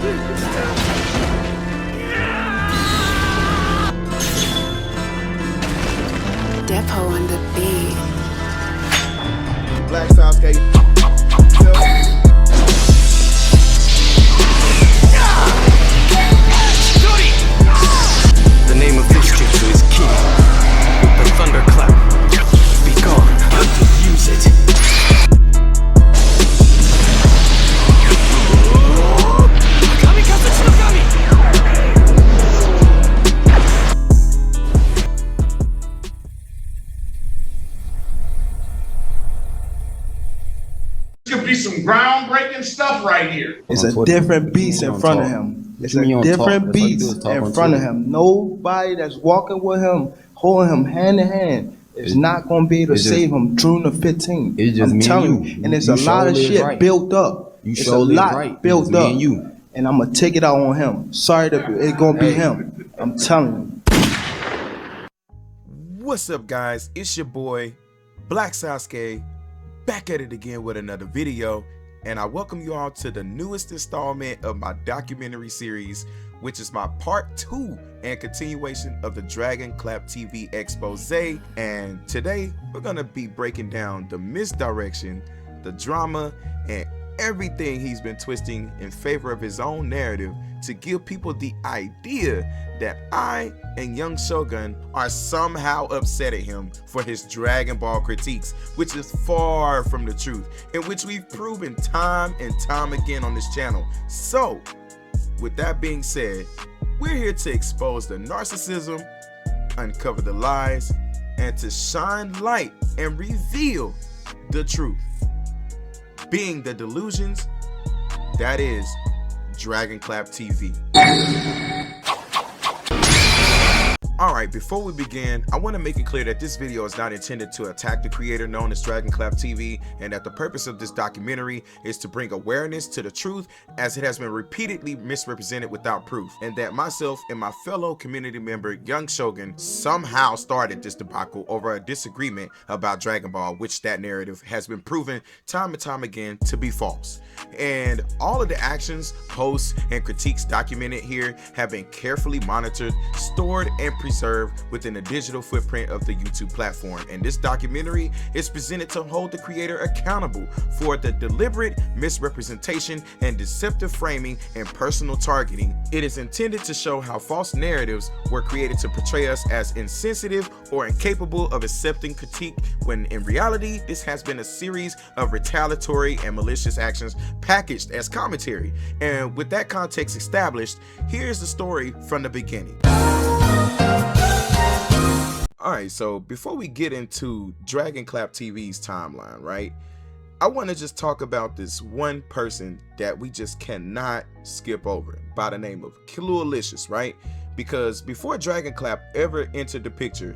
Depot on the beat. Black Sasuke. The name of this jutsu is Ki. With the thunderclap. Be gone, I will use it. Could be some groundbreaking stuff right here. It's a different beast in front of him. It's a different beast in front of him. Nobody that's walking with him, holding him hand in hand, is not going to be able to save him June the 15th. I'm telling you. And there's a lot of shit built up. It's a lot built up. And I'm going to take it out on him. Sorry, it's going to be him. I'm telling you. What's up, guys? It's your boy, Black Sasuke, back at it again with another video, and I welcome you all to the newest installment of my documentary series, which is my part 2 and continuation of the DragonclapTV expose. And today we're gonna be breaking down the misdirection, the drama, and everything he's been twisting in favor of his own narrative to give people the idea that I and Young Shogun are somehow upset at him for his Dragon Ball critiques, which is far from the truth, and which we've proven time and time again on this channel. So, with that being said, we're here to expose the narcissism, uncover the lies, and to shine light and reveal the truth. Being the delusions, that is DragonclapTV. Alright, before we begin, I want to make it clear that this video is not intended to attack the creator known as DragonclapTV, and that the purpose of this documentary is to bring awareness to the truth, as it has been repeatedly misrepresented without proof, and that myself and my fellow community member Young Shogun somehow started this debacle over a disagreement about Dragon Ball, which that narrative has been proven time and time again to be false. And all of the actions, posts, and critiques documented here have been carefully monitored, stored, and preserved within the digital footprint of the YouTube platform. And this documentary is presented to hold the creator accountable for the deliberate misrepresentation and deceptive framing and personal targeting. It is intended to show how false narratives were created to portray us as insensitive or incapable of accepting critique, when in reality this has been a series of retaliatory and malicious actions packaged as commentary. And with that context established, here's the story from the beginning. Alright, so before we get into DragonclapTV's timeline, right, I want to just talk about this one person that we just cannot skip over by the name of Killualicious, right? Because before Dragonclap ever entered the picture,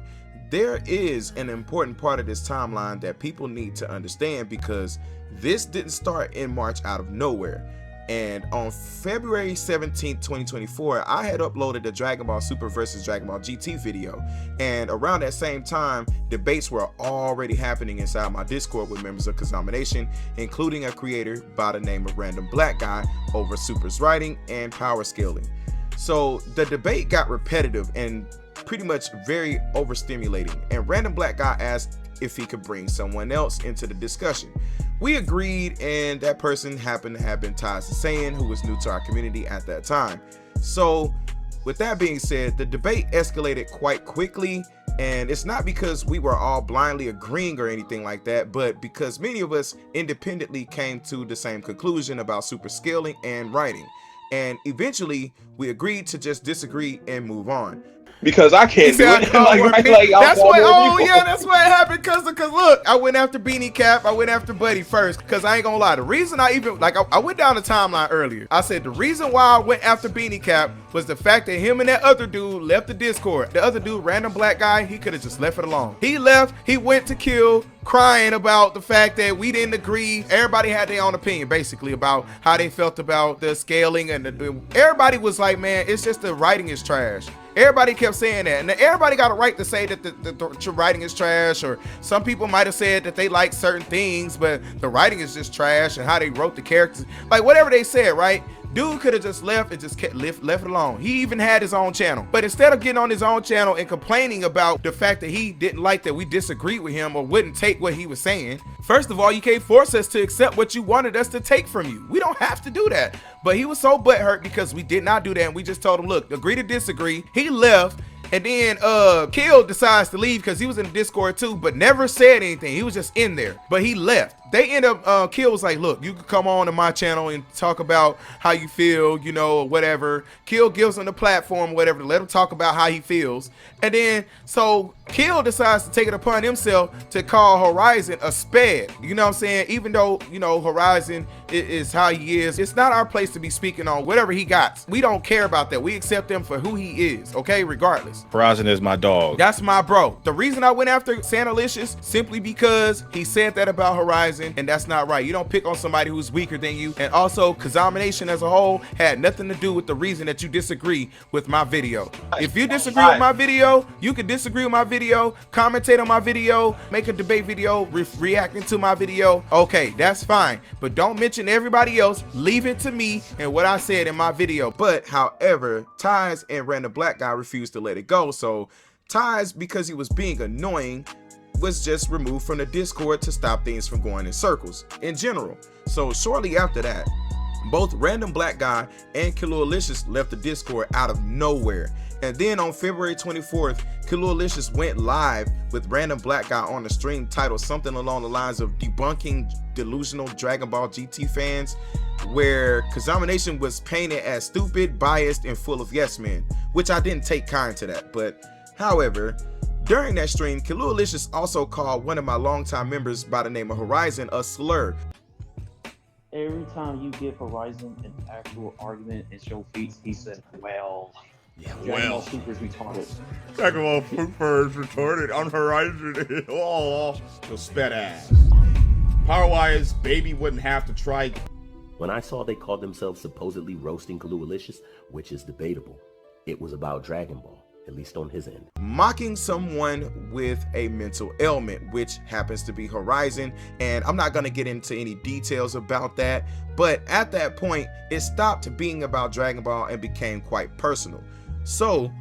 there is an important part of this timeline that people need to understand, because this didn't start in March out of nowhere. And on February 17th, 2024, I had uploaded the Dragon Ball Super vs Dragon Ball GT video. And around that same time, debates were already happening inside my Discord with members of KaZamaNaTion, including a creator by the name of Random Black Guy, over Super's writing and power scaling. So the debate got repetitive and pretty much very overstimulating, and Random Black Guy asked if he could bring someone else into the discussion. We agreed, and that person happened to have been Ties to Saiyan, who was new to our community at that time. So with that being said, the debate escalated quite quickly, and it's not because we were all blindly agreeing or anything like that, but because many of us independently came to the same conclusion about super scaling and writing. And eventually we agreed to just disagree and move on. Because I can't do it. That's what happened. Cause look, I went after Beanie Cap, I went after Buddy first. Cause I ain't gonna lie, the reason I even I went down the timeline earlier. I said the reason why I went after Beanie Cap was the fact that him and that other dude left the Discord. The other dude, Random Black Guy, he could have just left it alone. He left, he went to kill, crying about the fact that we didn't agree. Everybody had their own opinion basically about how they felt about the scaling, and everybody was like, man, it's just the writing is trash. Everybody kept saying that, and everybody got a right to say that the writing is trash, or some people might have said that they like certain things, but the writing is just trash, and how they wrote the characters, like whatever they said, right? Dude could have just left and just left it alone. He even had his own channel. But instead of getting on his own channel and complaining about the fact that he didn't like that we disagreed with him or wouldn't take what he was saying, first of all, you can't force us to accept what you wanted us to take from you. We don't have to do that. But he was so butthurt because we did not do that, and we just told him, look, agree to disagree. He left. And then Kill decides to leave because he was in the Discord too, but never said anything. He was just in there, but he left. They end up, Kill was like, look, you can come on to my channel and talk about how you feel, you know, or whatever. Kill gives him the platform, whatever, to let him talk about how he feels. And then, so Kill decides to take it upon himself to call Horizon a sped. You know what I'm saying? Even though, you know, Horizon is how he is, it's not our place to be speaking on whatever he got. We don't care about that. We accept him for who he is, okay, regardless. Horizon is my dog. That's my bro. The reason I went after Santalicious simply because he said that about Horizon, and that's not right. You don't pick on somebody who's weaker than you. And also, KaZamaNaTion as a whole had nothing to do with the reason that you disagree with my video. If you disagree with my video, you can disagree with my video, commentate on my video, make a debate video, reacting to my video. Okay, that's fine. But don't mention everybody else. Leave it to me and what I said in my video. But however, Ties and Random Black Guy refused to let it go. So Ties, because he was being annoying, was just removed from the Discord to stop things from going in circles in general. So shortly after that, both Random Black Guy and Killualicious left the Discord out of nowhere. And then on February 24th, Killualicious went live with Random Black Guy on the stream titled something along the lines of debunking delusional Dragon Ball GT fans, where KaZamaNaTion was painted as stupid, biased, and full of yes men, which I didn't take kind to that. But however, during that stream, Killualicious also called one of my longtime members by the name of Horizon a slur. Every time you give Horizon an actual argument and show feats, he said, well, Dragon Ball Super is retarded. Dragon Ball Super is retarded on Horizon. Oh, so sped ass. Power-wise, baby wouldn't have to try. When I saw they called themselves supposedly roasting Killualicious, which is debatable, it was about Dragon Ball. At least on his end. Mocking someone with a mental ailment, which happens to be Horizon, and I'm not going to get into any details about that, but at that point it stopped being about Dragon Ball and became quite personal. So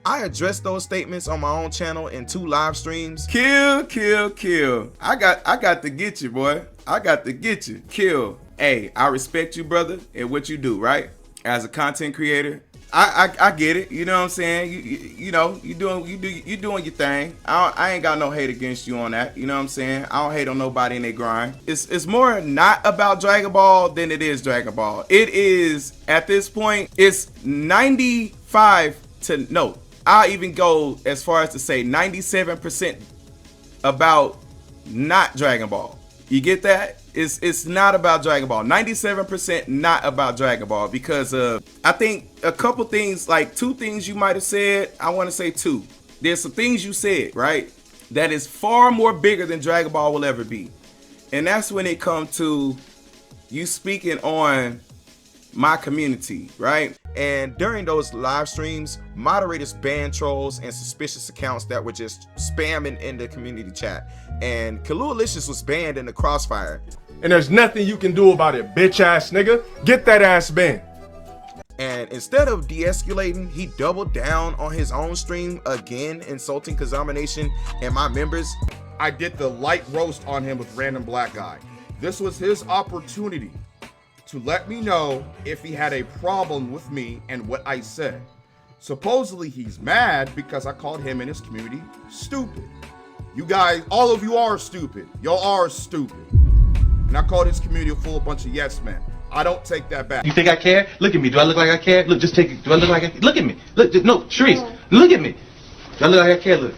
I addressed those statements on my own channel in 2 live streams. Kill. I got to get you, boy. I got to get you. Kill. Hey, I respect you, brother, and what you do, right? As a content creator, I get it, you know what I'm saying? You know, you doing your thing. I ain't got no hate against you on that, you know what I'm saying? I don't hate on nobody in their grind. It's more not about Dragon Ball than it is Dragon Ball. It is, at this point, it's 95 to, no, I'll even go as far as to say 97% about not Dragon Ball. You get that? It's not about Dragon Ball. 97% not about Dragon Ball, because I think a couple things, like 2 things you might have said, I want to say 2. There's some things you said, right, that is far more bigger than Dragon Ball will ever be. And that's when it comes to you speaking on my community, right? And during those live streams, moderators banned trolls and suspicious accounts that were just spamming in the community chat. And Killualicious was banned in the crossfire. And there's nothing you can do about it, bitch ass nigga. Get that ass banned. And instead of de-escalating, he doubled down on his own stream, again insulting KaZamaNaTion and my members. I did the light roast on him with Random Black Guy. This was his opportunity to let me know if he had a problem with me and what I said. Supposedly he's mad because I called him and his community stupid. You guys, all of you are stupid. Y'all are stupid. And I called his community a full bunch of yes men. I don't take that back. You think I care? Look at me. Do I look like I care? Look, just take it. Do I look like I care? Look at me. Look, no, Sharice, look at me. Do I look like I care? Look.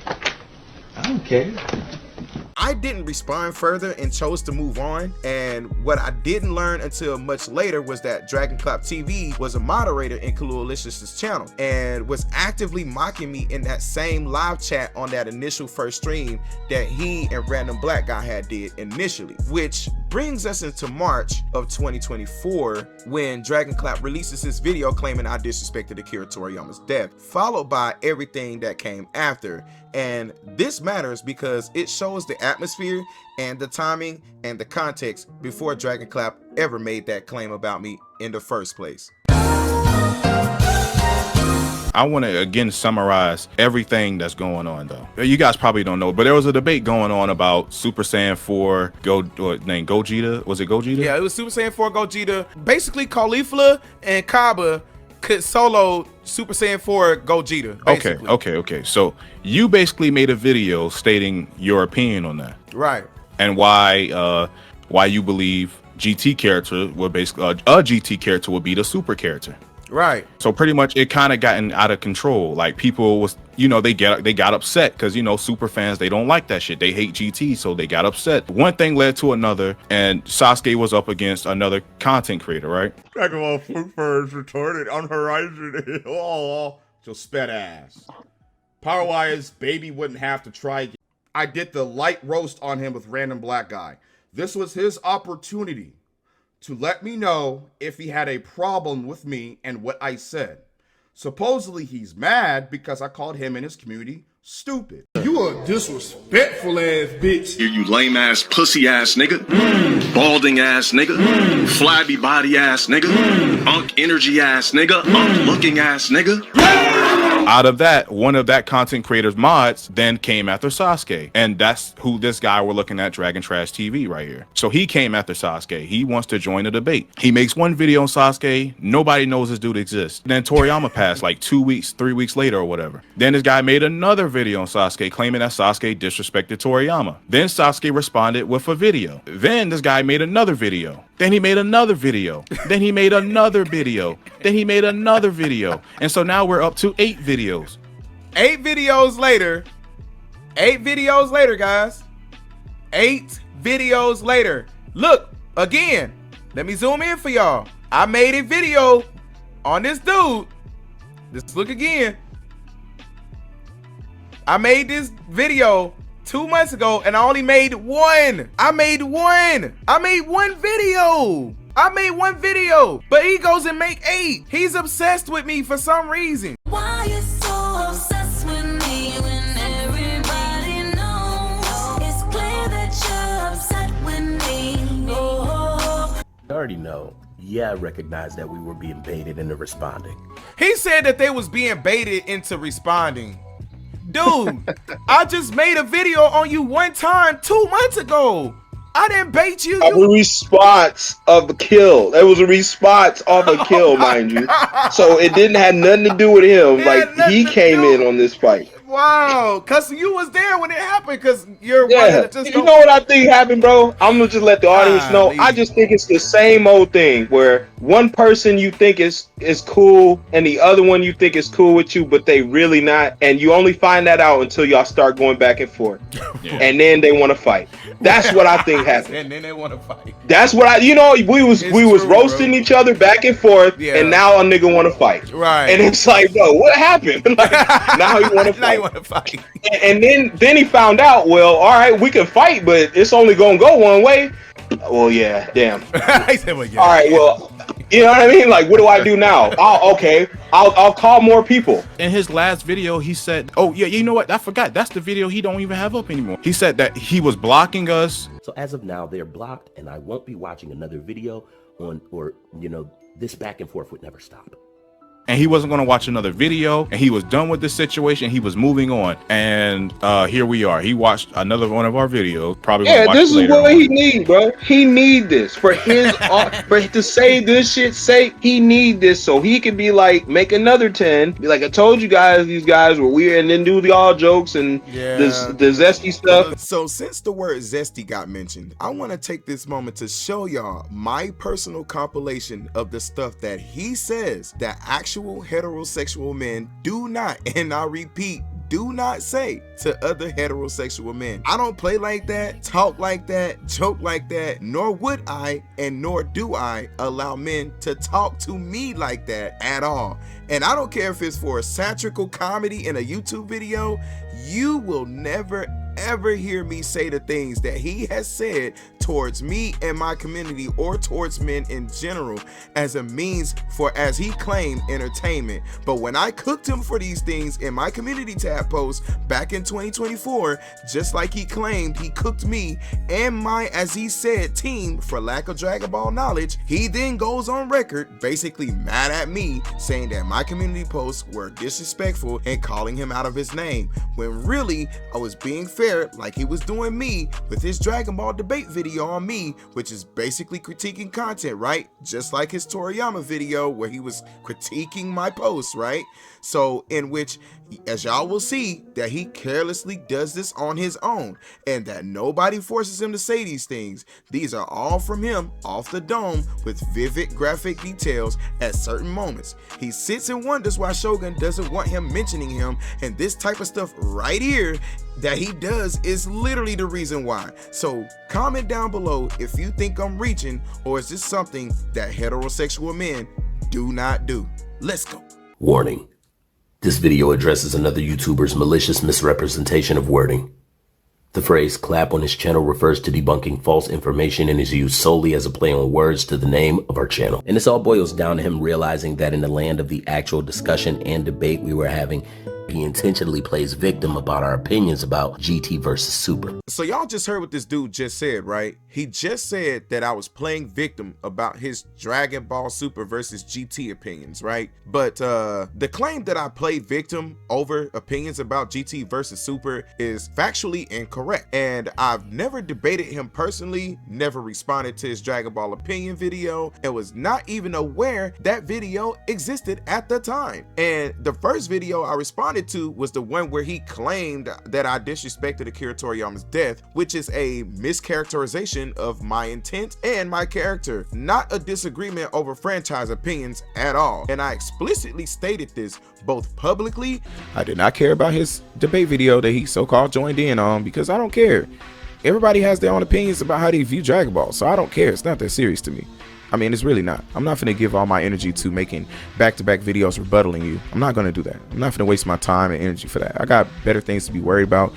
I don't care. I didn't respond further and chose to move on. And what I didn't learn until much later was that DragonclapTV was a moderator in Killualicious' channel and was actively mocking me in that same live chat on that initial first stream that he and Random Black Guy had did initially, which brings us into March of 2024 when Dragonclap releases his video claiming I disrespected Akira Toriyama's death, followed by everything that came after. And this matters because it shows the atmosphere and the timing and the context before Dragonclap ever made that claim about me in the first place. I want to again summarize everything that's going on though. You guys probably don't know, but there was a debate going on about Super Saiyan 4 Gogeta. Was it Gogeta? Yeah, it was Super Saiyan 4 Gogeta. Basically, Caulifla and Kaba could solo Super Saiyan 4 Gogeta. Basically. Okay. So you basically made a video stating your opinion on that, right? And why you believe GT character would basically a GT character would be the super character. Right. So pretty much it kind of gotten out of control. Like people was, you know, they got upset because, you know, super fans, they don't like that shit. They hate GT, so they got upset. One thing led to another, and Sasuke was up against another content creator, right? Dragon Ball Fruit Furs retorted on Horizon. Oh, just sped ass. Power-wise, baby wouldn't have to try again. I did the light roast on him with random black guy. This was his opportunity to let me know if he had a problem with me and what I said. Supposedly he's mad because I called him and his community stupid. You a disrespectful ass bitch. You lame ass pussy ass nigga. Balding ass nigga. Flabby body ass nigga. Unk energy ass nigga. Unk looking ass nigga. Out of that, one of that content creator's mods then came after Sasuke, and that's who this guy we're looking at, Dragontrashtv right here. So he came after Sasuke. He wants to join the debate. He makes one video on Sasuke. Nobody knows this dude exists. Then Toriyama passed like 2 weeks, 3 weeks later or whatever. Then this guy made another video on Sasuke claiming that Sasuke disrespected Toriyama. Then Sasuke responded with a video. Then this guy made another video. Then he made another video. Then he made another video. Then he made another video. And so now we're up to 8 videos. 8 videos later. 8 videos later, guys. 8 videos later. Look, again, let me zoom in for y'all. I made a video on this dude. Let's look again. I made this video 2 months ago and I only made one. I made one video. But he goes and make 8. He's obsessed with me for some reason. Why you so obsessed with me when everybody knows? It's clear that you're upset with me. Oh. You already know. Yeah, I recognize that we were being baited into responding. He said that they was being baited into responding. Dude, I just made a video on you one time 2 months ago. I didn't bait you. A response of a kill. It was a response of a kill, mind you. So it didn't have nothing to do with him. Like, he came in on this fight. Wow, cause you was there when it happened. Cause you're just you know what I think happened, bro? I'm gonna just let the audience know. I just think it's the same old thing where one person you think is cool and the other one you think is cool with you, but they really not, and you only find that out until y'all start going back and forth, and then they want to fight. That's what I think happened. And then they want to fight. That's what we was roasting each other back and forth, and now a nigga want to fight. Right. And it's like, bro, what happened? Like, now he want to fight. And then he found out, well, all right, we can fight, but it's only gonna go one way. Well, yeah, damn. I said, well, yeah. All right, well, you know what I mean? Like, what do I do now? I'll call more people. In his last video, he said, oh yeah, you know what? I forgot. That's the video he don't even have up anymore. He said that he was blocking us. So as of now, they're blocked, and I won't be watching another video on, or, you know, this back and forth would never stop. And he wasn't going to watch another video, and he was done with this situation. He was moving on, and here we are. He watched another one of our videos. Probably this is what he need, bro. He need this for his to say this shit's sake. He need this so he can be like, make another 10. Be like, I told you guys, these guys were weird, and then do the all jokes and the zesty stuff. So since the word zesty got mentioned, I want to take this moment to show y'all my personal compilation of the stuff that he says that actual heterosexual men do not, and I repeat, do not say to other heterosexual men. I don't play like that, talk like that, joke like that, nor would I, and nor do I allow men to talk to me like that at all. And I don't care if it's for a satirical comedy in a YouTube video, you will never ever hear me say the things that he has said towards me and my community, or towards men in general, as a means for, as he claimed, entertainment. But when I cooked him for these things in my community tab post back in 2024, just like he claimed he cooked me and my, as he said, team for lack of Dragon Ball knowledge, he then goes on record basically mad at me, saying that my community posts were disrespectful and calling him out of his name, when really I was being fair, like he was doing me with his Dragon Ball debate video on me, which is basically critiquing content, right? Just like his Toriyama video where he was critiquing my posts, right? So in which, as y'all will see, that he carelessly does this on his own, and that nobody forces him to say these things. These are all from him off the dome with vivid graphic details at certain moments. He sits and wonders why Shogun doesn't want him mentioning him, and this type of stuff right here that he does is literally the reason why. So comment down below if you think I'm reaching, or is this something that heterosexual men do not do. Let's go. Warning. This video addresses another YouTuber's malicious misrepresentation of wording. The phrase clap on his channel refers to debunking false information and is used solely as a play on words to the name of our channel. And this all boils down to him realizing that in the land of the actual discussion and debate we were having, he intentionally plays victim about our opinions about GT versus Super. So y'all just heard what this dude just said, right? He just said that I was playing victim about his Dragon Ball Super versus GT opinions, right? But the claim that I played victim over opinions about GT versus Super is factually incorrect. And I've never debated him personally, never responded to his Dragon Ball opinion video, and was not even aware that video existed at the time. And the first video I responded to was the one where he claimed that I disrespected Akira Toriyama's death, which is a mischaracterization of my intent and my character, not a disagreement over franchise opinions at all. And I explicitly stated this both publicly. I did not care about his debate video that he so-called joined in on, because I don't care. Everybody has their own opinions about how they view Dragon Ball, so I don't care. It's not that serious to me. I mean, it's really not. I'm not gonna give all my energy to making back-to-back videos rebuttaling you. I'm not gonna do that. I'm not gonna waste my time and energy for that. I got better things to be worried about,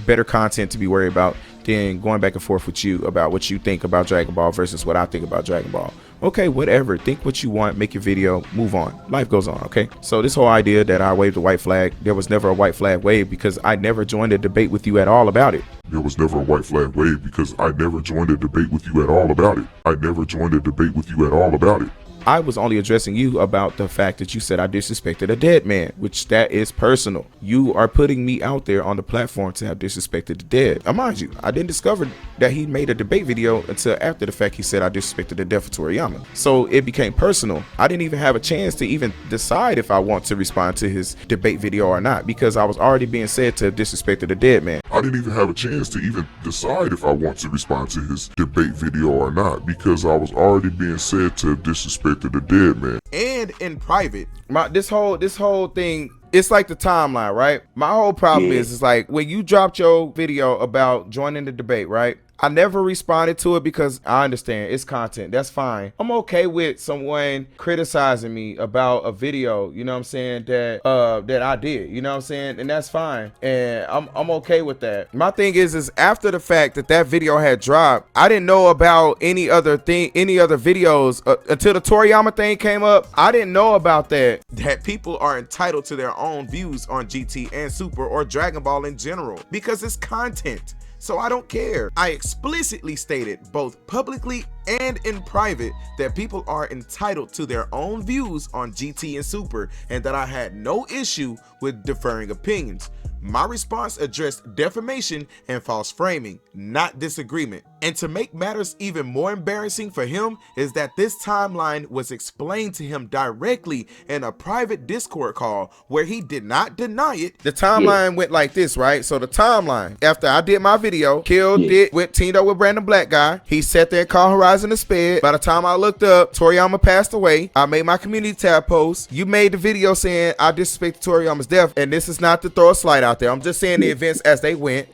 better content to be worried about, than going back and forth with you about what you think about Dragon Ball versus what I think about Dragon Ball. Okay, whatever. Think what you want, make your video, move on. Life goes on, okay? So this whole idea that I waved a white flag, there was never a white flag wave because I never joined a debate with you at all about it. There was never a white flag wave because I never joined a debate with you at all about it. I never joined a debate with you at all about it. I was only addressing you about the fact that you said I disrespected a dead man, which that is personal. You are putting me out there on the platform to have disrespected the dead. Now, mind you, I didn't discover that he made a debate video until after the fact he said I disrespected the death of Toriyama. So it became personal. I didn't even have a chance to even decide if I want to respond to his debate video or not, because I was already being said to have disrespected the dead man. I didn't even have a chance to even decide if I want to respond to his debate video or not, because I was already being said to have disrespected the dead man. And in private, this whole thing, it's like the timeline, right? My whole problem is like when you dropped your video about joining the debate, right? I never responded to it because I understand it's content. That's fine. I'm okay with someone criticizing me about a video, you know what I'm saying, that I did, you know what I'm saying, and that's fine. And I'm okay with that. My thing is after the fact that video had dropped, I didn't know about any other videos until the Toriyama thing came up. I didn't know about that people are entitled to their own views on GT and Super or Dragon Ball in general because it's content. So I don't care. I explicitly stated both publicly and in private that people are entitled to their own views on GT and Super, and that I had no issue with differing opinions. My response addressed defamation and false framing, not disagreement. And to make matters even more embarrassing for him is that this timeline was explained to him directly in a private Discord call where he did not deny it. The timeline went like this, right? So the timeline, after I did my video, killed it, went teamed up with Random Black Guy. He sat there and called Horizon a sped. By the time I looked up, Toriyama passed away. I made my community tab post. You made the video saying I disrespected Toriyama's death, and this is not to throw a slight out there. I'm just saying the events as they went.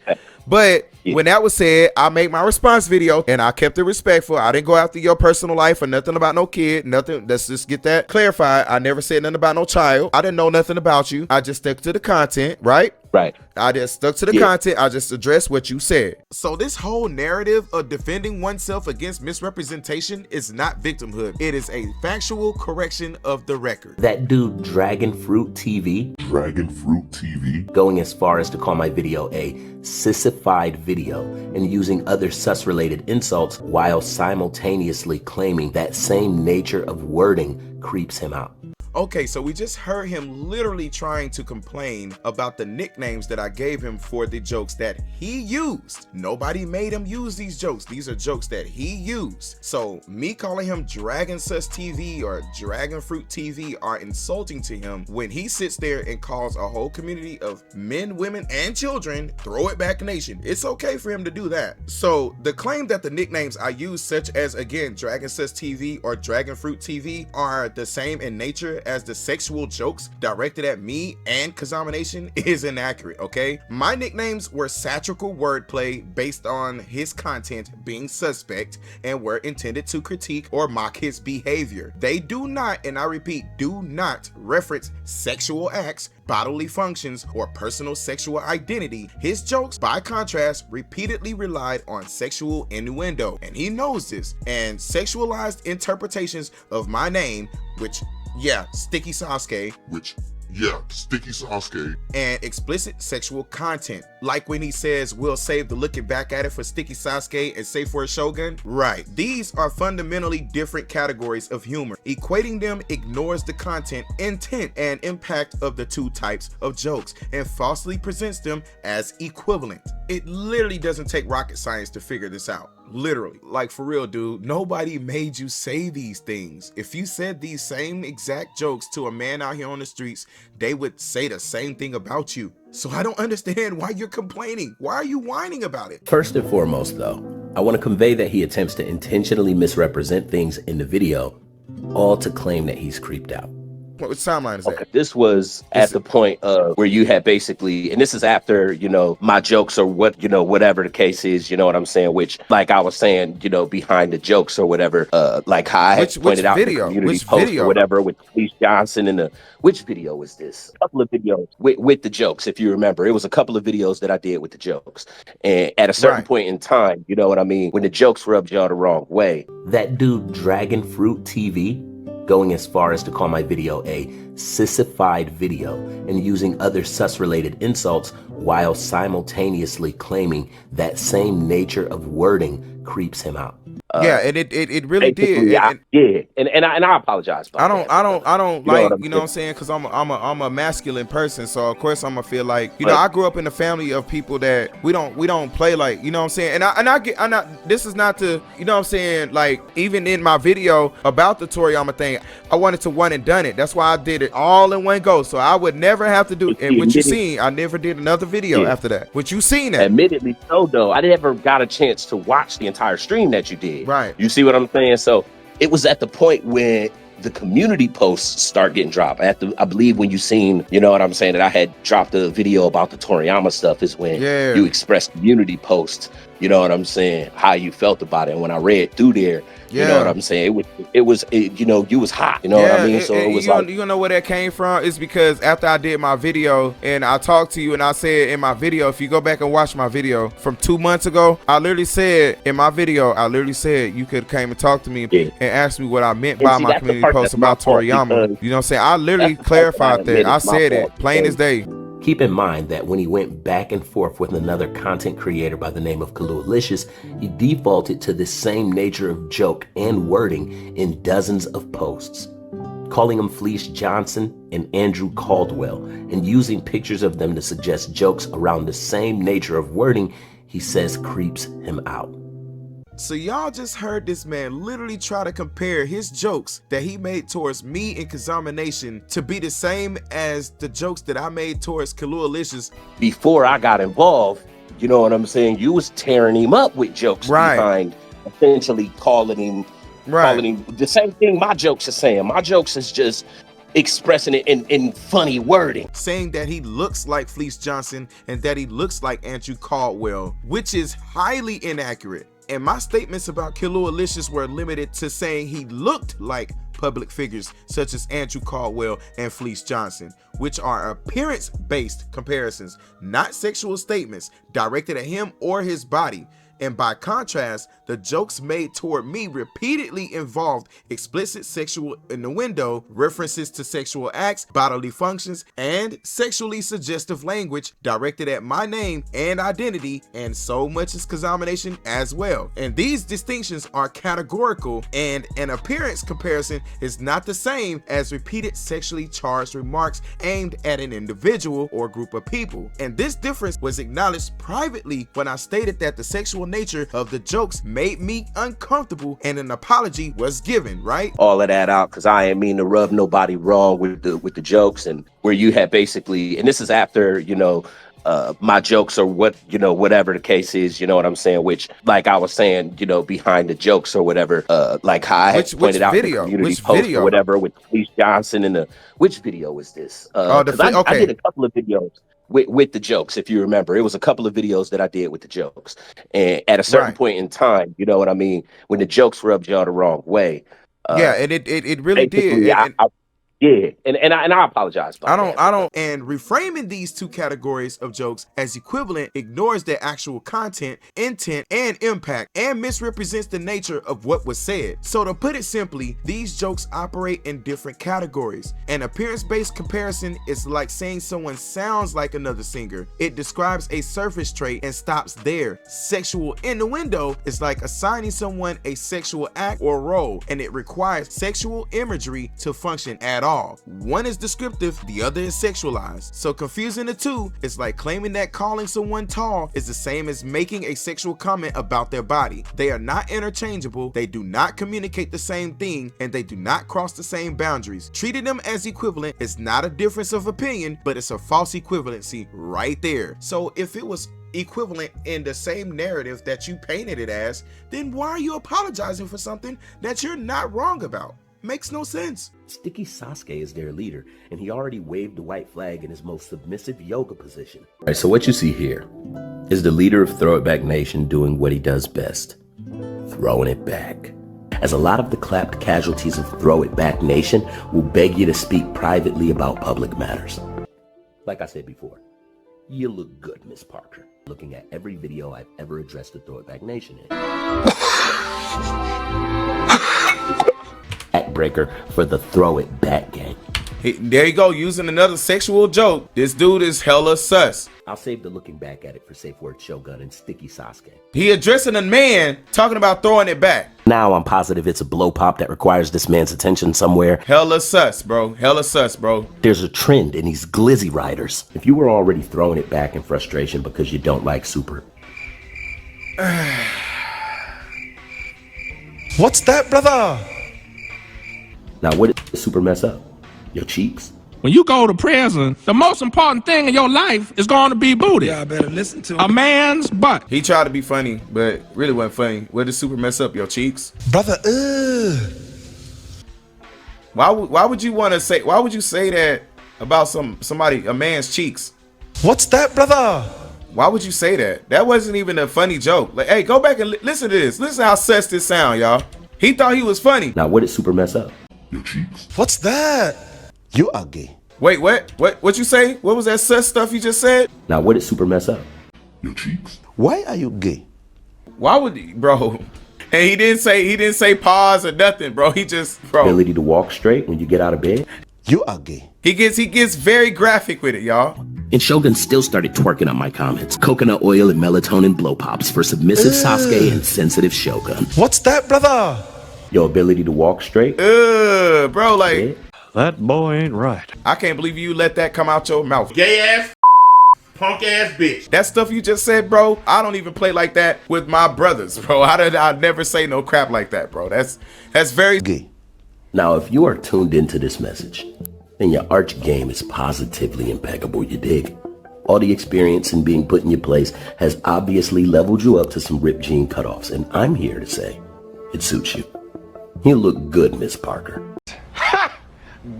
But when that was said, I made my response video and I kept it respectful. I didn't go after your personal life or nothing about no kid, nothing. Let's just get that clarified. I never said nothing about no child. I didn't know nothing about you. I just stuck to the content, right? Right. I just stuck to the Yeah. content. I just addressed what you said. So this whole narrative of defending oneself against misrepresentation is not victimhood. It is a factual correction of the record. That dude DragonfruitTV, going as far as to call my video a sissified video and using other sus-related insults while simultaneously claiming that same nature of wording creeps him out. Okay, so we just heard him literally trying to complain about the nicknames that I gave him for the jokes that he used. Nobody made him use these jokes. These are jokes that he used. So me calling him DragonClapTV or DragonFruitTV are insulting to him when he sits there and calls a whole community of men, women, and children Throw It Back Nation. It's okay for him to do that. So the claim that the nicknames I use, such as again DragonClapTV or DragonFruitTV, are the same in nature as the sexual jokes directed at me and KaZamaNaTion is inaccurate, okay? My nicknames were satirical wordplay based on his content being suspect and were intended to critique or mock his behavior. They do not, and I repeat, do not reference sexual acts, bodily functions, or personal sexual identity. His jokes, by contrast, repeatedly relied on sexual innuendo, and he knows this, and sexualized interpretations of my name, which Sticky Sasuke, and explicit sexual content, like when he says we'll save the looking back at it for Sticky Sasuke and save for a Shogun. Right, these are fundamentally different categories of humor. Equating them ignores the content, intent, and impact of the two types of jokes and falsely presents them as equivalent. It literally doesn't take rocket science to figure this out. Literally, like for real, dude, nobody made you say these things. If you said these same exact jokes to a man out here on the streets, they would say the same thing about you. So I don't understand why you're complaining. Why are you whining about it? First and foremost though, I want to convey that he attempts to intentionally misrepresent things in the video, all to claim that he's creeped out. What timeline is that? This was at the point of where you had basically, and this is after, you know, my jokes or what, you know, whatever the case is, you know what I'm saying? Which, like I was saying, you know, behind the jokes or whatever, like how I had pointed out in the community post or whatever with Felice Johnson and which video was this? A couple of videos with the jokes, if you remember. It was a couple of videos that I did with the jokes. And at a certain point in time, you know what I mean? When the jokes rubbed y'all the wrong way. That dude, DragonfruitTV, going as far as to call my video a sissified video and using other sus-related insults while simultaneously claiming that same nature of wording creeps him out. And it really did. And I apologize. I don't like, you know what I'm saying? Cause I'm a masculine person. So of course I'm gonna feel like, you know, I grew up in a family of people that we don't play like, you know what I'm saying? This is not to, you know what I'm saying? Like even in my video about the toriyama thing, I wanted to one and done it. That's why I did it all in one go. So I would never have to do, and what you seen, I never did another video after that. What you seen that? Admittedly so though, I never got a chance to watch the entire stream that you did. Right. You see what I'm saying? So it was at the point when the community posts start getting dropped. I believe when you seen, you know what I'm saying, that I had dropped a video about the toriyama stuff is when you expressed community posts, you know what I'm saying, how you felt about it. And when I read through there, you know what I'm saying, it was you know, you was hot, you know what I mean? So it was you know where that came from? It's because after I did my video and I talked to you and I said in my video, if you go back and watch my video from 2 months ago, I literally said in my video, you could came and talk to me and ask me what I meant by my community post about toriyama. You know what I'm saying? I literally clarified that. I said it plain as day. Keep in mind that when he went back and forth with another content creator by the name of Kalualicious, he defaulted to this same nature of joke and wording in dozens of posts, calling him Felice Johnson and Andrew Caldwell, and using pictures of them to suggest jokes around the same nature of wording he says creeps him out. So y'all just heard this man literally try to compare his jokes that he made towards me and KaZamaNaTion to be the same as the jokes that I made towards Kalualicious. Before I got involved, you know what I'm saying, you was tearing him up with jokes behind essentially calling him the same thing my jokes are saying. My jokes is just expressing it in funny wording. Saying that he looks like Felice Johnson and that he looks like Andrew Caldwell, which is highly inaccurate. And my statements about Kalualicious were limited to saying he looked like public figures such as Andrew Caldwell and Fleece Johnson, which are appearance-based comparisons, not sexual statements directed at him or his body. And by contrast, the jokes made toward me repeatedly involved explicit sexual innuendo, references to sexual acts, bodily functions, and sexually suggestive language directed at my name and identity, and so much as KaZamaNaTion as well. And these distinctions are categorical, and an appearance comparison is not the same as repeated sexually charged remarks aimed at an individual or group of people. And this difference was acknowledged privately when I stated that the sexual nature of the jokes made me uncomfortable and an apology was given, right? All of that out because I ain't mean to rub nobody wrong with the jokes, and where you had basically, and this is after, you know, my jokes or what, you know, whatever the case is, you know what I'm saying, which, like I was saying, you know, behind the jokes or whatever, like how I had pointed out the community post or whatever with Fleece Johnson and which video was this? I did a couple of videos with the jokes, if you remember. It was a couple of videos that I did with the jokes, and at a certain point in time, you know what I mean, when the jokes rubbed y'all the wrong way. Yeah, and it really did. Yeah, and I apologize about that. And reframing these two categories of jokes as equivalent ignores their actual content, intent, and impact, and misrepresents the nature of what was said. So to put it simply, these jokes operate in different categories. An appearance-based comparison is like saying someone sounds like another singer. It describes a surface trait and stops there. Sexual innuendo is like assigning someone a sexual act or role, and it requires sexual imagery to function at all. One is descriptive, the other is sexualized. So confusing the two is like claiming that calling someone tall is the same as making a sexual comment about their body. They are not interchangeable, they do not communicate the same thing, and they do not cross the same boundaries. Treating them as equivalent is not a difference of opinion, but it's a false equivalency right there. So if it was equivalent in the same narrative that you painted it as, then why are you apologizing for something that you're not wrong about? Makes no sense. Sticky Sasuke is their leader, and he already waved the white flag in his most submissive yoga position. All right, so what you see here is the leader of Throw It Back Nation doing what he does best, throwing it back. As a lot of the clapped casualties of Throw It Back Nation will beg you to speak privately about public matters. Like I said before, you look good, Miss Parker, looking at every video I've ever addressed the Throw It Back Nation in. At Breaker for the Throw It Back gang. Hey, there you go, using another sexual joke. This dude is hella sus. I'll save the looking back at it for Safe Word Shogun and Sticky Sasuke. He addressing a man talking about throwing it back. Now I'm positive it's a blow pop that requires this man's attention somewhere. Hella sus, bro. Hella sus, bro. There's a trend in these glizzy riders. If you were already throwing it back in frustration because you don't like Super. What's that, brother? Now, what did Super mess up? Your cheeks? When you go to prison, the most important thing in your life is going to be booty. Yeah, I better listen to him. A man's butt. He tried to be funny, but really wasn't funny. Where did Super mess up? Your cheeks? Brother, Why would you want to say, why would you say that about somebody, a man's cheeks? What's that, brother? Why would you say that? That wasn't even a funny joke. Like, hey, go back and listen to this. Listen how sus this sound, y'all. He thought he was funny. Now, what did Super mess up? Your cheeks. What's that? You are gay. Wait, what you say? What was that sus stuff you just said? Now, what did Super mess up? Your cheeks. Why are you gay? Why would he, bro? And he didn't say pause or nothing, bro. He just, bro. Ability to walk straight when you get out of bed. You are gay. He gets very graphic with it, y'all. And Shogun still started twerking on my comments. Coconut oil and melatonin blow pops for submissive Sasuke and sensitive Shogun. What's that, brother? Your ability to walk straight. Bro, like. Yeah. That boy ain't right. I can't believe you let that come out your mouth. Gay ass, punk ass bitch. That stuff you just said, bro, I don't even play like that with my brothers, bro. I'd never say no crap like that, bro. That's very gay. Now, if you are tuned into this message, then your arch game is positively impeccable, you dig? All the experience in being put in your place has obviously leveled you up to some ripped jean cutoffs, and I'm here to say it suits you. You look good, Miss Parker. Ha!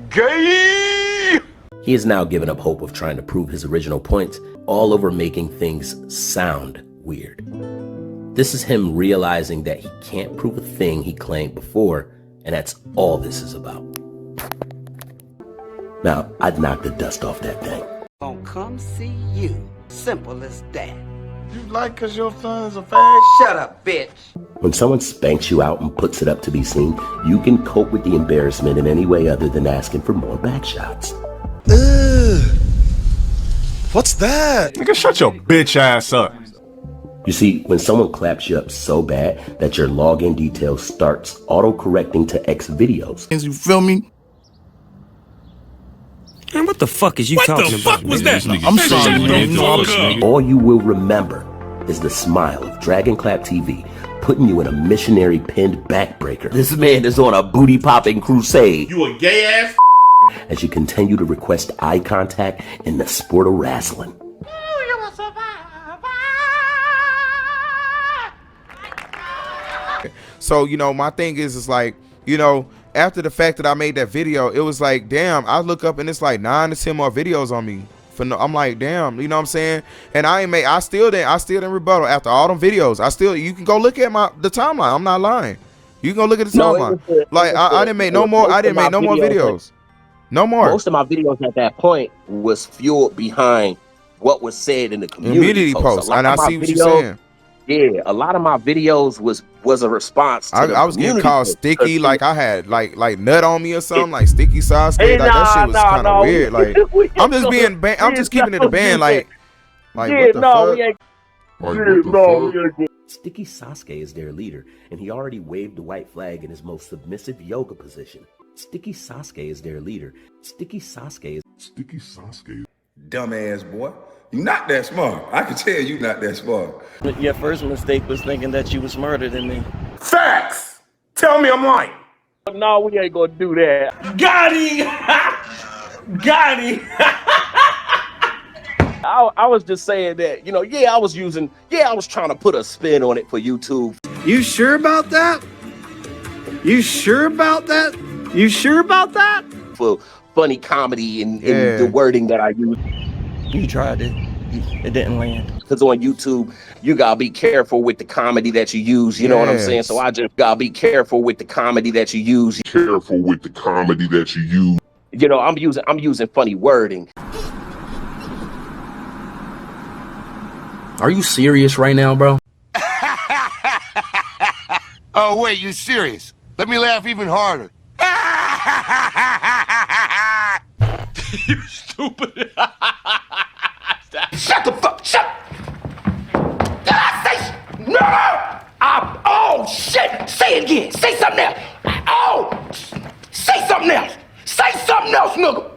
Gay! He has now given up hope of trying to prove his original points, all over making things sound weird. This is him realizing that he can't prove a thing he claimed before, And that's all this is about. Now, I'd knock the dust off that thing. Gonna come see you. Simple as that. You like cause your son's a fag? Shut up, bitch. When someone spanks you out and puts it up to be seen, you can cope with the embarrassment in any way other than asking for more back shots. What's that? Nigga, shut your bitch ass up. You see, when someone claps you up so bad that your login details starts auto-correcting to X videos. You feel me? Man, what the fuck is you talking about? What the fuck was that? I'm sorry, man. All you will remember is the smile of DragonclapTV putting you in a missionary pinned backbreaker. This man is on a booty-popping crusade. You a gay ass? As you continue to request eye contact in the sport of wrestling. So, you know, my thing is like, you know, after the fact that I made that video, it was like, damn, I look up and it's like 9 to 10 more videos on me. I'm like, damn, you know what I'm saying? And I still didn't rebuttal after all them videos. You can go look at the timeline. I'm not lying. You can go look at the timeline. I didn't make no more videos. No more. Most of my videos at that point was fueled behind what was said in the community posts. And I see what you're saying. Yeah, a lot of my videos was a response to I was getting called sticky, like I had like nut on me or something, like sticky Sasuke. Like that shit was kind of weird. Like I'm just being, I'm just keeping it a band. Like what the fuck? Sticky Sasuke is their leader, and he already waved the white flag in his most submissive yoga position. Sticky Sasuke is their leader. Sticky Sasuke is Dumbass boy. You not that smart. I can tell you not that smart. Your first mistake was thinking that you was smarter than me. Facts. Tell me I'm lying. No, we ain't gonna do that. Got him. Got him. I was just saying that, you know, I was trying to put a spin on it for YouTube. You sure about that? You sure about that? You sure about that? For funny comedy and the wording that I use. You tried it. It didn't land. Because on YouTube, you gotta be careful with the comedy that you use. You know what I'm saying? So I just gotta be careful with the comedy that you use. Careful with the comedy that you use. You know, I'm using funny wording. Are you serious right now, bro? Oh, wait, you serious? Let me laugh even harder. You stupid. Shut the fuck, shut! Did I say no? Oh, shit! Say it again, say something else! Oh! Say something else! Say something else, nigga!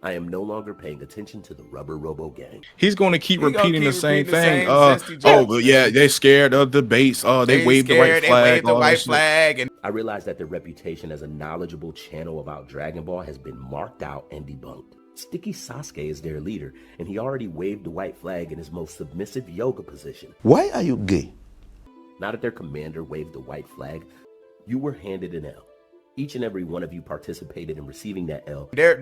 I am no longer paying attention to the Rubber Robo gang. He's going to keep repeating the same thing. But yeah, they're scared of debates. They waved the white flag. And I realized that their reputation as a knowledgeable channel about Dragon Ball has been marked out and debunked. Sticky Sasuke is their leader, and he already waved the white flag in his most submissive yoga position. Why are you gay? Now that their commander waved the white flag, you were handed an L. Each and every one of you participated in receiving that L. They're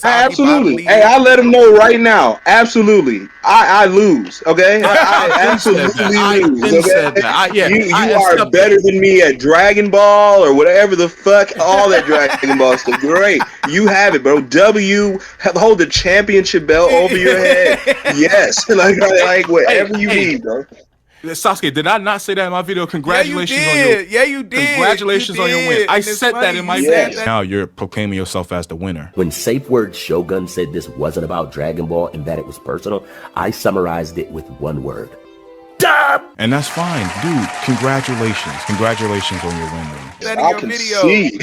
absolutely. Hey, I let them know right now. Absolutely, I lose. Okay, I absolutely lose. Okay? You are better than me at Dragon Ball or whatever the fuck. All that Dragon Ball stuff. Great, you have it, bro. Hold the championship belt over your head. Yes, like whatever you need, bro. Sasuke, did I not say that in my video? Congratulations on your you did. Congratulations on your win. I said that in my video. Now you're proclaiming yourself as the winner. When Safe Word Shogun said this wasn't about Dragon Ball and that it was personal, I summarized it with one word. Dub! And that's fine. Dude, congratulations. Congratulations on your win, man. I can see.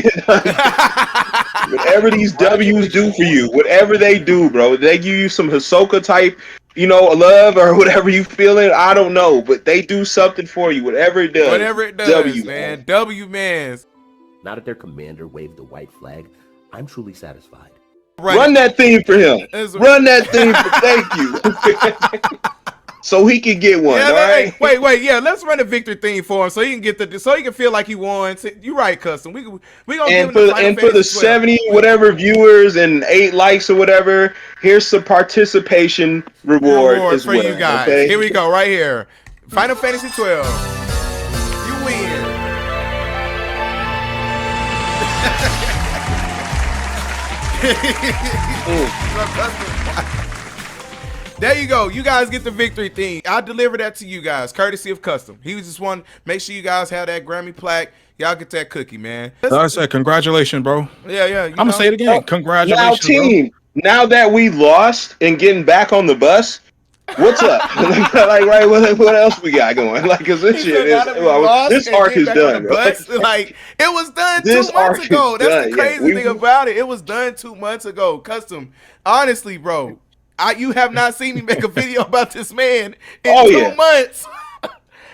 Whatever these W's do for you, whatever they do, bro, they give you some Hisoka type, love or whatever you feeling. I don't know, but they do something for you. Whatever it does. Whatever it does, W, man. W, man. Now that their commander waved the white flag, I'm truly satisfied. Right. Run that theme for him. Run that theme for thank you. So he can get one. All right. Wait. Yeah, let's run a victory theme for him so he can get so he can feel like he won. You right, Custom. We gonna give him for the 70 whatever viewers and 8 likes or whatever. Here's some participation reward as for well, you guys. Okay? Here we go, right here. Final Fantasy 12. You win. There you go. You guys get the victory thing. I deliver that to you guys, courtesy of Custom. He was just one. Make sure you guys have that Grammy plaque. Y'all get that cookie, man. I said, congratulations, bro. Yeah. I'm gonna say it again. Congratulations, now, team. Bro. Now that we lost and getting back on the bus, what's up? Like, right? What else we got going? Like, cause this shit is this arc is done. Like, it was done 2 months ago. That's the crazy thing about it. It was done 2 months ago. Custom. Honestly, bro. You have not seen me make a video about this man in 2 months.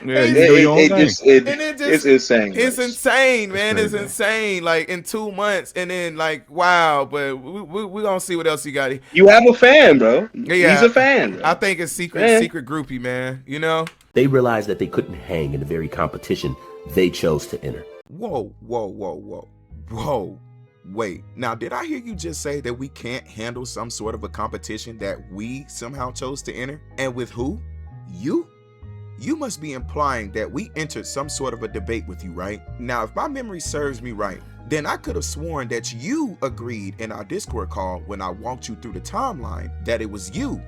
Yeah, it's insane. It's insane, man. It's insane. Like in 2 months, and then like wow. But we gonna see what else you got. You have a fan, bro. Yeah, he's a fan. Bro. I think it's secret groupie, man. You know. They realized that they couldn't hang in the very competition they chose to enter. Whoa. Wait, now did I hear you just say that we can't handle some sort of a competition that we somehow chose to enter? And with who? You? You must be implying that we entered some sort of a debate with you, right? Now, if my memory serves me right, then I could have sworn that you agreed in our Discord call when I walked you through the timeline that it was you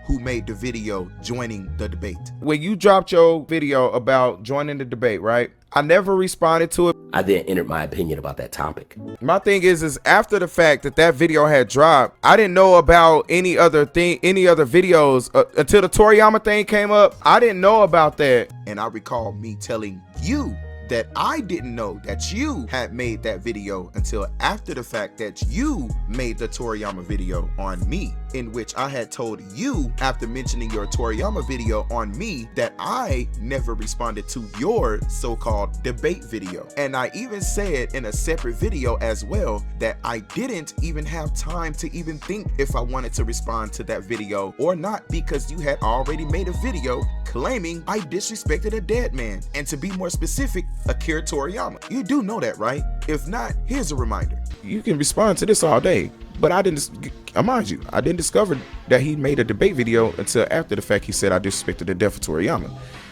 who made the video joining the debate. When you dropped your video about joining the debate, right? I never responded to it. I then entered my opinion about that topic. My thing is after the fact that video had dropped, I didn't know about any other videos until the Toriyama thing came up. I didn't know about that. And I recall me telling you that I didn't know that you had made that video until after the fact that you made the Toriyama video on me, in which I had told you after mentioning your Toriyama video on me that I never responded to your so-called debate video. And I even said in a separate video as well that I didn't even have time to even think if I wanted to respond to that video or not, because you had already made a video claiming I disrespected a dead man, and to be more specific, Akira Toriyama. You do know that, right? If not, here's a reminder. You can respond to this all day, but I didn't, mind you, I didn't discover that he made a debate video until after the fact he said I disrespected the death of Toriyama.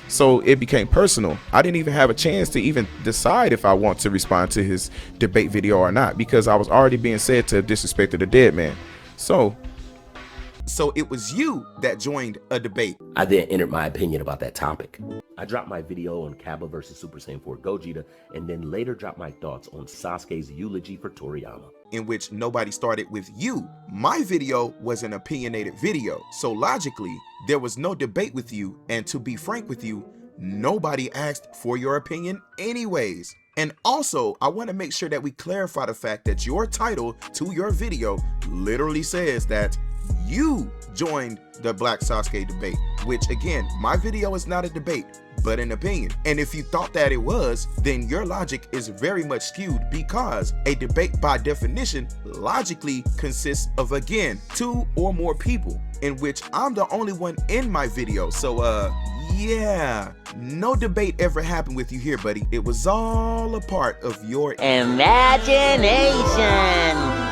So it became personal. I didn't even have a chance to even decide if I want to respond to his debate video or not, because I was already being said to have disrespected a dead man. So it was you that joined a debate. I then entered my opinion about that topic. I dropped my video on Kaba versus Super Saiyan 4 Gogeta, and then later dropped my thoughts on Sasuke's eulogy for Toriyama, in which nobody started with you. My video was an opinionated video, so logically there was no debate with you, and to be frank with you, nobody asked for your opinion anyways. And also, I want to make sure that we clarify the fact that your title to your video literally says that you joined the Black Sasuke debate, which again, my video is not a debate, but an opinion. And if you thought that it was, then your logic is very much skewed, because a debate by definition logically consists of, again, 2 or more people, in which I'm the only one in my video. So yeah, no debate ever happened with you here, buddy. It was all a part of your imagination.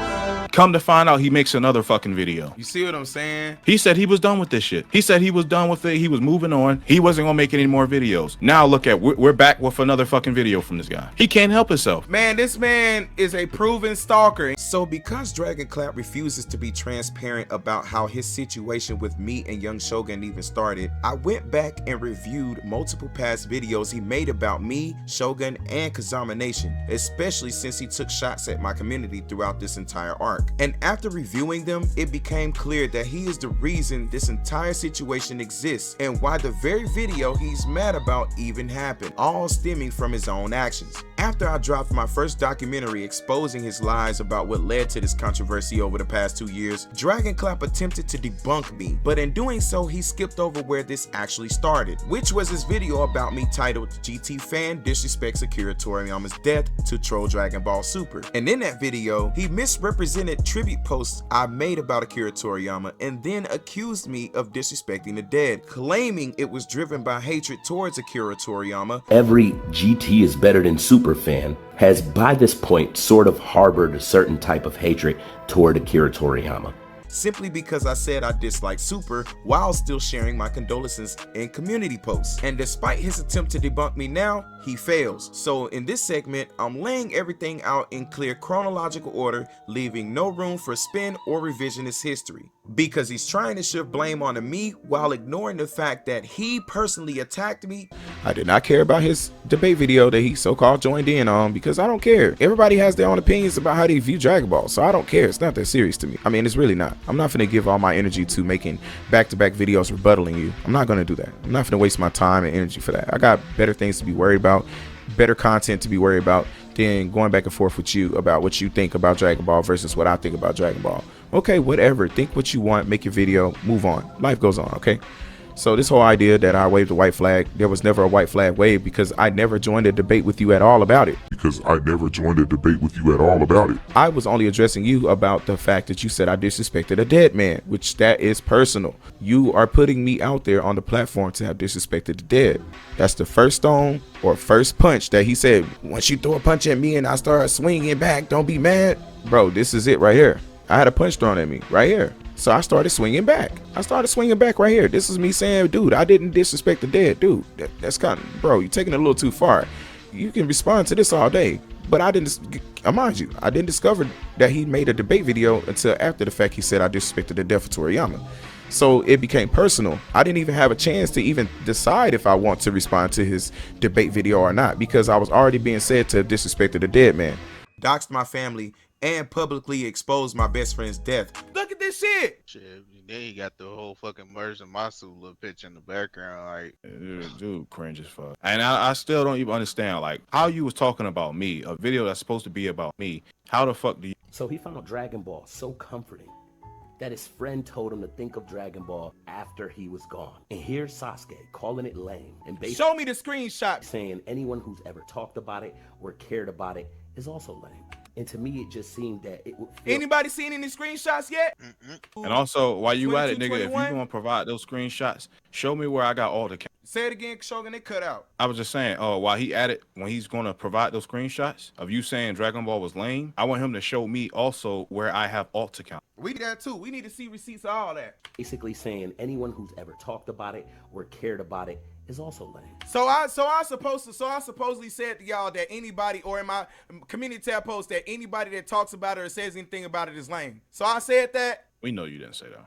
Come to find out, he makes another fucking video. You see what I'm saying? He said he was done with this shit. He said he was done with it. He was moving on. He wasn't gonna make any more videos. Now look at, we're back with another fucking video from this guy. He can't help himself. Man, this man is a proven stalker. So because Dragonclap refuses to be transparent about how his situation with me and Young Shogun even started, I went back and reviewed multiple past videos he made about me, Shogun, and KaZamaNaTion, especially since he took shots at my community throughout this entire arc. And after reviewing them, it became clear that he is the reason this entire situation exists, and why the very video he's mad about even happened, all stemming from his own actions. After I dropped my first documentary exposing his lies about what led to this controversy over the past 2 years, Dragonclap attempted to debunk me, but in doing so, he skipped over where this actually started, which was his video about me titled GT Fan Disrespects Akira Toriyama's Death to Troll Dragon Ball Super. And in that video, he misrepresented tribute posts I made about Akira Toriyama, and then accused me of disrespecting the dead, claiming it was driven by hatred towards Akira Toriyama. Every GT is better than Super fan has by this point sort of harbored a certain type of hatred toward Akira Toriyama. simply because I said I disliked Super while still sharing my condolences in community posts. And despite his attempt to debunk me now, he fails. So in this segment, I'm laying everything out in clear chronological order, leaving no room for spin or revisionist history. Because he's trying to shift blame onto me while ignoring the fact that he personally attacked me. I did not care about his debate video that he so-called joined in on, because I don't care. Everybody has their own opinions about how they view Dragon Ball, so I don't care. It's not that serious to me. I mean, it's really not. I'm not gonna give all my energy to making back-to-back videos rebuttaling you. I'm not gonna do that. I'm not gonna waste my time and energy for that. I got better things to be worried about, better content to be worried about than going back and forth with you about what you think about Dragon Ball versus what I think about Dragon Ball. Okay, whatever. Think what you want, make your video, move on. Life goes on, okay? So this whole idea that I waved a white flag, there was never a white flag waved because I never joined a debate with you at all about it. I was only addressing you about the fact that you said I disrespected a dead man, which that is personal. You are putting me out there on the platform to have disrespected the dead. That's the first stone or first punch that he said, once you throw a punch at me and I start swinging back, don't be mad. Bro, this is it right here. I had a punch thrown at me right here. So I started swinging back. Right here. This is me saying, dude, I didn't disrespect the dead. Dude, that's kind of, bro, you're taking it a little too far. You can respond to this all day. But I didn't, mind you, I didn't discover that he made a debate video until after the fact he said I disrespected the death of Toriyama. So it became personal. I didn't even have a chance to even decide if I want to respond to his debate video or not, because I was already being said to have disrespected the dead man. Doxed my family and publicly exposed my best friend's death. Look at this shit. Then he got the whole fucking Mercy Masu little picture in the background, like dude, cringe as fuck. And I still don't even understand, like, how you was talking about me, a video that's supposed to be about me. How the fuck do you? So he found Dragon Ball so comforting that his friend told him to think of Dragon Ball after he was gone. And here's Sasuke calling it lame and basically show me the screenshot, saying anyone who's ever talked about it or cared about it is also lame. And to me, it just seemed that it would feel... Anybody seen any screenshots yet? And also, while you at it, nigga, if you gonna provide those screenshots, show me where I got all the... Say it again, Shogun, it cut out. I was just saying, while he at it, when he's gonna provide those screenshots of you saying Dragon Ball was lame, I want him to show me also where I have alt account. We need that too. We need to see receipts of all that. Basically saying anyone who's ever talked about it or cared about it is also lame. So I supposedly said to y'all that anybody, or in my community tab post, that anybody that talks about it or says anything about it is lame. So I said that. We know you didn't say that.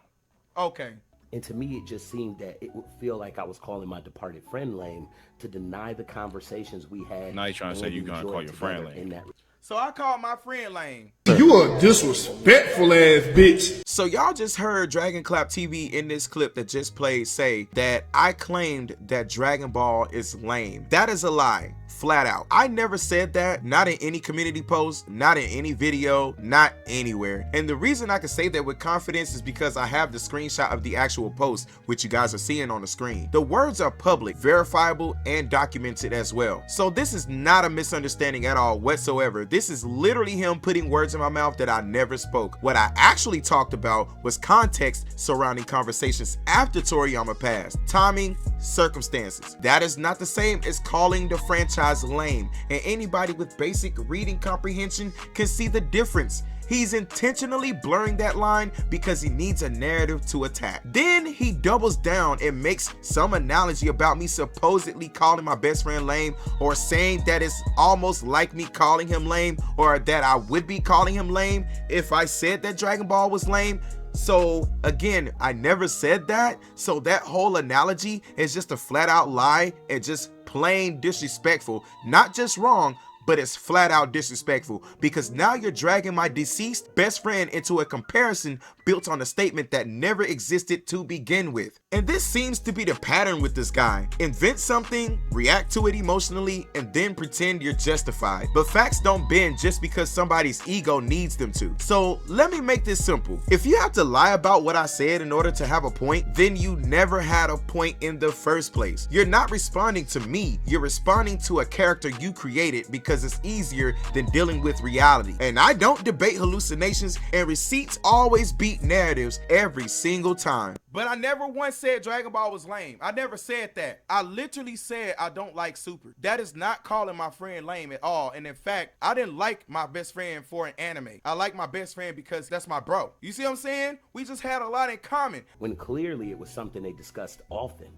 Okay. And to me, it just seemed that it would feel like I was calling my departed friend lame to deny the conversations we had. Now you're trying to say you're gonna call your friend lame. So I called my friend lame. You a disrespectful ass bitch. So y'all just heard DragonclapTV in this clip that just played say that I claimed that Dragon Ball is lame. That is a lie. Flat out. I never said that, not in any community post, not in any video, not anywhere. And the reason I can say that with confidence is because I have the screenshot of the actual post, which you guys are seeing on the screen. The words are public, verifiable, and documented as well. So this is not a misunderstanding at all whatsoever. This is literally him putting words in my mouth that I never spoke. What I actually talked about was context surrounding conversations after Toriyama passed, timing, circumstances. That is not the same as calling the franchise lame, and anybody with basic reading comprehension can see the difference. He's intentionally blurring that line because he needs a narrative to attack. Then he doubles down and makes some analogy about me supposedly calling my best friend lame, or saying that it's almost like me calling him lame, or that I would be calling him lame if I said that Dragon Ball was lame. So again, I never said that. So that whole analogy is just a flat out lie and just plain disrespectful. Not just wrong, but it's flat out disrespectful, because now you're dragging my deceased best friend into a comparison built on a statement that never existed to begin with. And this seems to be the pattern with this guy. Invent something, react to it emotionally, and then pretend you're justified. But facts don't bend just because somebody's ego needs them to. So let me make this simple. If you have to lie about what I said in order to have a point, then you never had a point in the first place. You're not responding to me, you're responding to a character you created because it's easier than dealing with reality. And I don't debate hallucinations, and receipts always beat narratives every single time. But I never once said Dragon Ball was lame. I never said that. I literally said I don't like Super. That is not calling my friend lame at all. And in fact, I didn't like my best friend for an anime. I like my best friend because that's my bro. You see what I'm saying? We just had a lot in common. When clearly it was something they discussed often,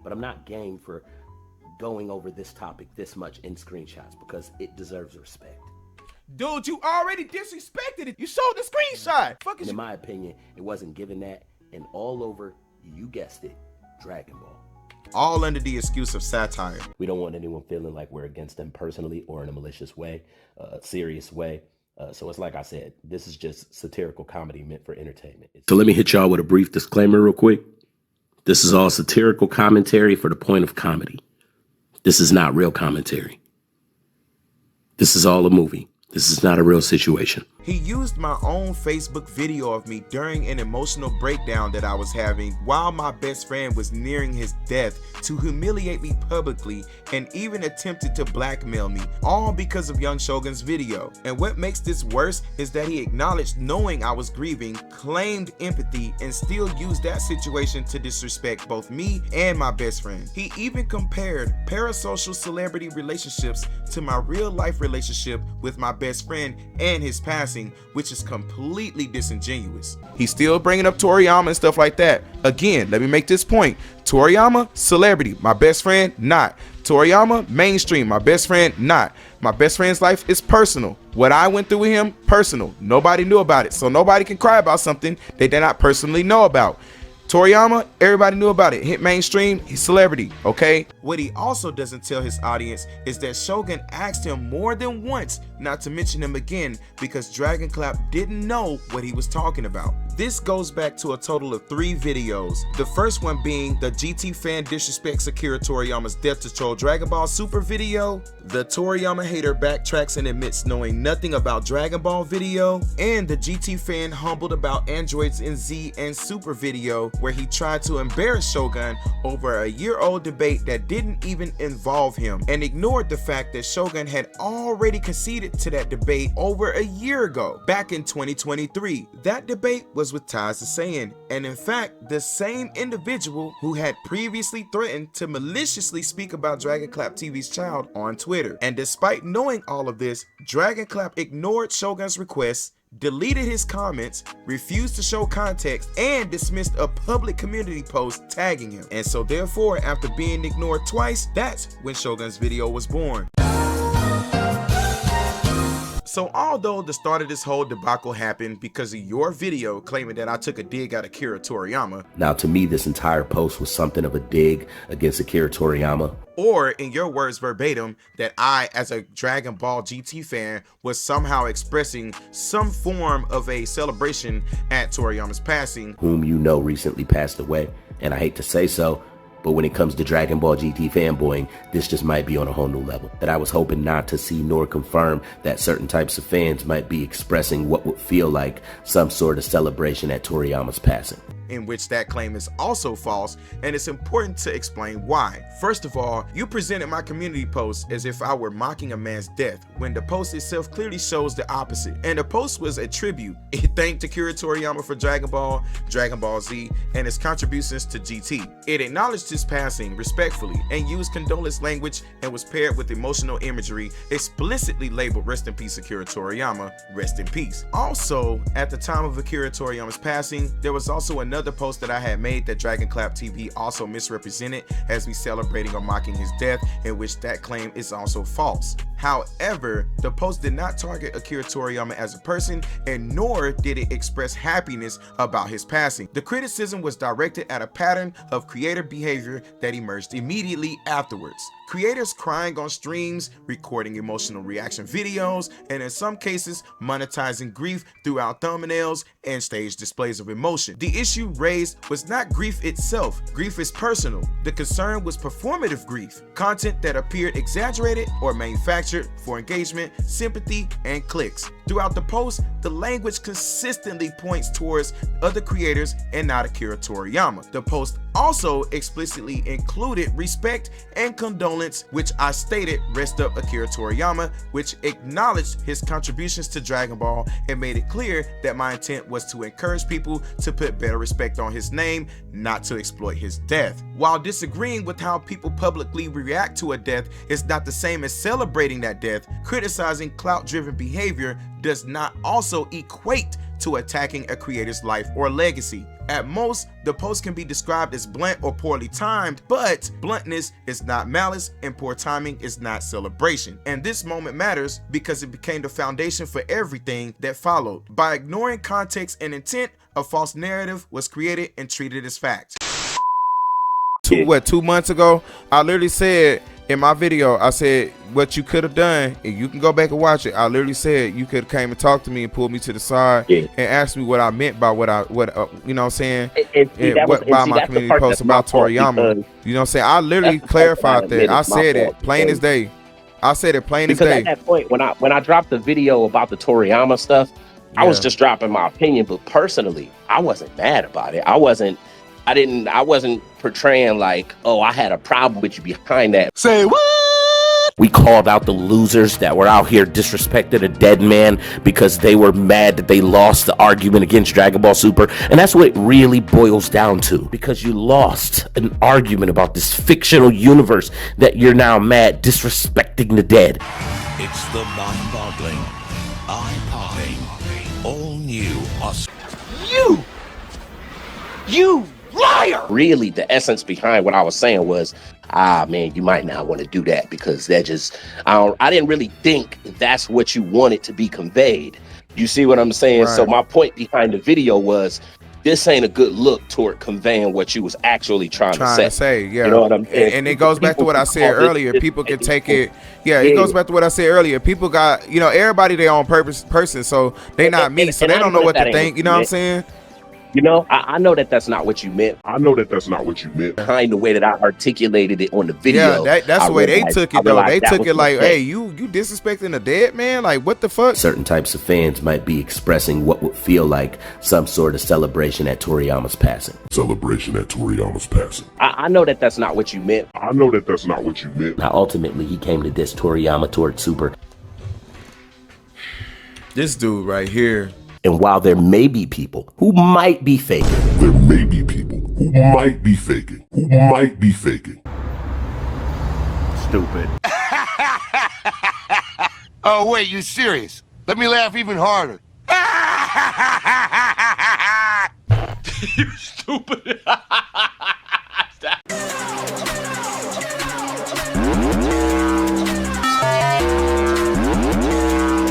but I'm not game for going over this topic this much in screenshots because it deserves respect. Dude, you already disrespected it. You showed the screenshot. Fuck is in my opinion, it wasn't given that, and all over, you guessed it, Dragon Ball. All under the excuse of satire. We don't want anyone feeling like we're against them personally or in a malicious way, serious way. So it's like I said, this is just satirical comedy meant for entertainment. So let me hit y'all with a brief disclaimer real quick. This is all satirical commentary for the point of comedy. This is not real commentary. This is all a movie. This is not a real situation. He used my own Facebook video of me during an emotional breakdown that I was having while my best friend was nearing his death to humiliate me publicly and even attempted to blackmail me, all because of Young Shogun's video. And what makes this worse is that he acknowledged knowing I was grieving, claimed empathy, and still used that situation to disrespect both me and my best friend. He even compared parasocial celebrity relationships to my real life relationship with my best friend and his passing, which is completely disingenuous. He's still bringing up Toriyama and stuff like that. Again, let me make this point. Toriyama, celebrity. My best friend, not. Toriyama, mainstream. My best friend, not. My best friend's life is personal. What I went through with him, personal. Nobody knew about it. So nobody can cry about something they did not personally know about. Toriyama, everybody knew about it. Hit mainstream, he's celebrity, okay? What he also doesn't tell his audience is that Shogun asked him more than once not to mention him again because Dragonclap didn't know what he was talking about. This goes back to a total of 3 videos. The first one being the GT fan disrespects Akira Toriyama's Death to Troll Dragon Ball Super video, the Toriyama hater backtracks and admits knowing nothing about Dragon Ball video, and the GT fan humbled about Androids in Z and Super video, where he tried to embarrass Shogun over a year-old debate that didn't even involve him and ignored the fact that Shogun had already conceded to that debate over a year ago, back in 2023. That debate was with Taz the Saiyan, and in fact, the same individual who had previously threatened to maliciously speak about Dragonclap TV's child on Twitter. And despite knowing all of this, Dragonclap ignored Shogun's requests, deleted his comments, refused to show context, and dismissed a public community post tagging him. And so therefore, after being ignored twice, that's when Shogun's video was born. So although the start of this whole debacle happened because of your video claiming that I took a dig at Akira Toriyama. Now to me, this entire post was something of a dig against Akira Toriyama. Or in your words verbatim, that I, as a Dragon Ball GT fan, was somehow expressing some form of a celebration at Toriyama's passing. Whom you know recently passed away, and I hate to say so, but when it comes to Dragon Ball GT fanboying, this just might be on a whole new level that I was hoping not to see nor confirm that certain types of fans might be expressing what would feel like some sort of celebration at Toriyama's passing. In which that claim is also false, and it's important to explain why. First of all, you presented my community post as if I were mocking a man's death, when the post itself clearly shows the opposite. And the post was a tribute. It thanked Akira Toriyama for Dragon Ball Z, and his contributions to GT. It acknowledged his passing respectfully and used condolence language and was paired with emotional imagery, explicitly labeled "Rest in peace Akira Toriyama, rest in peace." Also, at the time of Akira Toriyama's passing, there was also another post that I had made that Dragonclap TV also misrepresented as me celebrating or mocking his death, in which that claim is also false. However, the post did not target Akira Toriyama as a person, and nor did it express happiness about his passing. The criticism was directed at a pattern of creator behavior that emerged immediately afterwards. Creators crying on streams, recording emotional reaction videos, and in some cases monetizing grief throughout thumbnails and stage displays of emotion. The issue raised was not grief itself. Grief is personal. The concern was performative grief, content that appeared exaggerated or manufactured for engagement, sympathy, and clicks. Throughout the post, the language consistently points towards other creators and not Akira Toriyama. The post also explicitly included respect and condolence, which I stated rest up Akira Toriyama, which acknowledged his contributions to Dragon Ball and made it clear that my intent was to encourage people to put better respect on his name, not to exploit his death. While disagreeing with how people publicly react to a death is not the same as celebrating that death, criticizing clout-driven behavior does not also equate to attacking a creator's life or legacy. At most, the post can be described as blunt or poorly timed, but bluntness is not malice and poor timing is not celebration. And this moment matters because it became the foundation for everything that followed. By ignoring context and intent, a false narrative was created and treated as fact. 2 months ago, I literally said in my video, I said what you could have done, and you can go back and watch it. I literally said you could have came and talked to me and pulled me to the side and asked me what I meant by what you know what I'm saying, by my community post about Toriyama. You know what I'm saying? I literally clarified that. I said it plain as day. I said it plain as day. Because at that point, when I dropped the video about the Toriyama stuff, I was just dropping my opinion, but personally, I wasn't mad about it. I wasn't portraying like, oh, I had a problem with you behind that. Say what? We called out the losers that were out here disrespecting a dead man because they were mad that they lost the argument against Dragon Ball Super. And that's what it really boils down to. Because you lost an argument about this fictional universe that you're now mad disrespecting the dead. It's the mind-boggling, eye-popping, all-new You liar! Really, the essence behind what I was saying was, man, you might not want to do that because that just, I didn't really think that's what you wanted to be conveyed. You see what I'm saying? Right. So my point behind the video was, this ain't a good look toward conveying what you was actually trying to say. Yeah. You know what I'm saying? And it goes back to what I said earlier. People can take it. Yeah, it goes back to what I said earlier. People got, you know, everybody their own person, so they not me, so they don't know what to think. You know what I'm saying? You know, I know that that's not what you meant. I know that that's not what you meant. Behind the way that I articulated it on the video. Yeah, that's the way they took it, though. They took it like, hey, you disrespecting a dead man? Like, what the fuck? Certain types of fans might be expressing what would feel like some sort of celebration at Toriyama's passing. Celebration at Toriyama's passing. I know that that's not what you meant. I know that that's not what you meant. Now, ultimately, he came to diss Toriyama toward Super. This dude right here. And while there may be people who might be faking. There may be people who might be faking. Who might be faking. Stupid. Oh, wait, you serious? Let me laugh even harder. You stupid.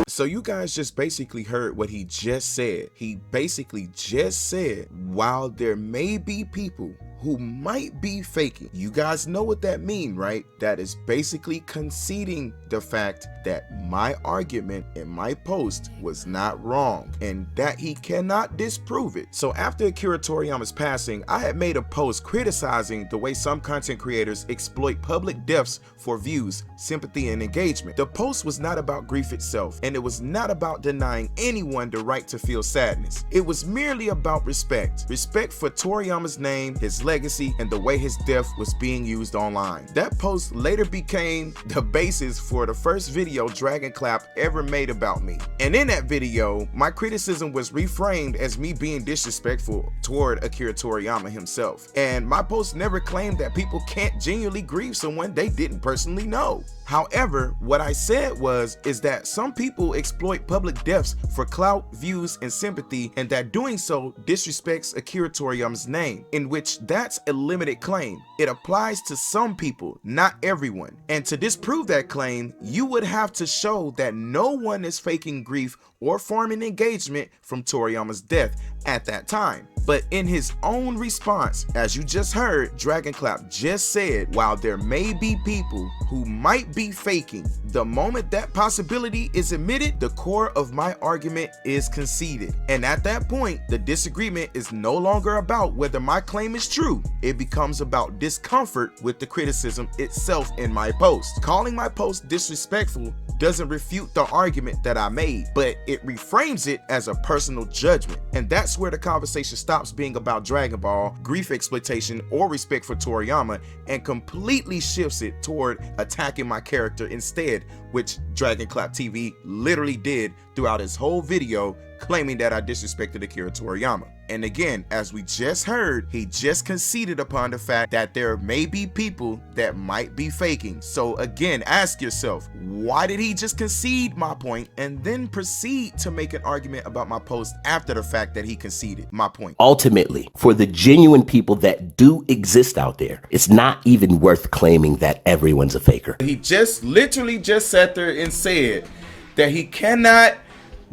So you guys just basically heard what he just said. He basically just said, while there may be people who might be faking, you guys know what that means, right? That is basically conceding the fact that my argument in my post was not wrong and that he cannot disprove it. So after Akira Toriyama's passing, I had made a post criticizing the way some content creators exploit public deaths for views, sympathy, and engagement. The post was not about grief itself, and it was not about denying anyone the right to feel sadness. It was merely about respect. Respect for Toriyama's name, his legacy, and the way his death was being used online. That post later became the basis for the first video Dragonclap ever made about me. And in that video, my criticism was reframed as me being disrespectful toward Akira Toriyama himself. And my post never claimed that people can't genuinely grieve someone they didn't personally know. However, what I said is that some people exploit public deaths for clout, views, and sympathy, and that doing so disrespects Akira Toriyama's name, in which that's a limited claim. It applies to some people, not everyone. And to disprove that claim, you would have to show that no one is faking grief or farming engagement from Toriyama's death at that time. But in his own response, as you just heard, Dragonclap just said, while there may be people who might be faking, the moment that possibility is admitted, the core of my argument is conceded. And at that point, the disagreement is no longer about whether my claim is true. It becomes about discomfort with the criticism itself in my post. Calling my post disrespectful doesn't refute the argument that I made, but it reframes it as a personal judgment. And that's where the conversation stops being about Dragon Ball, grief exploitation, or respect for Toriyama, and completely shifts it toward attacking my character instead, which DragonclapTV literally did throughout his whole video, claiming that I disrespected Akira Toriyama. And again, as we just heard, he just conceded upon the fact that there may be people that might be faking. So again, ask yourself, why did he just concede my point and then proceed to make an argument about my post after the fact that he conceded my point? Ultimately, for the genuine people that do exist out there, it's not even worth claiming that everyone's a faker. He just literally just sat there and said that he cannot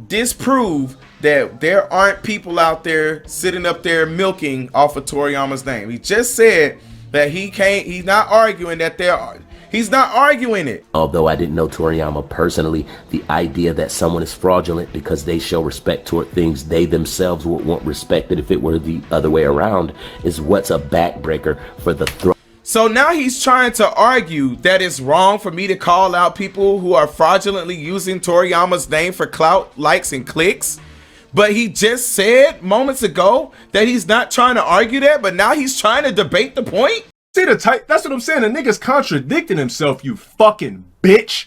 disprove that there aren't people out there sitting up there milking off of Toriyama's name. He just said that he's not arguing that there are. He's not arguing it. Although I didn't know Toriyama personally, the idea that someone is fraudulent because they show respect toward things they themselves would want respected if it were the other way around is what's a backbreaker for the throne. So now he's trying to argue that it's wrong for me to call out people who are fraudulently using Toriyama's name for clout, likes, and clicks. But he just said moments ago that he's not trying to argue that, but now he's trying to debate the point? See the type? That's what I'm saying. The nigga's contradicting himself, you fucking bitch.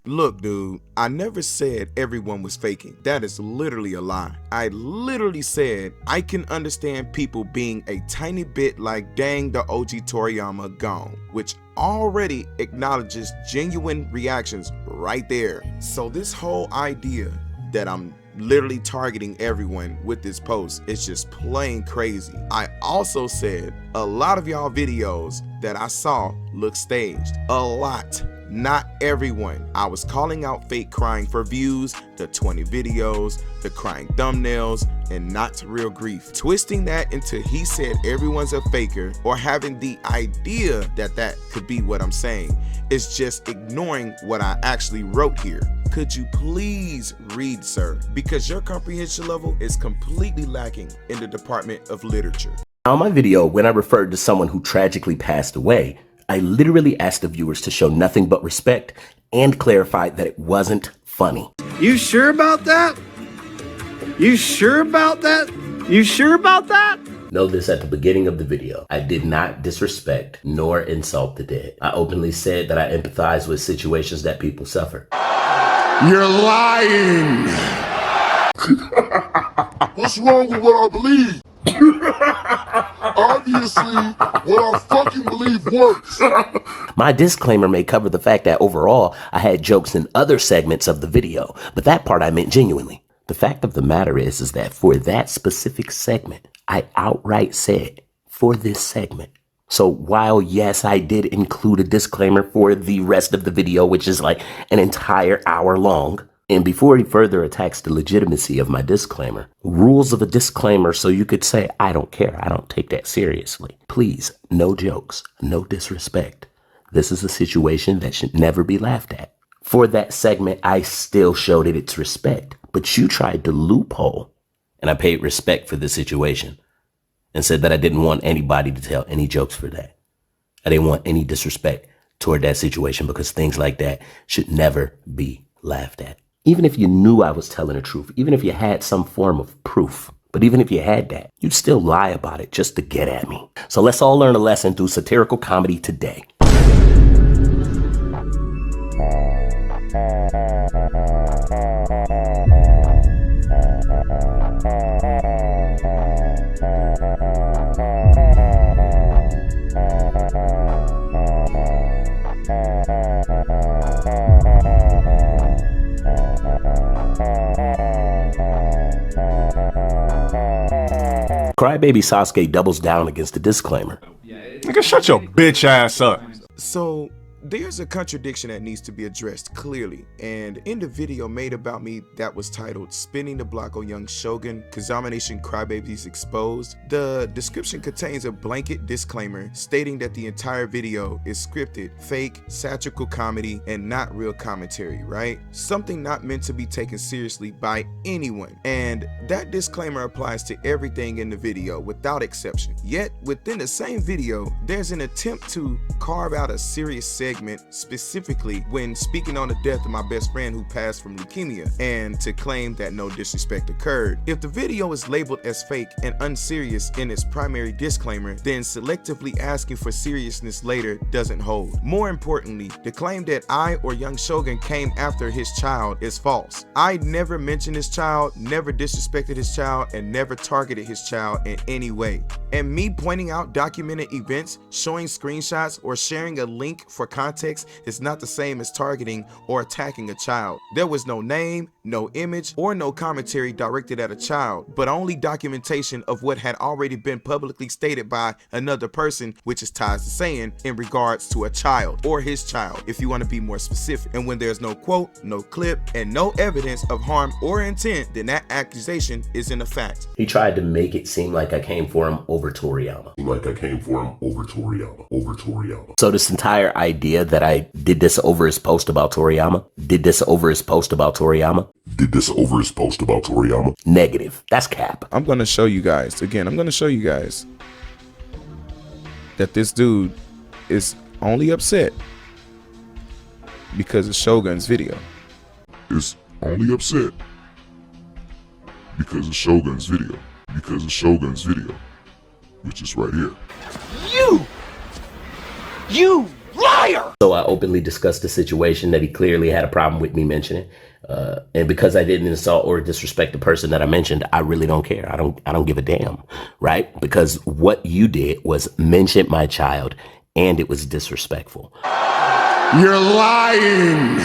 Look, dude, I never said everyone was faking. That is literally a lie. I literally said I can understand people being a tiny bit like, dang, the OG Toriyama gone, which already acknowledges genuine reactions right there. So this whole idea that I'm literally targeting everyone with this post is just plain crazy. I also said a lot of y'all videos that I saw look staged. A lot. Not everyone. I was calling out fake crying for views, the 20 videos, the crying thumbnails, and not to real grief. Twisting that into he said everyone's a faker, or having the idea that that could be what I'm saying, is just ignoring what I actually wrote here. Could you please read, sir? Because your comprehension level is completely lacking in the Department of Literature. On my video, when I referred to someone who tragically passed away, I literally asked the viewers to show nothing but respect and clarified that it wasn't funny. You sure about that? You sure about that? You sure about that? Know this at the beginning of the video. I did not disrespect nor insult the dead. I openly said that I empathize with situations that people suffer. You're lying. What's wrong with what I believe? Obviously, what I fucking believe works. My disclaimer may cover the fact that overall, I had jokes in other segments of the video, but that part I meant genuinely. The fact of the matter is that for that specific segment, I outright said, for this segment. So while yes, I did include a disclaimer for the rest of the video, which is like an entire hour long, and before he further attacks the legitimacy of my disclaimer, rules of a disclaimer so you could say, I don't care, I don't take that seriously. Please, no jokes, no disrespect. This is a situation that should never be laughed at. For that segment, I still showed it its respect, but you tried to loophole, and I paid respect for the situation and said that I didn't want anybody to tell any jokes for that. I didn't want any disrespect toward that situation because things like that should never be laughed at. Even if you knew I was telling the truth, even if you had some form of proof, but even if you had that, you'd still lie about it just to get at me. So let's all learn a lesson through satirical comedy today. Crybaby Sasuke doubles down against the disclaimer. Nigga, shut your bitch ass up. So There's a contradiction that needs to be addressed clearly, and in the video made about me that was titled "Spinning the Block on Young Shogun, KaZamaNaTion Crybabies Exposed," the description contains a blanket disclaimer stating that the entire video is scripted, fake, satirical comedy, and not real commentary, right? Something not meant to be taken seriously by anyone, and that disclaimer applies to everything in the video without exception. Yet, within the same video, there's an attempt to carve out a serious segment, specifically when speaking on the death of my best friend who passed from leukemia, and to claim that no disrespect occurred. If the video is labeled as fake and unserious in its primary disclaimer, then selectively asking for seriousness later doesn't hold. More importantly, the claim that I or Young Shogun came after his child is false. I never mentioned his child, never disrespected his child, and never targeted his child in any way. And me pointing out documented events, showing screenshots, or sharing a link for context is not the same as targeting or attacking a child. There was no name, no image, or no commentary directed at a child, but only documentation of what had already been publicly stated by another person, which is ties to saying in regards to a child or his child, if you want to be more specific. And when there's no quote, no clip, and no evidence of harm or intent, then that accusation isn't a fact. He tried to make it seem like I came for him over Toriyama. So this entire idea that I did this over his post about Toriyama, negative. That's cap. I'm going to show you guys, again, I'm going to show you guys that this dude is only upset because of Shogun's video. Which is right here. You liar! So I openly discussed the situation that he clearly had a problem with me mentioning. And because I didn't insult or disrespect the person that I mentioned, I really don't care. I don't give a damn, right? Because what you did was mention my child, and it was disrespectful. You're lying.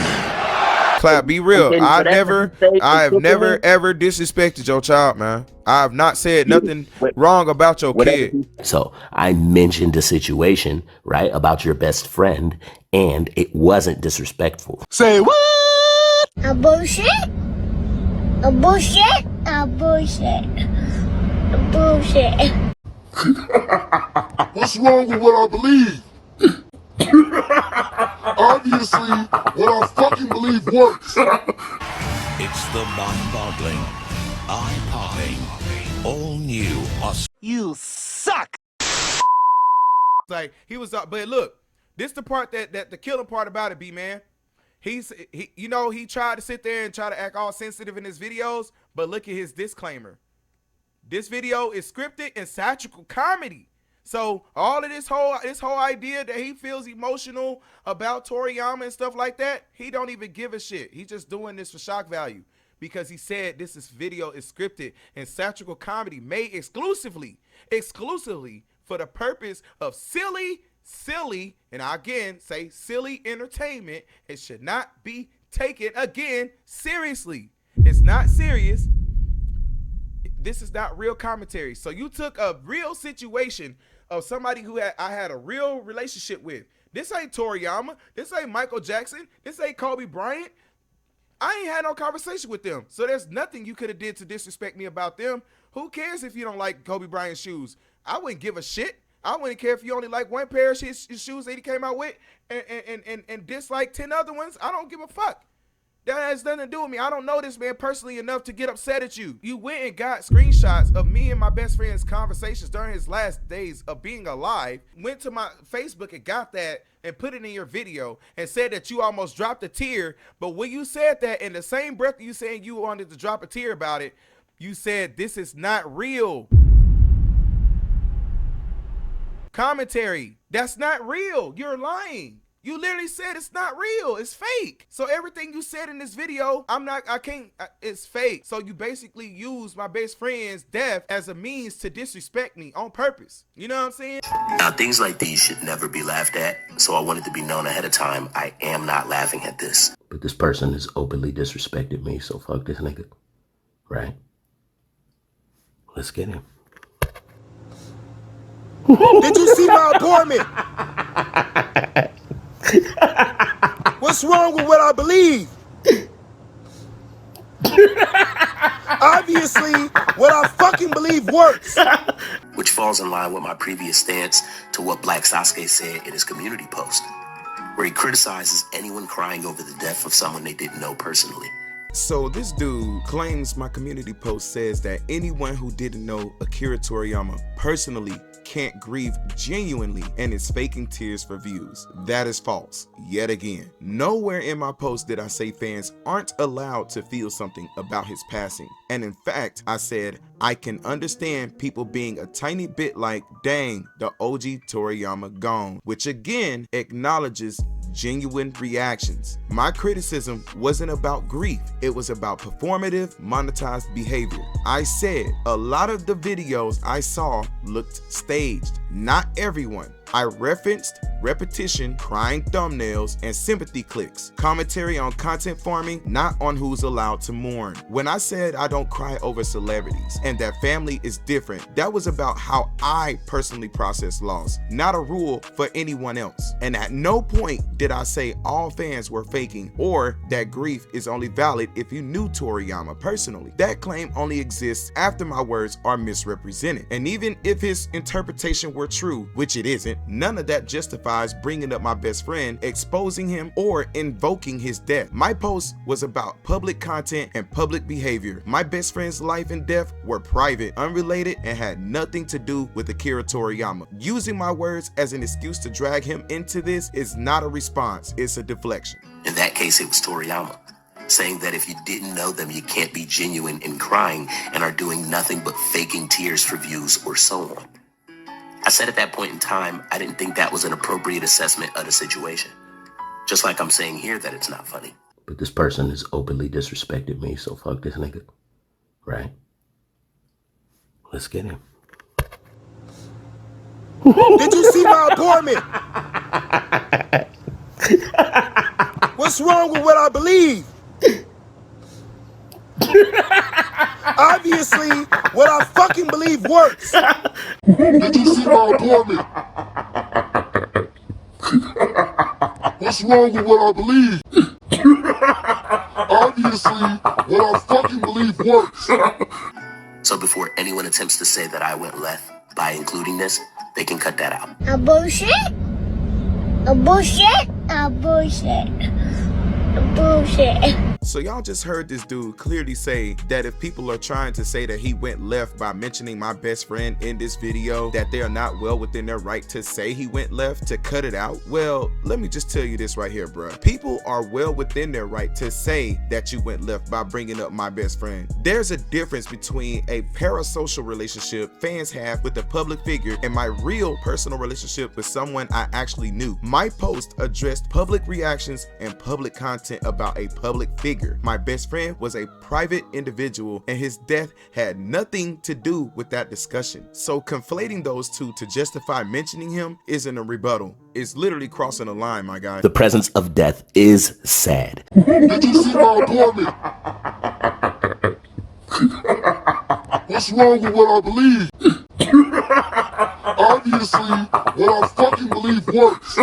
Clap, be real. I have never ever disrespected your child, man. I have not said nothing wrong about your kid. So I mentioned the situation, right, about your best friend, and it wasn't disrespectful. Say what? A bullshit? A bullshit? A bullshit? A bullshit. What's wrong with what I believe? Obviously, what I fucking believe works. It's the mind-boggling, eye-popping, all-new You suck! Like, he was up, but look, this the part that the killing part about it, B-man. He you know, he tried to sit there and try to act all sensitive in his videos, but look at his disclaimer. This video is scripted and satirical comedy. So all of this whole idea that he feels emotional about Toriyama and stuff like that, he don't even give a shit. He's just doing this for shock value because he said this video is scripted and satirical comedy made exclusively for the purpose of silly, and I again say silly entertainment. It should not be taken again seriously. It's not serious. This is not real commentary. So you took a real situation of somebody who I had a real relationship with. This ain't Toriyama. This ain't Michael Jackson. This ain't Kobe Bryant. I ain't had no conversation with them. So there's nothing you could have did to disrespect me about them. Who cares if you don't like Kobe Bryant's shoes? I wouldn't give a shit. I wouldn't care if you only like one pair of his shoes that he came out with and dislike 10 other ones. I don't give a fuck. That has nothing to do with me. I don't know this man personally enough to get upset at you. You went and got screenshots of me and my best friend's conversations during his last days of being alive, went to my Facebook and got that and put it in your video and said that you almost dropped a tear. But when you said that, in the same breath you saying you wanted to drop a tear about it, you said this is not real. Commentary, that's not real. You're lying. You literally said it's not real. It's fake. So everything you said in this video, it's fake. So you basically used my best friend's death as a means to disrespect me on purpose. You know what I'm saying? Now, things like these should never be laughed at. So I wanted to be known ahead of time. I am not laughing at this. But this person has openly disrespected me. So fuck this nigga. Right? Let's get him. Did you see my appointment? What's wrong with what I believe? Obviously, what I fucking believe works. Which falls in line with my previous stance to what Black Sasuke said in his community post, where he criticizes anyone crying over the death of someone they didn't know personally. So this dude claims my community post says that anyone who didn't know Akira Toriyama personally can't grieve genuinely and is faking tears for views. That is false, yet again. Nowhere in my post did I say fans aren't allowed to feel something about his passing. And in fact, I said, I can understand people being a tiny bit like, dang, the OG Toriyama gone, which again acknowledges genuine reactions. My criticism wasn't about grief, it was about performative, monetized behavior. I said a lot of the videos I saw looked staged. Not everyone. I referenced repetition, crying thumbnails, and sympathy clicks. Commentary on content farming, not on who's allowed to mourn. When I said I don't cry over celebrities and that family is different, that was about how I personally process loss, not a rule for anyone else. And at no point did I say all fans were faking or that grief is only valid if you knew Toriyama personally. That claim only exists after my words are misrepresented. And even if his interpretation were true, which it isn't, none of that justifies bringing up my best friend, exposing him, or invoking his death. My post was about public content and public behavior. My best friend's life and death were private, unrelated, and had nothing to do with Akira Toriyama. Using my words as an excuse to drag him into this is not a response, it's a deflection. In that case, it was Toriyama, saying that if you didn't know them, you can't be genuine in crying and are doing nothing but faking tears for views or so on. I said at that point in time, I didn't think that was an appropriate assessment of the situation. Just like I'm saying here that it's not funny. But this person has openly disrespected me, so fuck this nigga. Right? Let's get him. Did you see my apartment? What's wrong with what I believe? Obviously, what I fucking believe works. Did you see my apartment? What's wrong with what I believe? Obviously, what I fucking believe works. So before anyone attempts to say that I went left by including this, they can cut that out. A bullshit? A bullshit? A bullshit. A bullshit. So y'all just heard this dude clearly say that if people are trying to say that he went left by mentioning my best friend in this video, that they are not well within their right to say he went left, to cut it out. Well, let me just tell you this right here, bruh. People are well within their right to say that you went left by bringing up my best friend. There's a difference between a parasocial relationship fans have with a public figure and my real personal relationship with someone I actually knew. My post addressed public reactions and public content about a public figure. My best friend was a private individual and his death had nothing to do with that discussion. So conflating those two to justify mentioning him isn't a rebuttal. It's literally crossing a line, my guy. The presence of death is sad. Did you see my apartment? What's wrong with what I believe? Obviously, what I fucking believe works.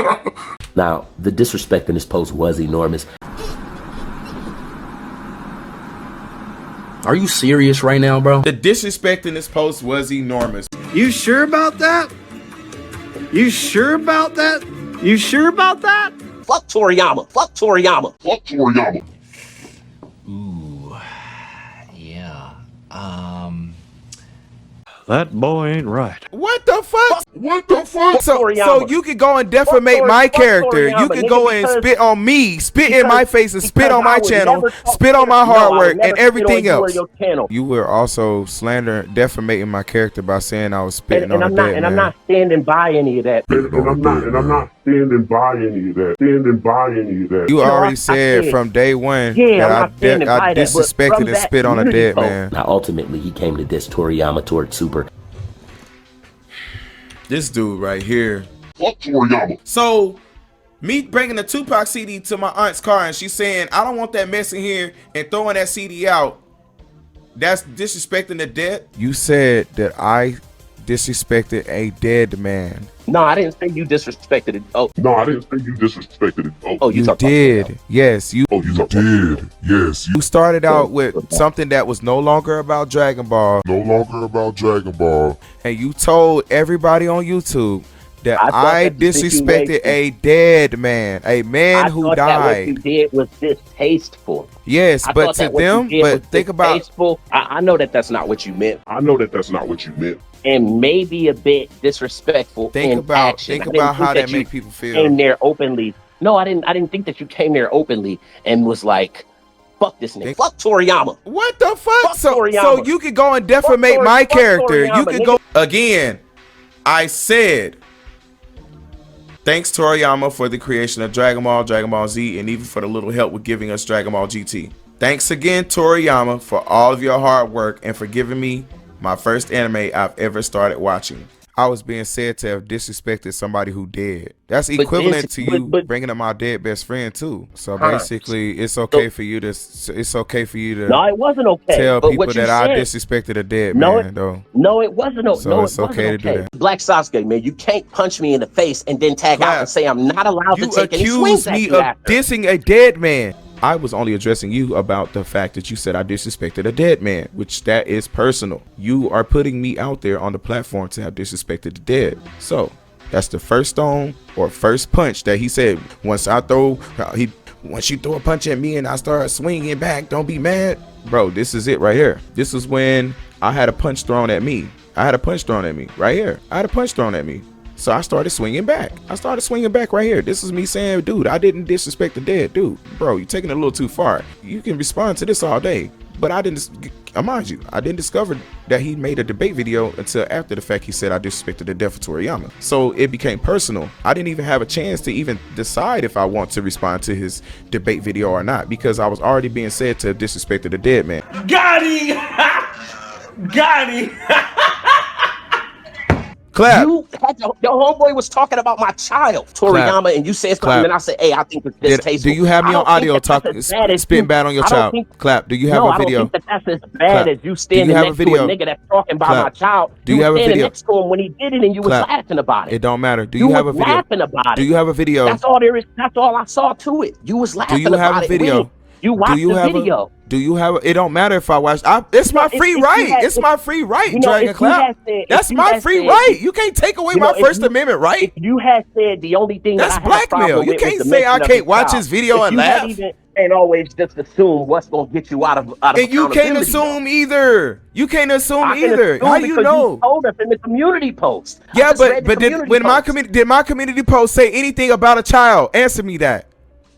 Now, the disrespect in this post was enormous. Are you serious right now, bro? The disrespect in this post was enormous. You sure about that? You sure about that? You sure about that? Fuck Toriyama. Fuck Toriyama. Fuck Toriyama. Ooh. Yeah. That boy ain't right. What the fuck? What the fuck? So you could go and defamate my character. You could go and spit on me, spit in my face, and spit on my channel, spit on my hard work and everything else. You were also slandering, defamating my character by saying I was spitting on a dead man. And I'm not standing by any of that. And I'm not standing by any of that. You already said from day one that I disrespected and spit on a dead man. Now, ultimately, he came to diss Toriyama toward Super. This dude right here. Fuck Toriyama. So, me bringing the Tupac CD to my aunt's car and she's saying, I don't want that mess in here, and throwing that CD out, that's disrespecting the dead. You said that I disrespected a dead man. No, I didn't say you disrespected it. Oh, No, I didn't say you disrespected it. oh, you You talking did. Yes, you Oh, you did. Yes, you started out with something that was no longer about Dragon Ball, no longer about Dragon Ball. and you told everybody on YouTube that I thought I that the disrespected situation- a dead man, a man I who thought that what you died. did was distasteful. Yes, I but thought to that what you them, did was but think about distasteful. I know that that's not what you meant, I know that that's not what you meant. and maybe a bit disrespectful. think in about action. think I didn't about how think that you make people feel. Came there openly. No, I didn't think that you came there openly and was like, "Fuck this nigga, fuck Toriyama." What the fuck? Fuck So Toriyama. you could go and defamate my fuck character. You Toriyama, could nigga. go again. I said thanks Toriyama for the creation of Dragon Ball, Dragon Ball Z, and even for the little help with giving us Dragon Ball GT. Thanks again, Toriyama, for all of your hard work and for giving me my first anime I've ever started watching. I was being said to have disrespected somebody who dead. That's But equivalent this- to you but- bringing up my dead best friend too. So Huh. basically, it's okay for you to. It's okay for you to. No, it wasn't okay. Tell but people what you that I said, disrespected a dead No, man, it- though. No, it wasn't. So No, it's it wasn't okay to do okay. that. Black Sasuke, man, you can't punch me in the face and then tag out and say I'm not allowed You to take any swings accused at me you of after. dissing a dead man. I was only addressing you about the fact that you said I disrespected a dead man, which that is personal. You are putting me out there on the platform to have disrespected the dead. So that's the first stone or first punch that he said. Once you throw a punch at me and I start swinging back, don't be mad, bro. This is it right here. This is when I had a punch thrown at me. Right here. I had a punch thrown at me. So I started swinging back. Right here. This is me saying, dude, I didn't disrespect the dead. Dude, bro, you're taking it a little too far. You can respond to this all day. But I didn't, mind you, I didn't discover that he made a debate video until after the fact he said I disrespected the death of Toriyama. So it became personal. I didn't even have a chance to even decide if I want to respond to his debate video or not, because I was already being said to have disrespected the dead man. Got him! Got him! Clap. You had your homeboy was talking about my child, Toriyama, Clap. and you said something, Clap. and I said, "Hey, I think it's distasteful." Do you have me I on don't think audio that talk that's as bad as spitting you- bad on your I don't child? think- Clap. Do you have no, a I video? don't think that that's as bad Clap. as you standing have a next to video? a nigga that's talking about Clap. my child. Do you have a standing video? next to him when he did it, and you was Clap. laughing about it. It don't matter. Do You you have a was video? laughing about Do it. you have a video? That's all there is. That's all I saw to it. You was laughing Do you have about a it. video? When you watched Do you the have video. do you have it don't matter if I watch it's my free right. It's my free right, Dragonclap. That's my free right. You can't take away my First Amendment right. If you had said the only thing That's that I had a problem blackmail. You with was can't the say I mention of can't his watch child. his video If and you had laugh. even- and always just assume what's gonna get you out of And you can't accountability, assume either. You can't assume I can either. assume How you because know? You told us in the community post. I Yeah, just read but the community post. did my community post say anything about a child? Answer me that.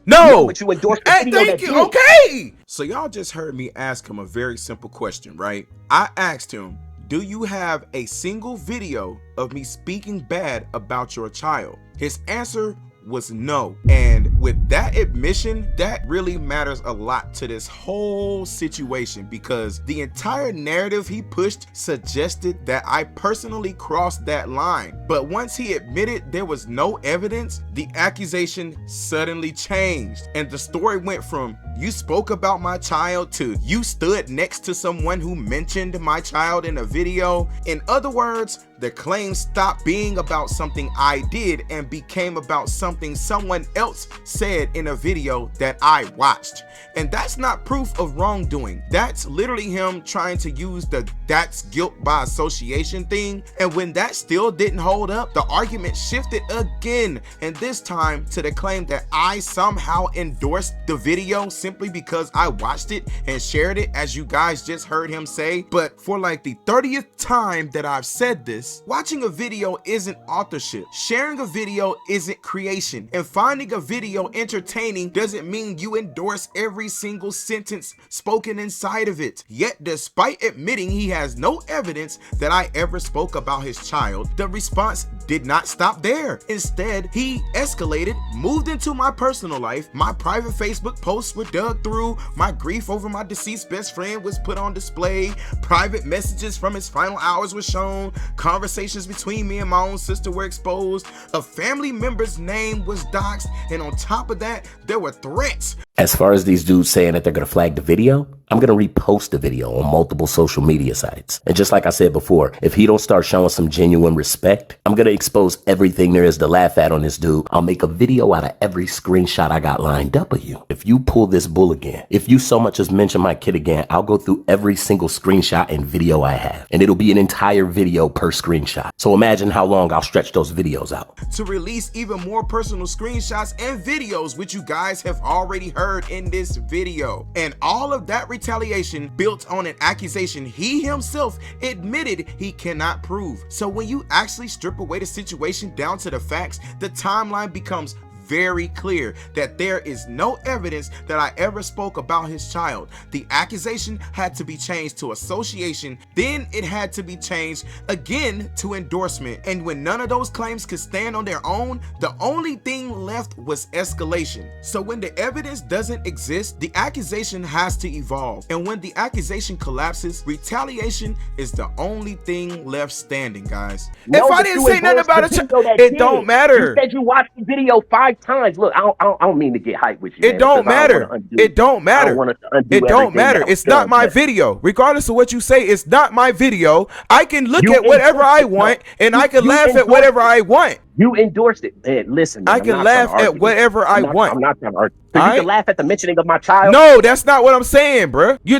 No. But you endorsed the Hey, video thank that you. did. Okay. So y'all just heard me ask him a very simple question, right? I asked him, do you have a single video of me speaking bad about your child? His answer was no. And with that admission, that really matters a lot to this whole situation, because the entire narrative he pushed suggested that I personally crossed that line. But once he admitted there was no evidence, the accusation suddenly changed. And the story went from you spoke about my child to you stood next to someone who mentioned my child in a video. In other words, the claim stopped being about something I did and became about something someone else said in a video that I watched. And that's not proof of wrongdoing. That's literally him trying to use the that's guilt by association thing. And when that still didn't hold up, the argument shifted again. And this time to the claim that I somehow endorsed the video simply because I watched it and shared it, as you guys just heard him say. But for like the 30th time that I've said this, watching a video isn't authorship. Sharing a video isn't creation. And finding a video entertaining doesn't mean you endorse every single sentence spoken inside of it. Yet, despite admitting he has no evidence that I ever spoke about his child, the response did not stop there. Instead, he escalated, moved into my personal life, my private Facebook posts with dug through, my grief over my deceased best friend was put on display, private messages from his final hours were shown, conversations between me and my own sister were exposed, a family member's name was doxed, and on top of that, there were threats. As far as these dudes saying that they're gonna flag the video, I'm gonna repost the video on multiple social media sites. And just like I said before, if he don't start showing some genuine respect, I'm gonna expose everything there is to laugh at on this dude. I'll make a video out of every screenshot I got lined up of you. If you pull this bull again, if you so much as mention my kid again, I'll go through every single screenshot and video I have. And it'll be an entire video per screenshot. So imagine how long I'll stretch those videos out. To release even more personal screenshots and videos, which you guys have already heard in this video. And all of that retaliation built on an accusation he himself admitted he cannot prove. So when you actually strip away the situation down to the facts, the timeline becomes very clear that there is no evidence that I ever spoke about his child. The accusation had to be changed to association, then it had to be changed again to endorsement. And when none of those claims could stand on their own, the only thing left was escalation. So when the evidence doesn't exist, the accusation has to evolve. And when the accusation collapses, retaliation is the only thing left standing, guys. No, if I didn't say nothing about it, it don't matter. You said you watched the video 5 times. Look, I don't mean to get hyped with you. It don't matter. It don't matter. It don't matter. It's not my video. Regardless of what you say, it's not my video. I can look at whatever I want, and I can laugh at whatever I want. You endorsed it. Man, listen, man, I can laugh at whatever I want. I'm not trying to argue. So you can laugh at the mentioning of my child? No, that's not what I'm saying, bruh. You're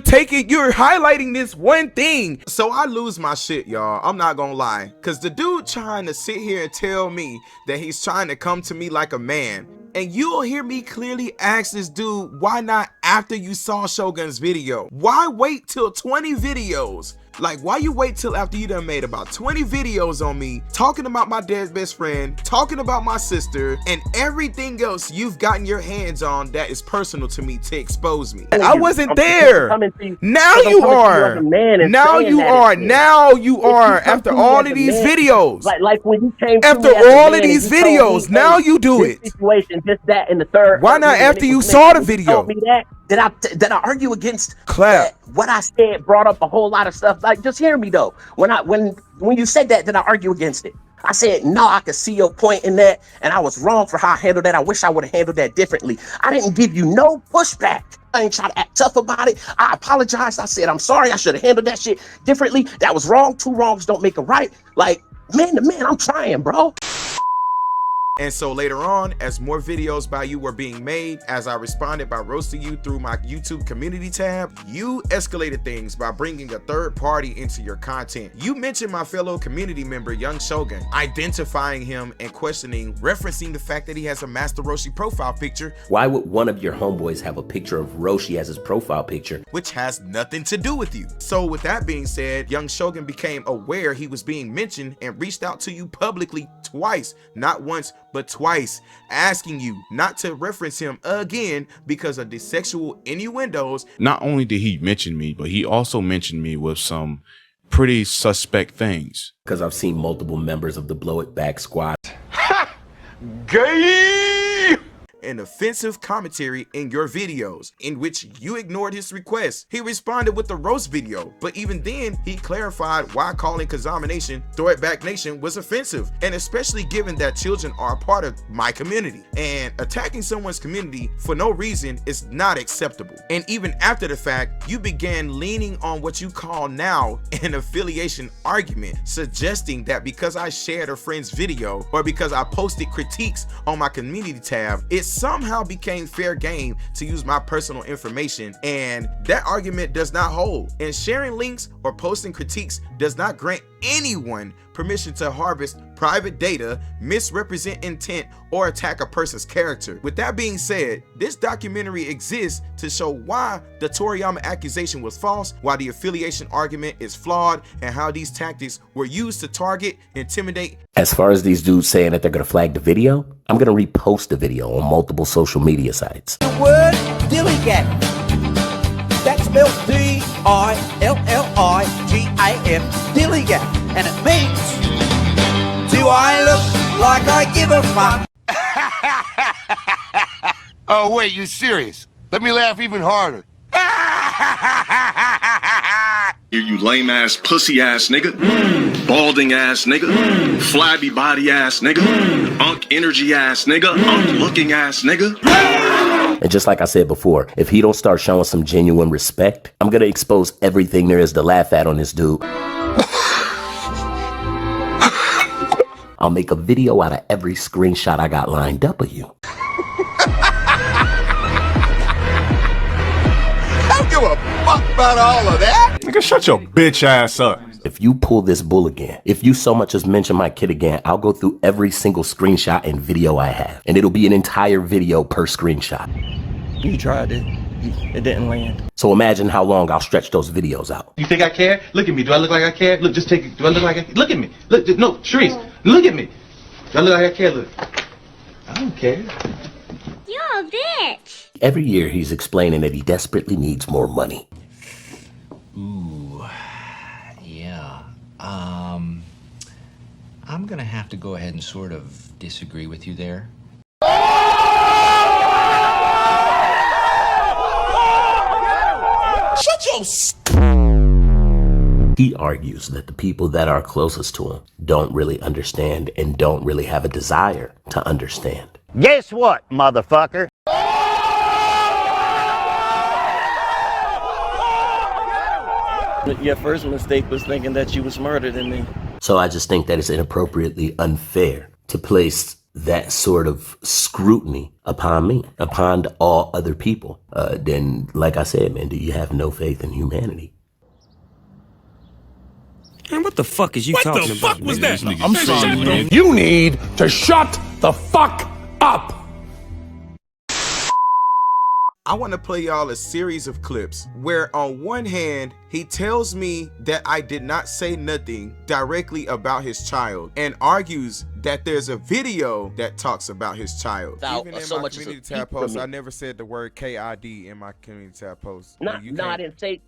highlighting this one thing. So I lose my shit, y'all. I'm not gonna lie. Cause the dude trying to sit here and tell me that he's trying to come to me like a man. And you'll hear me clearly ask this dude, why not after you saw Shogun's video? Why wait till 20 videos? Like, why you wait till after you done made about 20 videos on me, talking about my dad's best friend, talking about my sister, and everything else you've gotten your hands on that is personal to me to expose me? I wasn't there. Now you are. Now you are. Now you are. After all of these videos. Like when you came after all of these videos, now you do it. Situation, just that in the third. Why not after you saw the video? Did I argue against Clap? What I said brought up a whole lot of stuff. Like, just hear me though. When you said that, did I argue against it? I said, no, I could see your point in that, and I was wrong for how I handled that. I wish I would have handled that differently. I didn't give you no pushback. I ain't try to act tough about it. I apologized. I said, I'm sorry. I should have handled that shit differently. That was wrong. 2 wrongs don't make a right. Like, man to man, I'm trying, bro. And so later on, as more videos by you were being made, as I responded by roasting you through my YouTube community tab, you escalated things by bringing a third party into your content. You mentioned my fellow community member, Young Shogun, identifying him and questioning, referencing the fact that he has a Master Roshi profile picture. Why would one of your homeboys have a picture of Roshi as his profile picture? Which has nothing to do with you. So with that being said, Young Shogun became aware he was being mentioned and reached out to you publicly twice, not once, but twice, asking you not to reference him again because of the sexual innuendos. Not only did he mention me, but he also mentioned me with some pretty suspect things. Because I've seen multiple members of the Blow It Back squad. Ha! Gay! An offensive commentary in your videos in which you ignored his request. He responded with the roast video, but even then he clarified why calling KaZamaNaTion Throw It Back Nation was offensive, and especially given that children are a part of my community, and attacking someone's community for no reason is not acceptable. And even after the fact, you began leaning on what you call now an affiliation argument, suggesting that because I shared a friend's video or because I posted critiques on my community tab, it somehow became fair game to use my personal information, and that argument does not hold. And sharing links or posting critiques does not grant anyone permission to harvest private data, misrepresent intent, or attack a person's character. With that being said, this documentary exists to show why the Toriyama accusation was false, why the affiliation argument is flawed, and how these tactics were used to target, intimidate. As far as these dudes saying that they're gonna flag the video, I'm gonna repost the video on multiple social media sites. The word Dilligat. That spells D-I-L-L-I-G-A-F, Dilligat, and it means, do I look like I give a fuck? Oh, wait, you serious? Let me laugh even harder. You lame ass, pussy ass nigga, balding ass nigga, flabby body ass nigga, unk energy ass nigga, unk looking ass nigga. And just like I said before, if he don't start showing some genuine respect, I'm gonna expose everything there is to laugh at on this dude. I'll make a video out of every screenshot I got lined up of you. Don't give a fuck about all of that. Nigga, shut your bitch ass up. If you pull this bull again, if you so much as mention my kid again, I'll go through every single screenshot and video I have. And it'll be an entire video per screenshot. You tried it. It didn't land. So imagine how long I'll stretch those videos out. You think I care? Look at me. Do I look like I care? Look, just take it. Do I look like I care? Look at me. Look, no, Sharice, look at me. Do I look like I care? Look. I don't care. You're a bitch. Every year he's explaining that he desperately needs more money. Ooh, yeah. I'm gonna have to go ahead and sort of disagree with you there. Shut your He argues that the people that are closest to him don't really understand and don't really have a desire to understand. Guess what, motherfucker? Your first mistake was thinking that you was smarter than me. So I just think that it's inappropriately unfair to place that sort of scrutiny upon me, upon all other people. Then, like I said, man, do you have no faith in humanity? Man, what the fuck is you talking about? What the fuck was that? I'm sorry, bro. You need to shut the fuck up. I want to play y'all a series of clips where on one hand, he tells me that I did not say nothing directly about his child and argues that there's a video that talks about his child. Even in my community tab post, I never said the word KID in my community tab post. No, I didn't say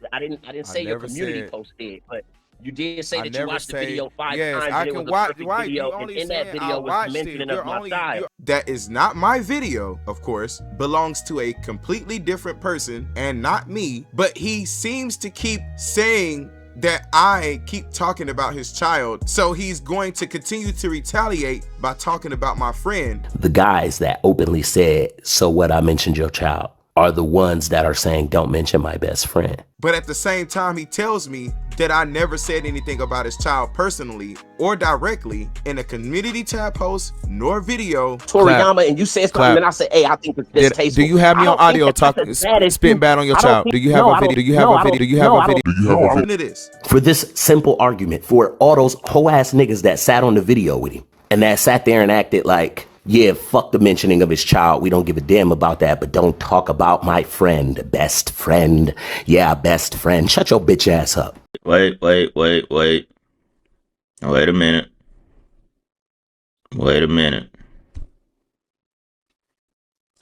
your community post did, but you did say that you watched the video 5 times. I and can it was watch. a perfect Right, video, and in that video was mentioning of my child. That is not my video, of course, belongs to a completely different person and not me, but he seems to keep saying that I keep talking about his child, so he's going to continue to retaliate by talking about my friend. The guys that openly said, so what, I mentioned your child, are the ones that are saying, don't mention my best friend. But at the same time, he tells me that I never said anything about his child personally or directly in a community tab post nor video. Toriyama, and you said something, and I said, hey, I think it's distasteful. Do you have me on audio talking, spitting bad on your child? Do you have a video? Do you have a video? Do you have a video? Do you have a video? It is. For this simple argument, for all those whole ass niggas that sat on the video with him and that sat there and acted like, yeah, fuck the mentioning of his child. We don't give a damn about that, but don't talk about my friend, best friend. Yeah, best friend. Shut your bitch ass up. Wait a minute.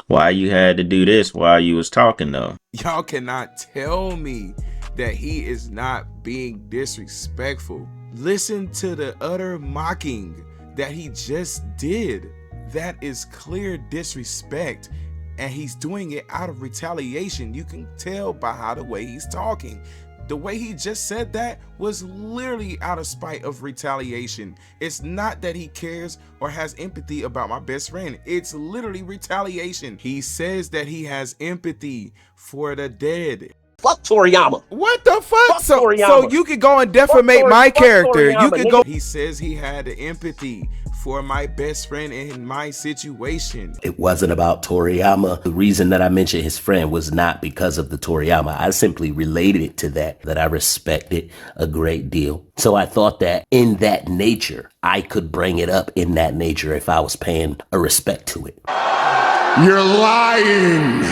Why you had to do this while you was talking though? Y'all cannot tell me that he is not being disrespectful. Listen to the utter mocking that he just did. That is clear disrespect, and he's doing it out of retaliation. You can tell by how the way he's talking. The way he just said that was literally out of spite of retaliation. It's not that he cares or has empathy about my best friend. It's literally retaliation. He says that he has empathy for the dead. Fuck Toriyama. What the fuck? So you could go and defamate my character. You could go. He says he had empathy for my best friend in my situation. It wasn't about Toriyama. The reason that I mentioned his friend was not because of the Toriyama. I simply related it to that I respected a great deal. So I thought that in that nature, I could bring it up in that nature if I was paying a respect to it. You're lying.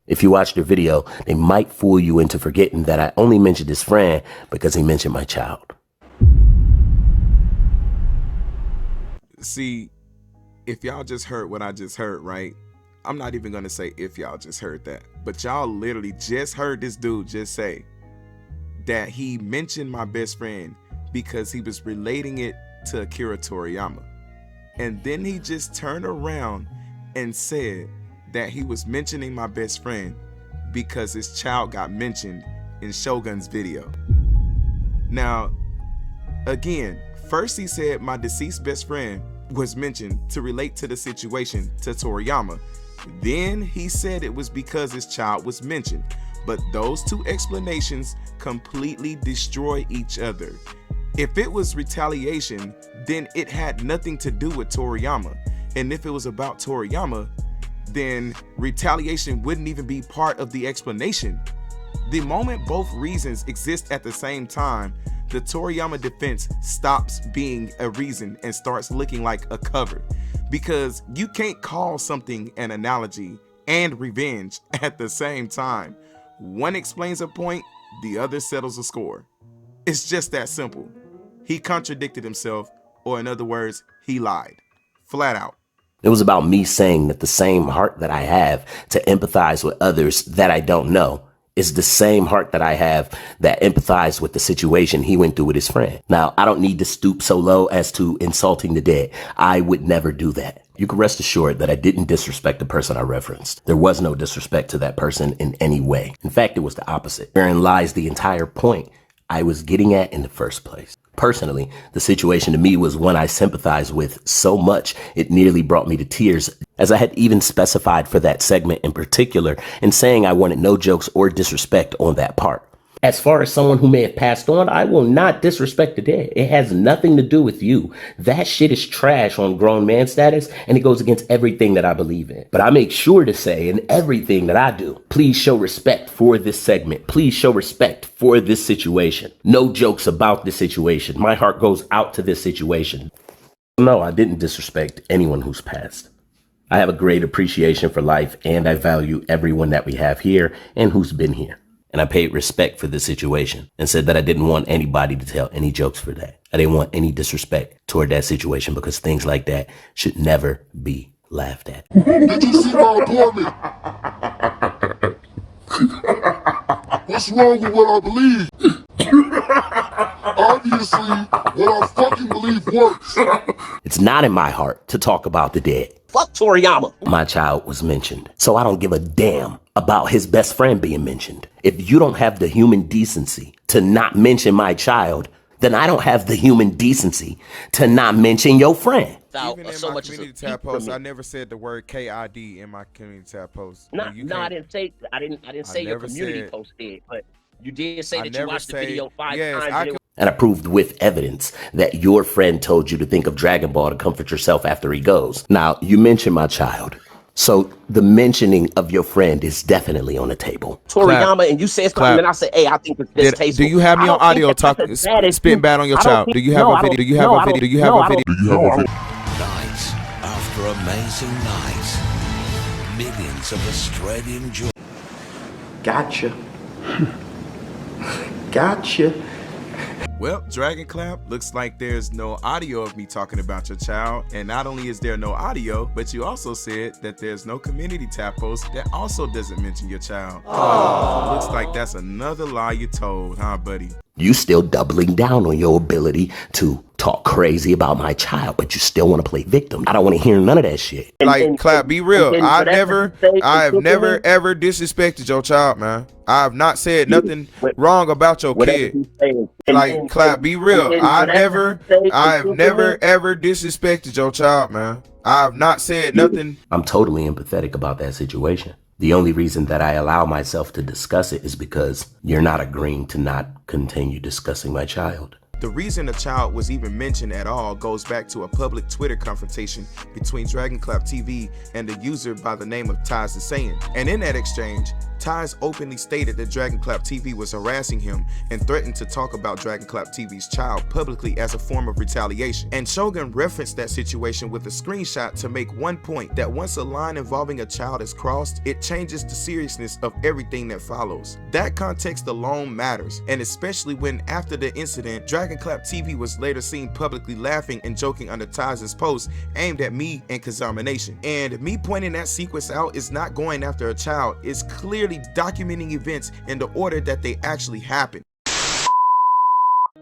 If you watch the video, they might fool you into forgetting that I only mentioned his friend because he mentioned my child. See, if y'all just heard what I just heard, right? I'm not even gonna say if y'all just heard that, but y'all literally just heard this dude just say that he mentioned my best friend because he was relating it to Akira Toriyama. And then he just turned around and said that he was mentioning my best friend because his child got mentioned in Shogun's video. Now, again, first he said my deceased best friend was mentioned to relate to the situation to Toriyama. Then he said it was because his child was mentioned. But those two explanations completely destroy each other. If it was retaliation, then it had nothing to do with Toriyama. And if it was about Toriyama, then retaliation wouldn't even be part of the explanation. The moment both reasons exist at the same time, the Toriyama defense stops being a reason and starts looking like a cover. Because you can't call something an analogy and revenge at the same time. One explains a point, the other settles a score. It's just that simple. He contradicted himself, or in other words, he lied. Flat out. It was about me saying that the same heart that I have to empathize with others that I don't know is the same heart that I have that empathize with the situation he went through with his friend. Now, I don't need to stoop so low as to insulting the dead. I would never do that. You can rest assured that I didn't disrespect the person I referenced. There was no disrespect to that person in any way. In fact, it was the opposite. Therein lies the entire point I was getting at in the first place. Personally, the situation to me was one I sympathized with so much it nearly brought me to tears, as I had even specified for that segment in particular in saying I wanted no jokes or disrespect on that part. As far as someone who may have passed on, I will not disrespect the dead. It has nothing to do with you. That shit is trash on grown man status, and it goes against everything that I believe in. But I make sure to say in everything that I do, please show respect for this segment. Please show respect for this situation. No jokes about this situation. My heart goes out to this situation. No, I didn't disrespect anyone who's passed. I have a great appreciation for life, and I value everyone that we have here and who's been here. And I paid respect for the situation and said that I didn't want anybody to tell any jokes for that. I didn't want any disrespect toward that situation because things like that should never be laughed at. Did you see my apartment? What's wrong with what I believe? Obviously, what I fucking believe works. It's not in my heart to talk about the dead. Fuck Toriyama. My child was mentioned, so I don't give a damn about his best friend being mentioned. If you don't have the human decency to not mention my child, then I don't have the human decency to not mention your friend. Even in my community tab post, I never said the word KID in my community tab post. No, I didn't say your community post did, but you did say that you watched the video 5 times. And I proved with evidence that your friend told you to think of Dragon Ball to comfort yourself after he goes. Now, you mentioned my child. So the mentioning of your friend is definitely on the table. Toriyama, and you said something, and I said, hey, I think it's distasteful. Do you have me on audio spitting bad on your child? Do you have a video? Do you have a video? Do you have a video? Do you have a video? Night after amazing night, millions of Australian joy. Gotcha. Gotcha. Well, Dragonclap, looks like there's no audio of me talking about your child. And not only is there no audio, but you also said that there's no community tab post that also doesn't mention your child. So looks like that's another lie you told, huh, buddy? You still doubling down on your ability to talk crazy about my child, but you still want to play victim. I don't want to hear none of that shit. Like, Clap, be real. I have never ever disrespected your child, man. I have not said nothing wrong about your kid. Like, Clap, be real. I have never ever disrespected your child, man. I have not said nothing. I'm totally empathetic about that situation. The only reason that I allow myself to discuss it is because you're not agreeing to not continue discussing my child. The reason the child was even mentioned at all goes back to a public Twitter confrontation between DragonclapTV and a user by the name of Taz the Saiyan. And in that exchange, Taz openly stated that DragonclapTV was harassing him and threatened to talk about DragonclapTV's child publicly as a form of retaliation. And Shogun referenced that situation with a screenshot to make one point, that once a line involving a child is crossed, it changes the seriousness of everything that follows. That context alone matters, and especially when after the incident, DragonclapTV was later seen publicly laughing and joking under Taz's post aimed at me and KaZamaNaTion. And me pointing that sequence out is not going after a child, it's clearly documenting events in the order that they actually happened.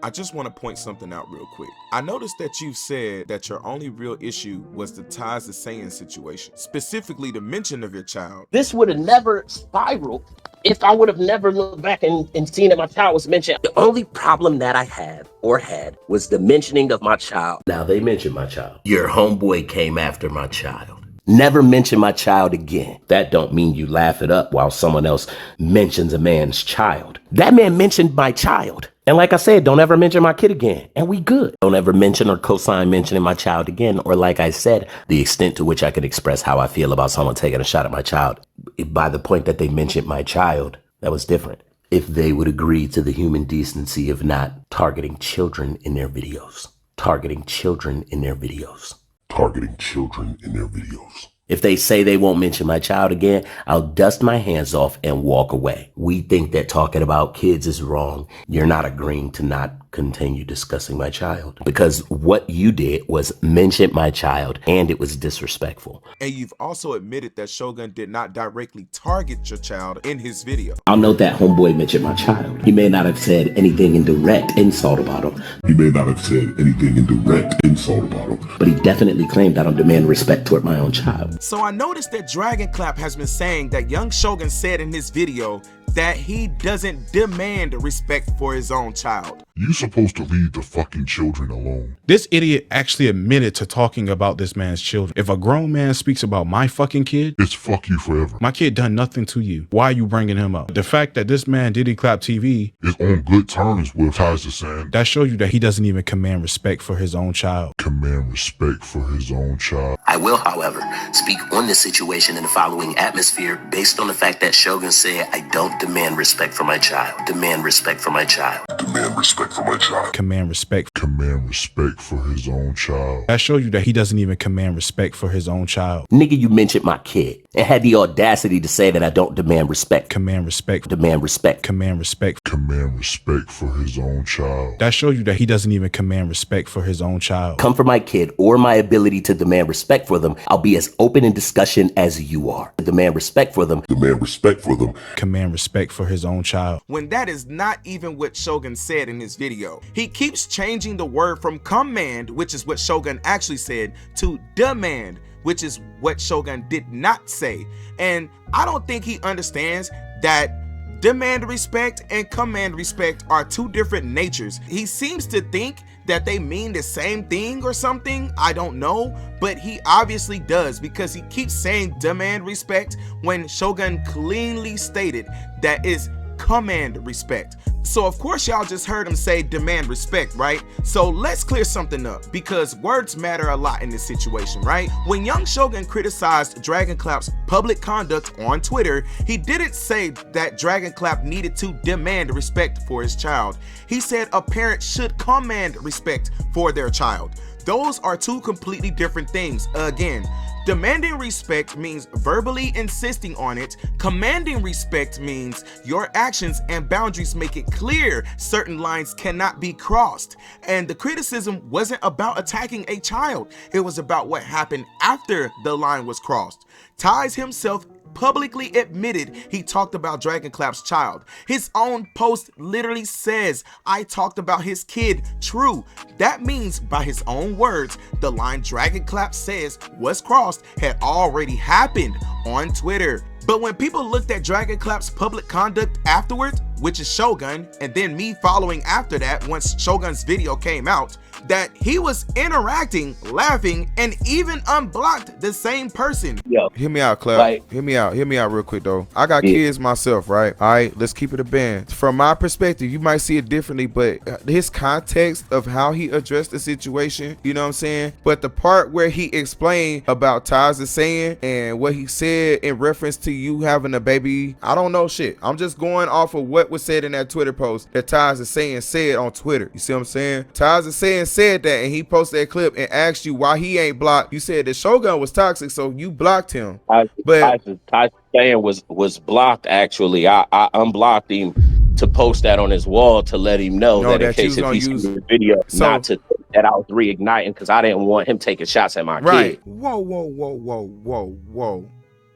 I just want to point something out real quick. I noticed that you said that your only real issue was the ties to saying situation, specifically the mention of your child. This would have never spiraled if I would have never looked back and seen that my child was mentioned. The only problem that I had was the mentioning of my child. Now they mentioned my child. Your homeboy came after my child. Never mention my child again. That don't mean you laugh it up while someone else mentions a man's child. That man mentioned my child. And like I said, don't ever mention my kid again. And we good. Don't ever mention or co-sign mentioning my child again. Or like I said, the extent to which I could express how I feel about someone taking a shot at my child. By the point that they mentioned my child, that was different. If they would agree to the human decency of not targeting children in their videos. Targeting children in their videos. Targeting children in their videos. If they say they won't mention my child again, I'll dust my hands off and walk away. We think that talking about kids is wrong. You're not agreeing to not continue discussing my child. Because what you did was mention my child and it was disrespectful. And you've also admitted that Shogun did not directly target your child in his video. I'll note that homeboy mentioned my child. He may not have said anything in direct insult about him. He may not have said anything in direct insult about him. But he definitely claimed I don't demand respect toward my own child. So I noticed that Dragonclap has been saying that young Shogun said in his video that he doesn't demand respect for his own child. You supposed to leave the fucking children alone. This idiot actually admitted to talking about this man's children. If a grown man speaks about my fucking kid, it's fuck you forever. My kid done nothing to you. Why are you bringing him up? The fact that this man DiddysManTV is on good terms with KaZamaNaTion, that shows you that he doesn't even command respect for his own child. Command respect for his own child. I will, however, speak on this situation in the following atmosphere based on the fact that Shogun said I don't demand respect for my child. Demand respect for my child. Demand respect for my child. Command respect. Command respect for his own child. That shows you that he doesn't even command respect for his own child. Nigga, you mentioned my kid and had the audacity to say that I don't demand respect. Command respect. Demand respect. Command respect. Command respect for his own child. That shows you that he doesn't even command respect for his own child. Come for my kid or my ability to demand respect for them. I'll be as open in discussion as you are. Demand respect for them. Demand respect for them. Command respect for his own child. When that is not even what Shogun said in his video. He keeps changing the word from command, which is what Shogun actually said, to demand, which is what Shogun did not say. And I don't think he understands that demand respect and command respect are two different natures. He seems to think that they mean the same thing or something. I don't know, but he obviously does, because he keeps saying demand respect when Shogun cleanly stated that is command respect. So of course y'all just heard him say demand respect, right? So let's clear something up, because words matter a lot in this situation, right? When young Shogun criticized Dragonclap's public conduct on Twitter, he didn't say that Dragonclap needed to demand respect for his child. He said a parent should command respect for their child. Those are two completely different things. Again, demanding respect means verbally insisting on it. Commanding respect means your actions and boundaries make it clear certain lines cannot be crossed. And the criticism wasn't about attacking a child. It was about what happened after the line was crossed. Ties himself publicly admitted he talked about Dragonclap's child. His own post literally says, I talked about his kid. True. That means, by his own words, the line Dragonclap says was crossed had already happened on Twitter. But when people looked at Dragonclap's public conduct afterwards, which is Shogun, and then me following after that once Shogun's video came out, that he was interacting, laughing, and even unblocked the same person. Yo, hear me out, Clap. Like, hear me out real quick though. I got kids myself, right? All right, let's keep it a band. From my perspective, you might see it differently, but his context of how he addressed the situation, you know what I'm saying? But the part where he explained about Taz saying and what he said in reference to you having a baby, I don't know shit. I'm just going off of what was said in that Twitter post that Taz said on Twitter. You see what I'm saying? Taz said that, and he posted that clip and asked you why he ain't blocked. You said that Shogun was toxic, so you blocked him. But Tyson was blocked. Actually, I unblocked him to post that on his wall to let him know that in case if he sees the video, not to that I was reigniting, because I didn't want him taking shots at my kid. Whoa.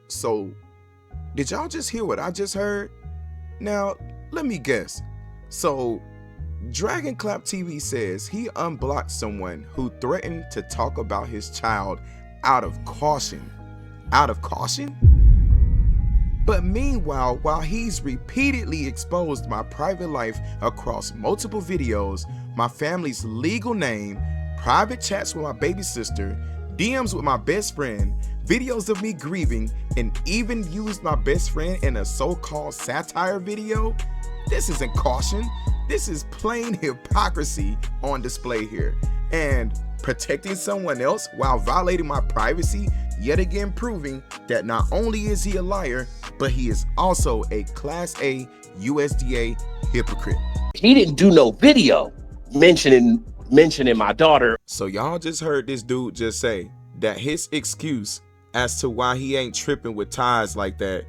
So, did y'all just hear what I just heard? Now, let me guess. So, Dragonclap TV says he unblocked someone who threatened to talk about his child out of caution. Out of caution? But meanwhile, while he's repeatedly exposed my private life across multiple videos, my family's legal name, private chats with my baby sister, DMs with my best friend, videos of me grieving, and even used my best friend in a so-called satire video, this isn't caution. This is plain hypocrisy on display here. And protecting someone else while violating my privacy, yet again proving that not only is he a liar, but he is also a Class A USDA hypocrite. He didn't do no video mentioning my daughter. So y'all just heard this dude just say that his excuse as to why he ain't tripping with ties like that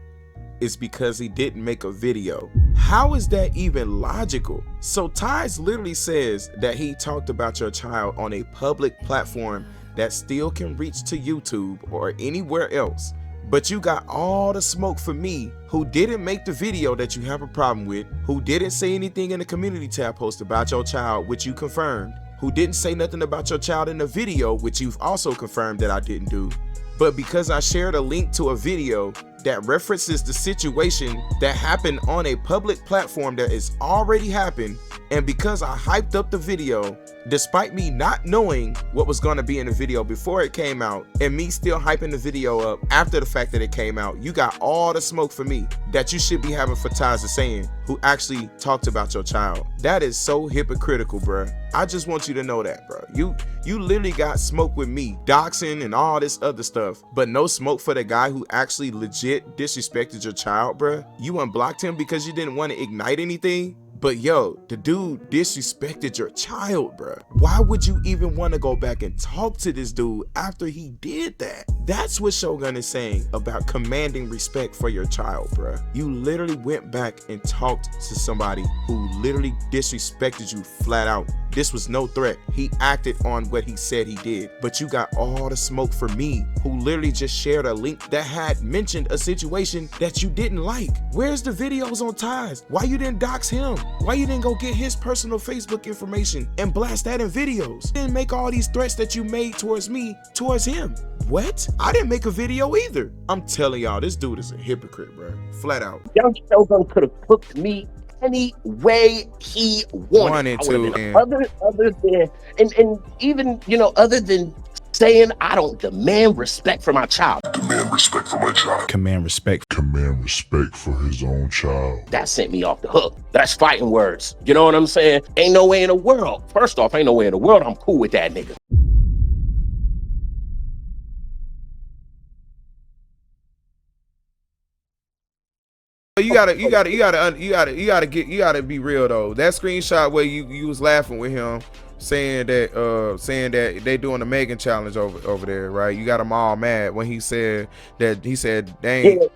is because he didn't make a video. How is that even logical? So Ties literally says that he talked about your child on a public platform that still can reach to YouTube or anywhere else. But you got all the smoke for me, who didn't make the video that you have a problem with, who didn't say anything in the community tab post about your child, which you confirmed, who didn't say nothing about your child in the video, which you've also confirmed that I didn't do. But because I shared a link to a video that references the situation that happened on a public platform that has already happened, and because I hyped up the video, despite me not knowing what was going to be in the video before it came out, and me still hyping the video up after the fact that it came out, you got all the smoke for me that you should be having for Ties the Saying, who actually talked about your child. That is so hypocritical, bruh. I just want you to know that, bro. You literally got smoke with me, doxing and all this other stuff, but no smoke for the guy who actually legit disrespected your child, bruh. You unblocked him because you didn't want to ignite anything? But yo, the dude disrespected your child, bruh. Why would you even want to go back and talk to this dude after he did that? That's what Shogun is saying about commanding respect for your child, bruh. You literally went back and talked to somebody who literally disrespected you flat out. This was no threat. He acted on what he said he did. But you got all the smoke for me, who literally just shared a link that had mentioned a situation that you didn't like. Where's the videos on Ties? Why you didn't dox him? Why you didn't go get his personal Facebook information and blast that in videos? You didn't make all these threats that you made towards me, towards him. What? I didn't make a video either. I'm telling y'all, this dude is a hypocrite, bro. Flat out. Young Shogun could have cooked me any way he wanted. Other than and even, you know, other than saying I don't demand respect for my child. Demand respect for my child. Command respect. Command respect for his own child. That sent me off the hook. That's fighting words. You know what I'm saying? Ain't no way in the world. First off, ain't no way in the world I'm cool with that nigga. You gotta be real though. That screenshot where you was laughing with him, saying that they doing the Megan challenge over there, right? You got them all mad when he said, dang,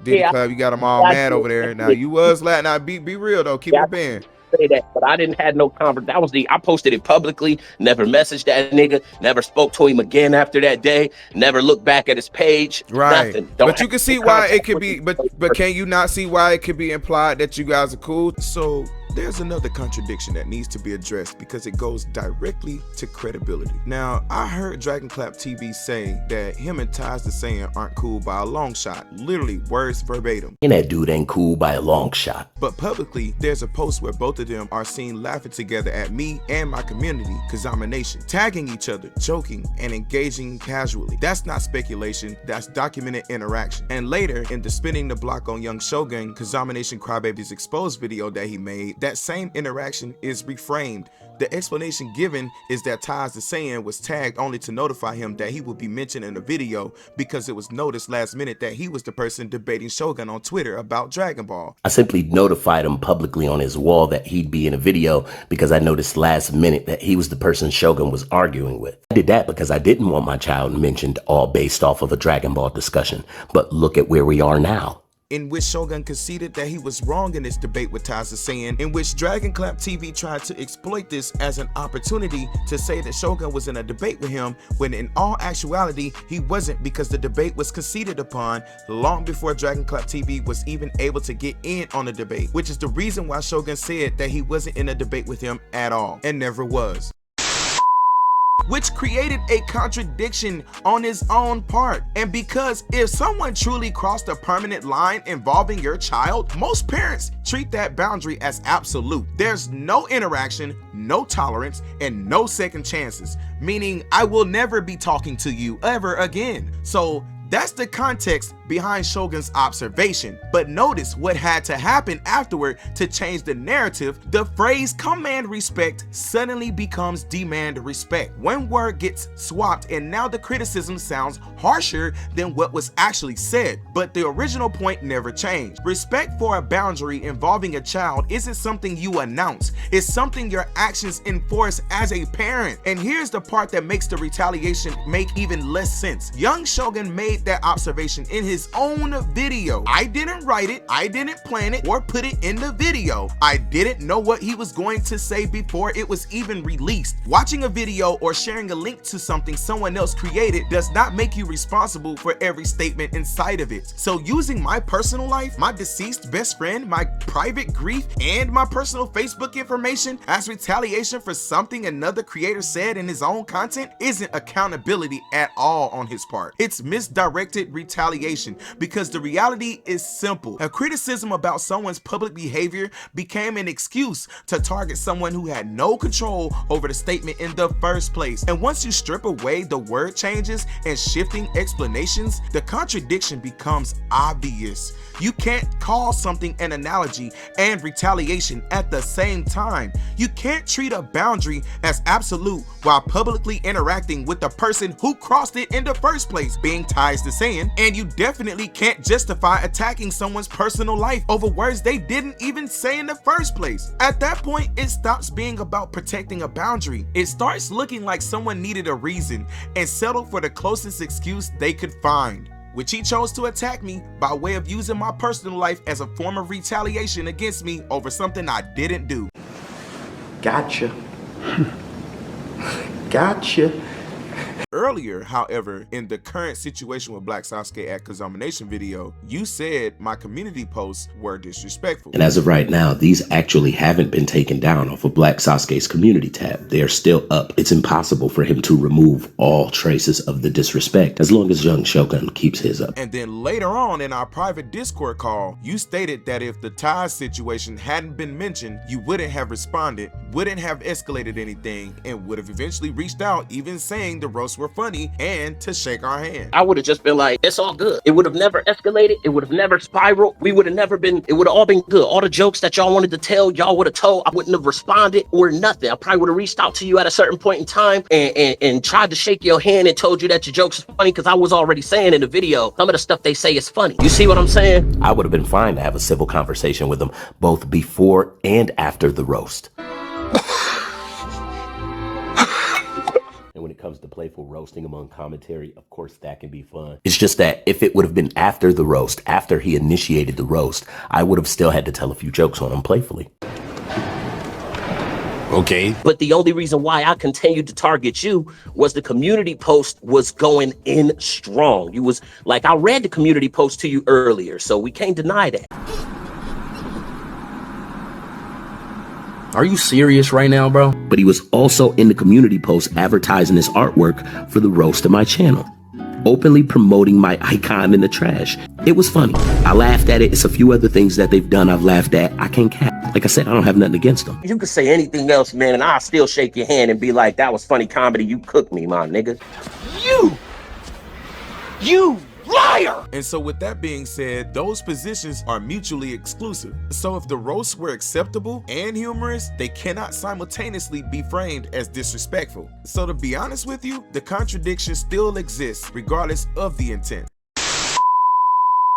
Diddy Club, you got them all mad over there. Now you was laughing. Now be real though, keep it being. Say that, but I didn't have no conversation. I posted it publicly, never messaged that nigga, never spoke to him again after that day, never looked back at his page. Right. Nothing. But you can see why it could be, but can you not see why it could be implied that you guys are cool? So there's another contradiction that needs to be addressed because it goes directly to credibility. Now, I heard Dragonclap TV say that him and Ties the Saying aren't cool by a long shot, literally words verbatim. And that dude ain't cool by a long shot. But publicly, there's a post where both of them are seen laughing together at me and my community, KaZamaNaTion, tagging each other, joking, and engaging casually. That's not speculation, that's documented interaction. And later, in the Spinning the Block on Young Shogun, KaZamaNaTion Crybaby's exposed video that he made, that same interaction is reframed. The explanation given is that Ties the Saying was tagged only to notify him that he would be mentioned in the video because it was noticed last minute that he was the person debating Shogun on Twitter about Dragon Ball. I simply notified him publicly on his wall that he'd be in a video because I noticed last minute that he was the person Shogun was arguing with. I did that because I didn't want my child mentioned all based off of a Dragon Ball discussion. But look at where we are now. in which Shogun conceded that he was wrong in this debate with KaZamaNaTion, in which DragonclapTV tried to exploit this as an opportunity to say that Shogun was in a debate with him, when in all actuality he wasn't, because the debate was conceded upon long before DragonclapTV was even able to get in on the debate, which is the reason why Shogun said that he wasn't in a debate with him at all and never was, which created a contradiction on his own part. And because if someone truly crossed a permanent line involving your child, most parents treat that boundary as absolute. There's no interaction, no tolerance, and no second chances, meaning I will never be talking to you ever again. So that's the context behind Shogun's observation. But notice what had to happen afterward to change the narrative. The phrase command respect suddenly becomes demand respect. One word gets swapped and now the criticism sounds harsher than what was actually said, but the original point never changed. Respect for a boundary involving a child isn't something you announce, it's something your actions enforce as a parent. And here's the part that makes the retaliation make even less sense. Young Shogun made that observation in his own video. I didn't write it, I didn't plan it or put it in the video. I didn't know what he was going to say before it was even released. Watching a video or sharing a link to something someone else created does not make you responsible for every statement inside of it. So using my personal life, my deceased best friend, my private grief, and my personal Facebook information as retaliation for something another creator said in his own content isn't accountability at all on his part. It's misdirected retaliation, because the reality is simple. A criticism about someone's public behavior became an excuse to target someone who had no control over the statement in the first place. And once you strip away the word changes and shifting explanations, the contradiction becomes obvious. You can't call something an analogy and retaliation at the same time. You can't treat a boundary as absolute while publicly interacting with the person who crossed it in the first place, being ties to saying, and you definitely can't justify attacking someone's personal life over words they didn't even say in the first place. At that point, it stops being about protecting a boundary. It starts looking like someone needed a reason and settled for the closest excuse they could find, which he chose to attack me by way of using my personal life as a form of retaliation against me over something I didn't do. Gotcha. Gotcha. Earlier, however, in the current situation with Black Sasuke at KaZamaNaTion video, you said my community posts were disrespectful. And as of right now, these actually haven't been taken down off of Black Sasuke's community tab. They are still up. It's impossible for him to remove all traces of the disrespect as long as young Shogun keeps his up. And then later on in our private Discord call, you stated that if the ties situation hadn't been mentioned, you wouldn't have responded, wouldn't have escalated anything, and would have eventually reached out, even saying the roasts were funny and to shake our hand. I would have just been like, it's all good. It would have never escalated. It would have never spiraled. We would have never been, it would have all been good. All the jokes that y'all wanted to tell, y'all would have told. I wouldn't have responded or nothing. I probably would have reached out to you at a certain point in time and tried to shake your hand and told you that your jokes are funny, because I was already saying in the video, some of the stuff they say is funny. You see what I'm saying? I would have been fine to have a civil conversation with him both before and after the roast. And when it comes to playful roasting among commentary, of course that can be fun. It's just that if it would have been after the roast, after he initiated the roast, I would have still had to tell a few jokes on him playfully. Okay. But the only reason why I continued to target you was the community post was going in strong. You was like, I read the community post to you earlier, so we can't deny that. Are you serious right now, bro? But he was also in the community post advertising his artwork for the roast of my channel, openly promoting my icon in the trash. It was funny. I laughed at it. It's a few other things that they've done I've laughed at. I can't cap. Like I said, I don't have nothing against them. You could say anything else, man, and I'll still shake your hand and be like, that was funny comedy. You cooked me, my nigga. You liar! And so with that being said, those positions are mutually exclusive. So if the roasts were acceptable and humorous, they cannot simultaneously be framed as disrespectful. So to be honest with you, the contradiction still exists regardless of the intent.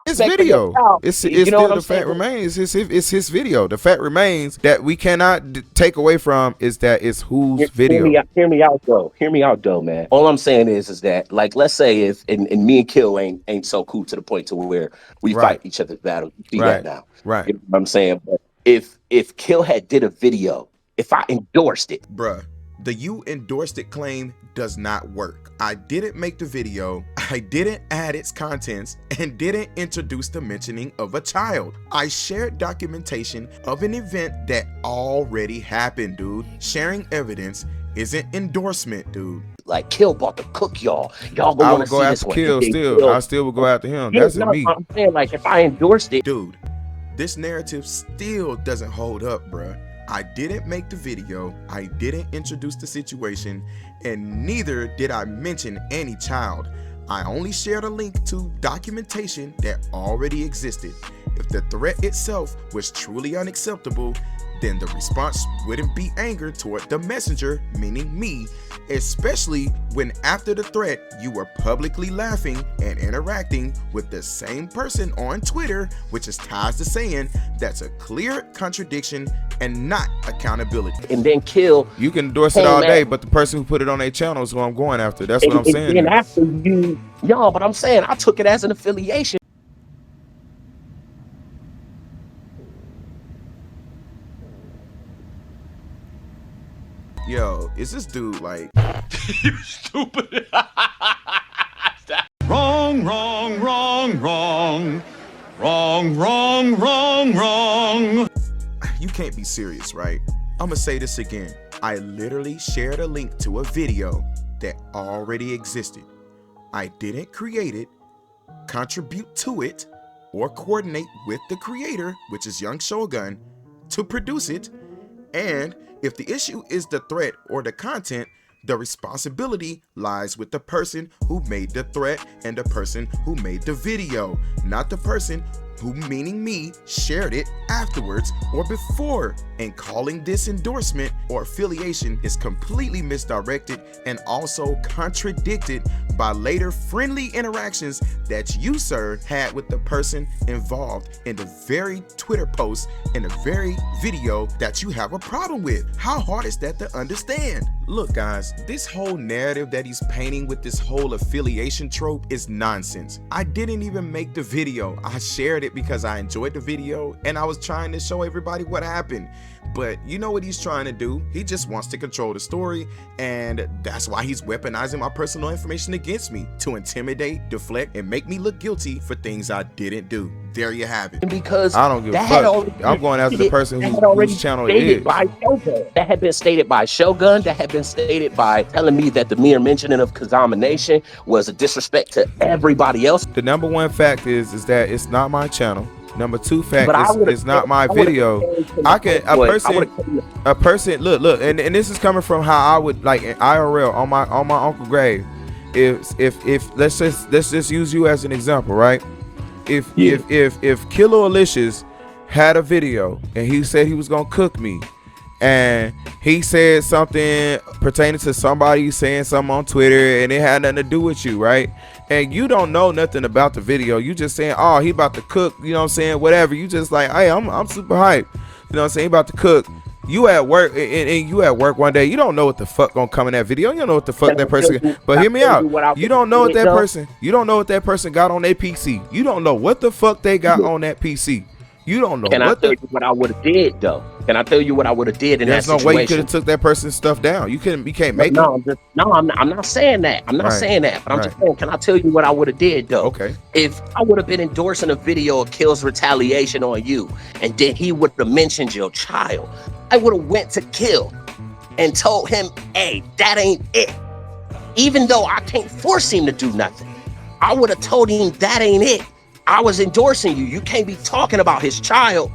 His video. It's still the fact remains. It's his video. The fact remains that we cannot take away from is that it's whose video. Hear me out though, man. All I'm saying is that, like, let's say if and me and Kill ain't so cool to the point to where we fight each other's battles. You see that now. Right. You know what I'm saying? But if Kill had did a video, if I endorsed it. Bruh, the you endorsed it claim does not work. I didn't make the video, I didn't add its contents, and didn't introduce the mentioning of a child. I shared documentation of an event that already happened, dude. Sharing evidence isn't endorsement, dude. Like, Kill bought the cook, y'all. Y'all go want to see this one. Kill still. I still would go after him. That's me. I'm saying, like, if I endorsed it. Dude, this narrative still doesn't hold up, bruh. I didn't make the video, I didn't introduce the situation, and neither did I mention any child. I only shared a link to documentation that already existed. If the threat itself was truly unacceptable, then the response wouldn't be anger toward the messenger, meaning me, especially when after the threat you were publicly laughing and interacting with the same person on Twitter, which is ties to saying that's a clear contradiction and not accountability. And then Kill, you can endorse it all day, but the person who put it on their channel is who I'm going after. That's what I'm saying. And after y'all, but I'm saying I took it as an affiliation. Yo, is this dude like You stupid. Wrong. You can't be serious, right? I'ma say this again. I literally shared a link to a video that already existed. I didn't create it, contribute to it, or coordinate with the creator, which is Young Shogun, to produce it. And if the issue is the threat or the content, the responsibility lies with the person who made the threat and the person who made the video, not the person who, meaning me, shared it afterwards or before. And calling this endorsement or affiliation is completely misdirected and also contradicted by later friendly interactions that you, sir, had with the person involved in the very Twitter post and the very video that you have a problem with. How hard is that to understand? Look, guys, this whole narrative that he's painting with this whole affiliation trope is nonsense. I didn't even make the video. I shared it because I enjoyed the video and I was trying to show everybody what happened. But you know what he's trying to do? He just wants to control the story, and that's why he's weaponizing my personal information against me to intimidate, deflect, and make me look guilty for things I didn't do. There you have it. Because I don't give a fuck. I'm going after the person whose channel it is. That had been stated by Shogun. That had been stated by telling me that the mere mentioning of KaZamaNaTion was a disrespect to everybody else. The number one fact is that it's not my channel. Number two fact is not my video. A person look, and this is coming from how I would like in IRL on my Uncle Grave. If let's just use you as an example, right? If Killer Alicious had a video and he said he was gonna cook me, and he said something pertaining to somebody saying something on Twitter and it had nothing to do with you, right? And you don't know nothing about the video. You just saying, oh, he about to cook, you know what I'm saying? Whatever. You just like, hey, I'm super hyped. You know what I'm saying? He about to cook. You at work and you at work one day. You don't know what the fuck gonna come in that video. You don't know what the fuck that person. But hear me out. You don't know what that person. You don't know what that person got on their PC. You don't know what the fuck they got on that PC. You don't know. Can I tell you what I would have did though? Can I tell you what I would have did in that situation? There's no way you could have took that person's stuff down. You can't make it. I'm not saying that. I'm not saying that. But I'm just saying, can I tell you what I would have did though? Okay. If I would have been endorsing a video of Kill's retaliation on you, and then he would have mentioned your child, I would have went to Kill and told him, hey, that ain't it. Even though I can't force him to do nothing, I would have told him that ain't it. I was endorsing you. You can't be talking about his child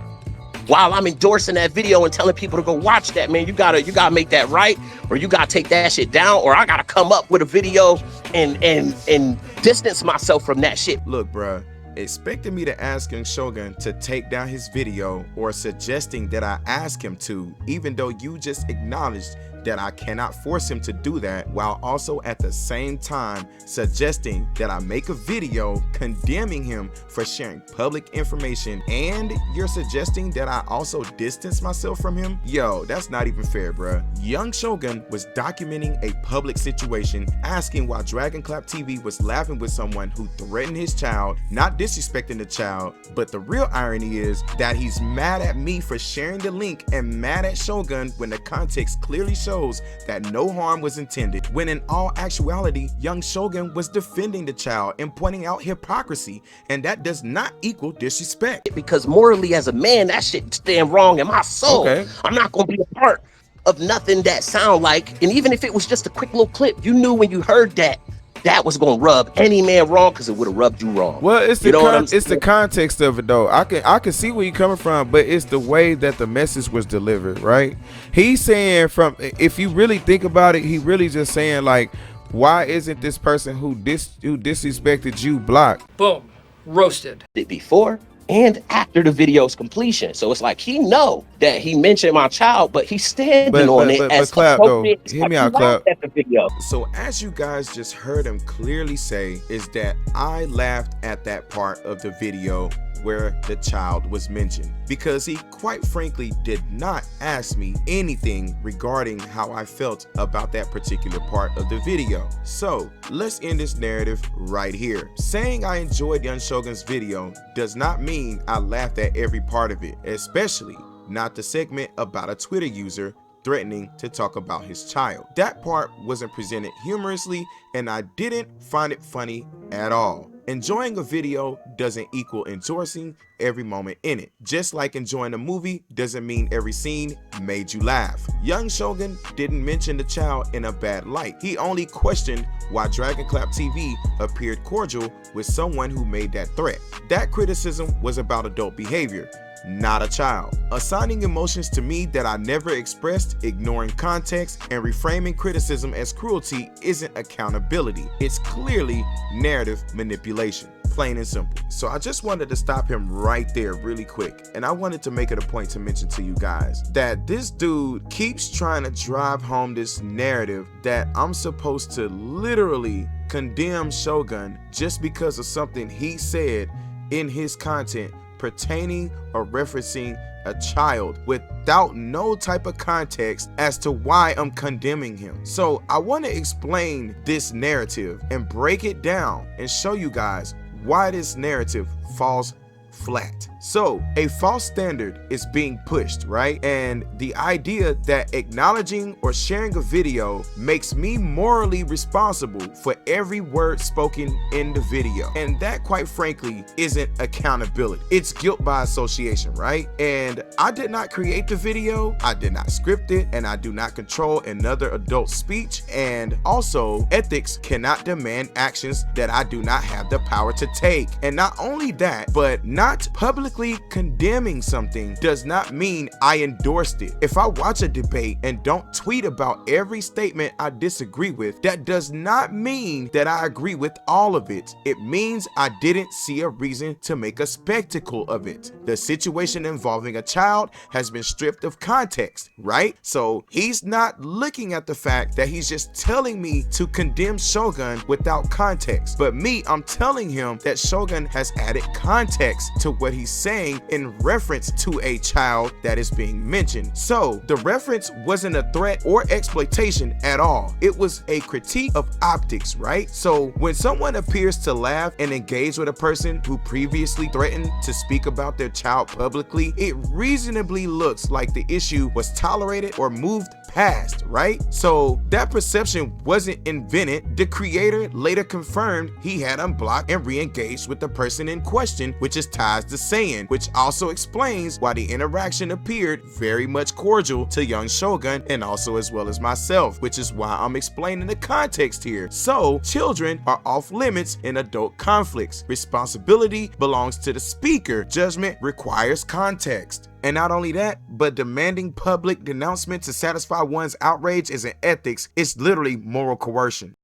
while I'm endorsing that video and telling people to go watch that, man. You gotta make that right, or you gotta take that shit down, or I gotta come up with a video and distance myself from that shit. Look, bruh, expecting me to ask Young Shogun to take down his video or suggesting that I ask him to, even though you just acknowledged that I cannot force him to do that, while also at the same time suggesting that I make a video condemning him for sharing public information, and you're suggesting that I also distance myself from him? Yo, that's not even fair, bruh. Young Shogun was documenting a public situation, asking why DragonclapTV was laughing with someone who threatened his child, not disrespecting the child, but the real irony is that he's mad at me for sharing the link and mad at Shogun when the context clearly shows that no harm was intended, when in all actuality, young Shogun was defending the child and pointing out hypocrisy, and that does not equal disrespect. Because morally as a man, that shit stand wrong in my soul. Okay. I'm not gonna be a part of nothing that sound like, and even if it was just a quick little clip, you knew when you heard that that was gonna rub any man wrong, because it would have rubbed you wrong. Well, it's the it's the context of it though. I can see where you're coming from, but it's the way that the message was delivered, right? He's saying, from, if you really think about it, he really just saying like, why isn't this person who disrespected you blocked? Boom, roasted. Before and after the video's completion, so it's like he know that he mentioned my child, but he's standing on it as Clap though. appropriate. Hear me out, Clap. At the video. So as you guys just heard him clearly say, is that I laughed at that part of the video where the child was mentioned, because he quite frankly did not ask me anything regarding how I felt about that particular part of the video. So let's end this narrative right here. Saying I enjoyed Young Shogun's video does not mean I laughed at every part of it, especially not the segment about a Twitter user threatening to talk about his child. That part wasn't presented humorously, and I didn't find it funny at all. Enjoying a video doesn't equal endorsing every moment in it. Just like enjoying a movie doesn't mean every scene made you laugh. Young Shogun didn't mention the child in a bad light. He only questioned why DragonclapTV appeared cordial with someone who made that threat. That criticism was about adult behavior, not a child. Assigning emotions to me that I never expressed, ignoring context, and reframing criticism as cruelty isn't accountability. It's clearly narrative manipulation, plain and simple. So I just wanted to stop him right there really quick, and I wanted to make it a point to mention to you guys that this dude keeps trying to drive home this narrative that I'm supposed to literally condemn Shogun just because of something he said in his content pertaining or referencing a child, without no type of context as to why I'm condemning him. So I want to explain this narrative and break it down and show you guys why this narrative falls flat. So a false standard is being pushed, right? And the idea that acknowledging or sharing a video makes me morally responsible for every word spoken in the video, and that quite frankly isn't accountability. It's guilt by association, right? And I did not create the video, I did not script it, and I do not control another adult's speech, and also ethics cannot demand actions that I do not have the power to take. And not only that, but not publicly condemning something does not mean I endorsed it. If I watch a debate and don't tweet about every statement I disagree with, that does not mean that I agree with all of it. It means I didn't see a reason to make a spectacle of it. The situation involving a child has been stripped of context, right? So he's not looking at the fact that he's just telling me to condemn Shogun without context. But me, I'm telling him that Shogun has added context to what he's saying in reference to a child that is being mentioned. So the reference wasn't a threat or exploitation at all. It was a critique of optics, right? So when someone appears to laugh and engage with a person who previously threatened to speak about their child publicly, it reasonably looks like the issue was tolerated or moved past, right? So that perception wasn't invented. The creator later confirmed he had unblocked and re-engaged with the person in question, which is ties to saying, which also explains why the interaction appeared very much cordial to Young Shogun and also as well as myself, which is why I'm explaining the context here. So children are off limits in adult conflicts. Responsibility belongs to the speaker. Judgment requires context. And not only that, but demanding public denouncement to satisfy one's outrage isn't ethics, it's literally moral coercion.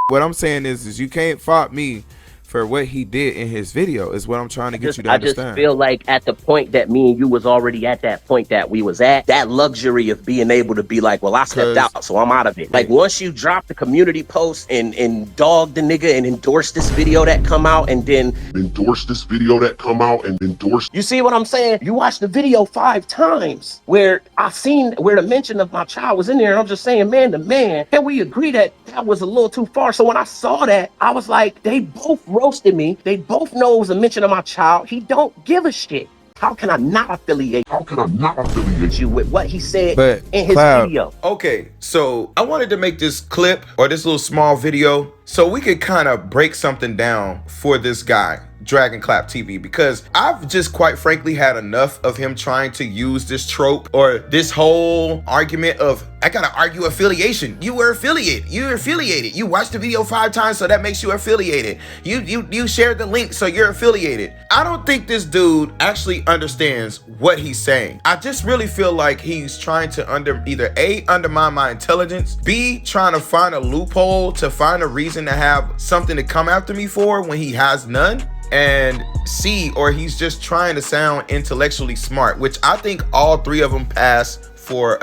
What I'm saying is you can't fault me for what he did in his video is what I'm trying to get you to understand. I just feel like at the point that me and you was already at that point that we was at, that luxury of being able to be like, well, I stepped out, so I'm out of it. Like once you drop the community post and dog the nigga and endorse this video that come out and then endorse this video that come out and endorse. You see what I'm saying? You watch the video 5 times where I seen where the mention of my child was in there, and I'm just saying, man to man, can we agree that that was a little too far? So when I saw that, I was like, they both roasted me. They both know it was a mention of my child. He don't give a shit. How can I not affiliate? How can I not affiliate you with what he said But in his Cloud, video? Okay, so I wanted to make this clip or this little small video so we could kind of break something down for this guy, DragonclapTV, because I've just quite frankly had enough of him trying to use this trope or this whole argument of, I gotta argue affiliation. You were affiliated. You're affiliated. You watched the video 5 times, so that makes you affiliated. You shared the link, so you're affiliated. I don't think this dude actually understands what he's saying. I just really feel like he's trying to either A, undermine my intelligence, B, trying to find a loophole to find a reason to have something to come after me for when he has none, and C, or he's just trying to sound intellectually smart, which I think all 3 of them pass for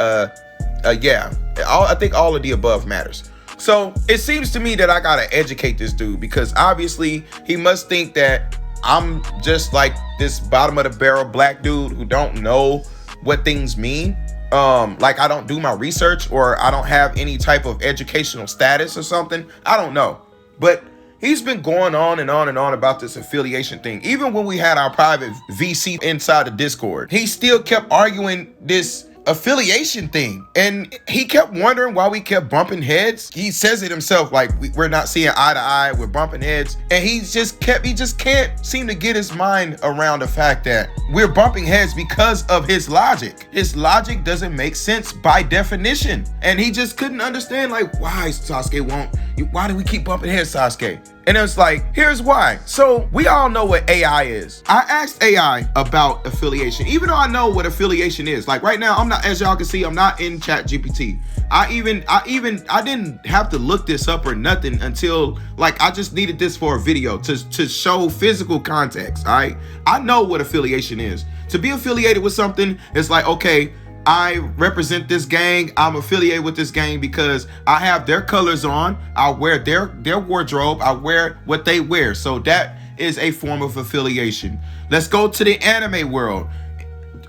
yeah, I think all of the above matters. So it seems to me that I gotta educate this dude, because obviously he must think that I'm just like this bottom of the barrel black dude who don't know what things mean. Like I don't do my research, or I don't have any type of educational status or something. I don't know, but he's been going on and on and on about this affiliation thing. Even when we had our private VC inside the Discord, he still kept arguing this affiliation thing, and he kept wondering why we kept bumping heads. He says it himself, like we're not seeing eye to eye, we're bumping heads, and he just can't seem to get his mind around the fact that we're bumping heads because of his logic. His logic doesn't make sense by definition, and he just couldn't understand, like, why why do we keep bumping heads, Sasuke? And it's like, here's why. So we all know what AI is. I asked AI about affiliation, even though I know what affiliation is. Like right now, I'm not, as y'all can see, I'm not in ChatGPT. I didn't have to look this up or nothing until like I just needed this for a video to show physical context. All right, I know what affiliation is. To be affiliated with something, it's like, okay, I represent this gang. I'm affiliated with this gang because I have their colors on. I wear their wardrobe. I wear what they wear. So that is a form of affiliation. Let's go to the anime world.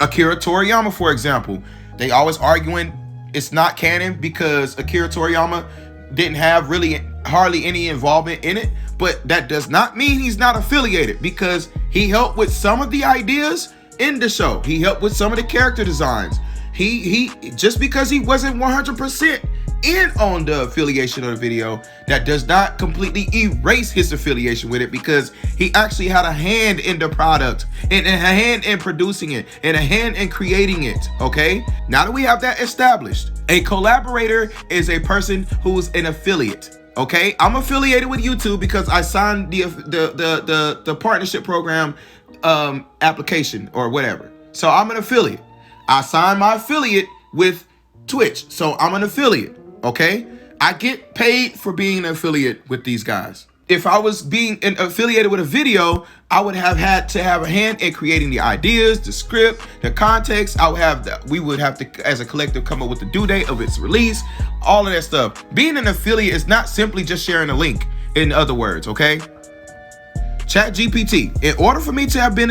Akira Toriyama, for example. They always arguing it's not canon because Akira Toriyama didn't have really hardly any involvement in it. But that does not mean he's not affiliated, because he helped with some of the ideas in the show. He helped with some of the character designs. He just because he wasn't 100% in on the affiliation of the video, that does not completely erase his affiliation with it, because he actually had a hand in the product and a hand in producing it and a hand in creating it. Okay, now that we have that established, a collaborator is a person who's an affiliate. Okay, I'm affiliated with YouTube because I signed the partnership program application or whatever, so I'm an affiliate. I signed my affiliate with Twitch, so I'm an affiliate, okay? I get paid for being an affiliate with these guys. If I was being affiliated with a video, I would have had to have a hand in creating the ideas, the script, the context. We would have to, as a collective, come up with the due date of its release, all of that stuff. Being an affiliate is not simply just sharing a link, in other words, okay? ChatGPT, in order for me to have been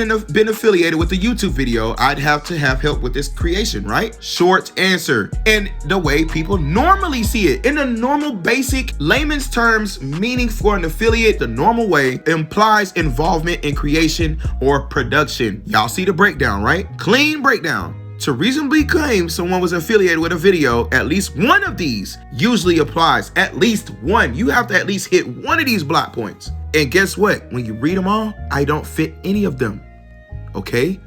affiliated with a YouTube video, I'd have to have help with this creation, right? Short answer. In the way people normally see it, in the normal basic layman's terms, meaning for an affiliate, the normal way implies involvement in creation or production. Y'all see the breakdown, right? Clean breakdown. To reasonably claim someone was affiliated with a video, at least one of these usually applies. At least one. You have to at least hit one of these block points. And guess what? When you read them all, I don't fit any of them. Okay?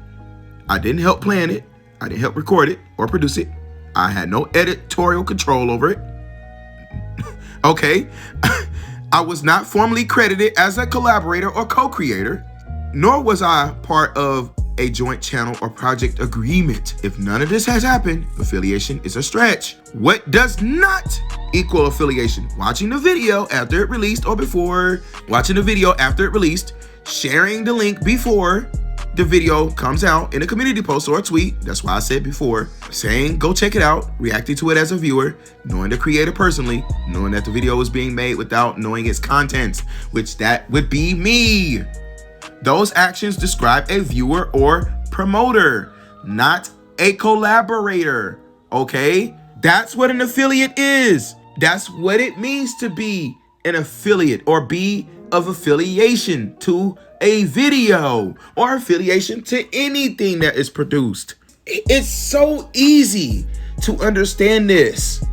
I didn't help plan it. I didn't help record it or produce it. I had no editorial control over it. Okay? I was not formally credited as a collaborator or co-creator, nor was I part of a joint channel or project agreement. If none of this has happened, affiliation is a stretch. What does not equal affiliation. Watching the video after it released or before, watching the video after it released, sharing the link before the video comes out in a community post or a tweet. That's why I said before. Saying go check it out, reacting to it as a viewer, knowing the creator personally, knowing that the video was being made without knowing its contents, which that would be me. Those actions describe a viewer or promoter, not a collaborator. Okay? That's what an affiliate is. That's what it means to be an affiliate or be of affiliation to a video or affiliation to anything that is produced. It's so easy to understand this.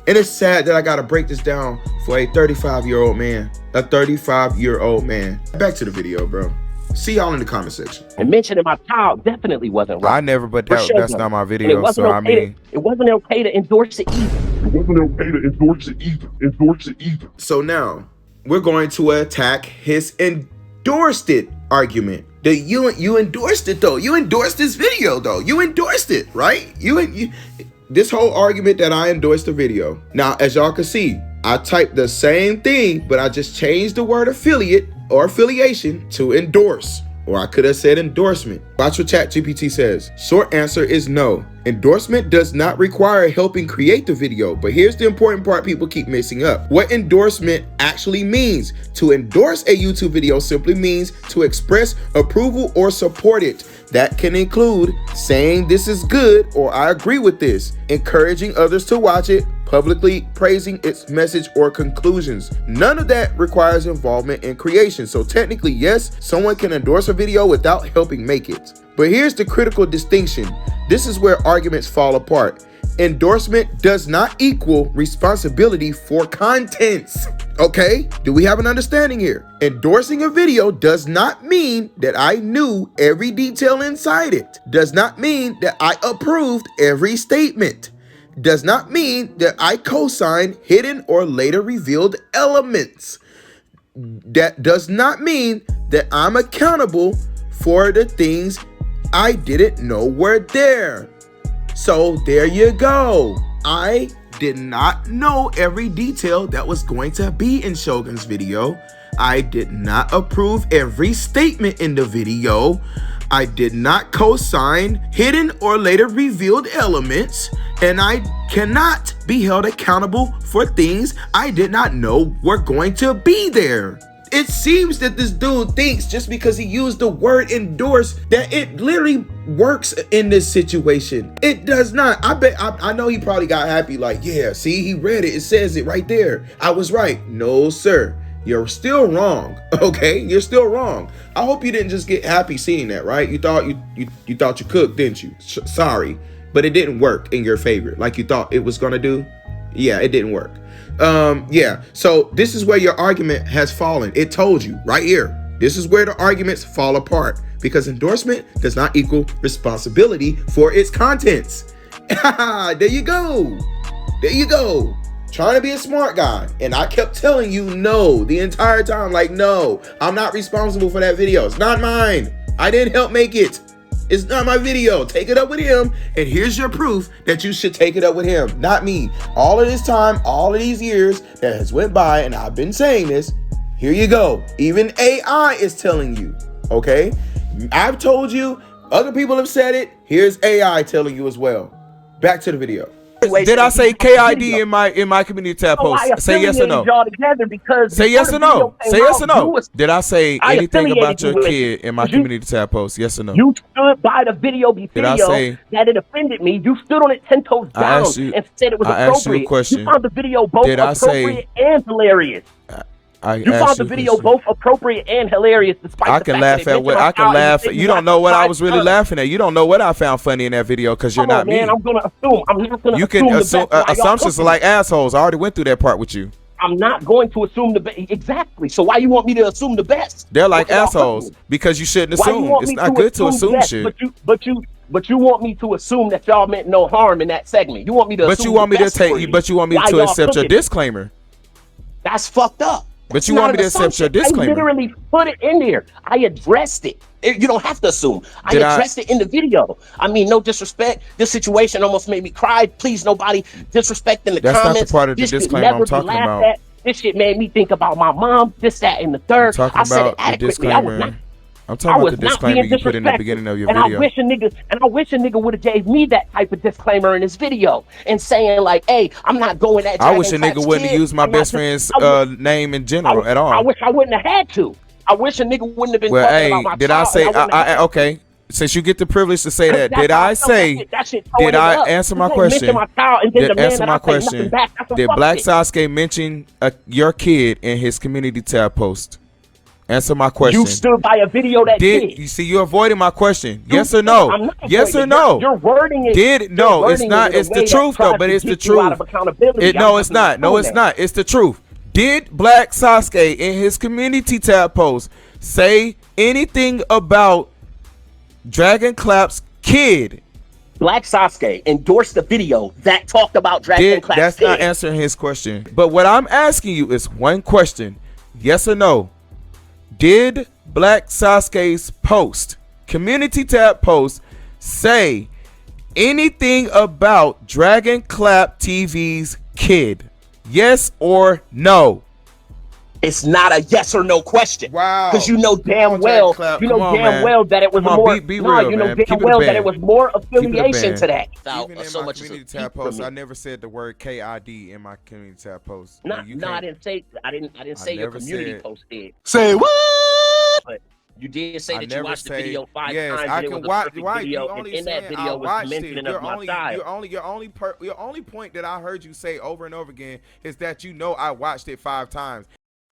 And it's sad that I gotta break this down for a 35-year-old man. A 35-year-old man. Back to the video, bro. See y'all in the comment section. And mentioning my child definitely wasn't right. I never, but that's not my video, so I mean. It wasn't okay to endorse it either. It wasn't okay to endorse it either. So now, we're going to attack his endorsed it argument. You endorsed it though. You endorsed this video though. You endorsed it, right? This whole argument that I endorsed the video. Now, as y'all can see, I typed the same thing, but I just changed the word affiliate or affiliation to endorse. Or I could have said endorsement. Watch what ChatGPT says. Short answer is no. Endorsement does not require helping create the video, but here's the important part people keep mixing up. What endorsement actually means. To endorse a YouTube video simply means to express approval or support it. That can include saying this is good or I agree with this, encouraging others to watch it, publicly praising its message or conclusions. None of that requires involvement in creation. So technically, yes, someone can endorse a video without helping make it. But here's the critical distinction. This is where arguments fall apart. Endorsement does not equal responsibility for contents. Okay, do we have an understanding here? Endorsing a video does not mean that I knew every detail inside it. Does not mean that I approved every statement. Does not mean that I co-signed hidden or later revealed elements. That does not mean that I'm accountable for the things I didn't know were there. So there you go. I did not know every detail that was going to be in Shogun's video. I did not approve every statement in the video. I did not co-sign hidden or later revealed elements, and I cannot be held accountable for things I did not know were going to be there. It seems that this dude thinks just because he used the word endorse that it literally works in this situation. It does not. I know he probably got happy like, yeah, see, he read it. It says it right there. I was right. No, sir. You're still wrong. Okay, you're still wrong. I hope you didn't just get happy seeing that, right? You thought you thought you cooked, didn't you? Sorry, but it didn't work in your favor like you thought it was gonna do. Yeah, it didn't work. Yeah, so this is where your argument has fallen. It told you right here. This is where the arguments fall apart because endorsement does not equal responsibility for its contents. There you go. There you go. Trying to be a smart guy. And I kept telling you no the entire time. Like, no, I'm not responsible for that video. It's not mine. I didn't help make it. It's not my video. Take it up with him. And here's your proof that you should take it up with him, not me. All of this time, all of these years that has went by, and I've been saying this, here you go. Even AI is telling you, okay? I've told you, other people have said it. Here's AI telling you as well. Back to the video. Did I say KID in my community tab post? Say yes or no. Say yes or no. Say yes or no. Did I say anything about your kid in my community tab post? Yes or no. You stood by the video that it offended me. You stood on it 10 toes down and said it was appropriate. I asked you a question. You found the video both appropriate and hilarious. You found the video both appropriate and hilarious, despite I can laugh at what I can laugh at. You don't know what I was really laughing at. You don't know what I found funny in that video because you're not me. I'm gonna assume. I'm not gonna. You can assume assumptions are like assholes. I already went through that part with you. I'm not going to assume the best. Exactly. So why you want me to assume the best? They're like assholes because you shouldn't assume. It's not good to assume shit. But you want me to assume that y'all meant no harm in that segment. You want me to. But you want me to take. But you want me to accept your disclaimer. That's fucked up. But you want me to accept your disclaimer? I literally put it in there. I addressed it. You don't have to assume. I addressed it in the video. I mean, no disrespect. This situation almost made me cry. Please, nobody disrespect in the comments. That's not the part of the disclaimer I'm talking about. This shit made me think about my mom, this, that, and the third. I said it adequately. I'm talking about the disclaimer you put in the beginning of your video. I wish a nigga would have gave me that type of disclaimer in his video and saying like, "Hey, I'm not going at." I wish a nigga wouldn't have used my best friend's name in general at all. I wish I wouldn't have had to. I wish a nigga wouldn't have been. Well, hey, about my did I say? Okay. Since you get the privilege to say that, did I say? Did I answer my question? Did answer my question? Did Black Sasuke mention your kid in his community tab post? Answer my question. You stood by a video that did. You see, you're avoiding my question. Yes or no? Yes or no? You're wording it. Did no? It's not. It's the truth though. But it's the truth. No, it's not. No, it's not. It's the truth. Did Black Sasuke in his community tab post say anything about Dragonclap's kid? Black Sasuke endorsed the video that talked about Dragonclap's That's kid. not answering his question. But what I'm asking you is one question. Yes or no? Did Black Sasuke's post, community tab post, say anything about Dragonclap TV's kid? Yes or no? It's not a yes or no question. Wow. Because you know damn well, that it was more. That it was more affiliation to that. Even in my community tab post, I never said the word KID in my community tab post. No, I didn't say. I didn't say your community post did. Say what? But you did say that you watched the video 5 times. I can watch. Video, and in that video was mentioning of my style. Your only point that I heard you say over and over again is that you know I watched it 5 times.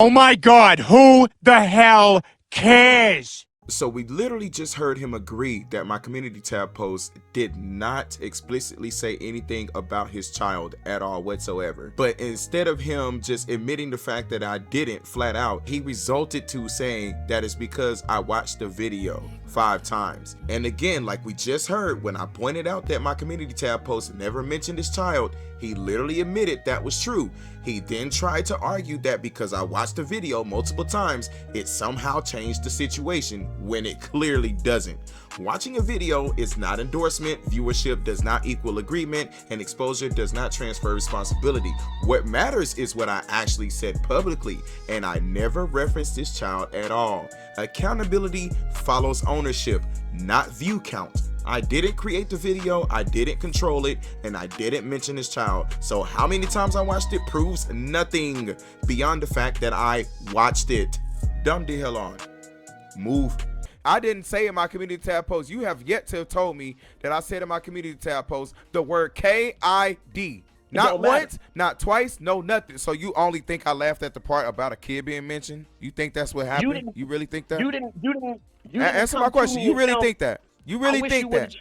Oh my God, who the hell cares? So we literally just heard him agree that my community tab post did not explicitly say anything about his child at all whatsoever. But instead of him just admitting the fact that I didn't flat out, he resulted to saying that it's because I watched the video 5 times. And again, like we just heard, when I pointed out that my community tab post never mentioned his child, he literally admitted that was true. He then tried to argue that because I watched the video multiple times, it somehow changed the situation when it clearly doesn't. Watching a video is not endorsement, viewership does not equal agreement, and exposure does not transfer responsibility. What matters is what I actually said publicly, and I never referenced this child at all. Accountability follows ownership, not view count. I didn't create the video, I didn't control it, and I didn't mention his child. So how many times I watched it proves nothing beyond the fact that I watched it. Dumb the hell on. Move. I didn't say in my community tab post. You have yet to have told me that I said in my community tab post the word KID. Not once, not twice, no nothing. So you only think I laughed at the part about a kid being mentioned? You think that's what happened? You really think that? You didn't answer my question. You really think that? You really think that?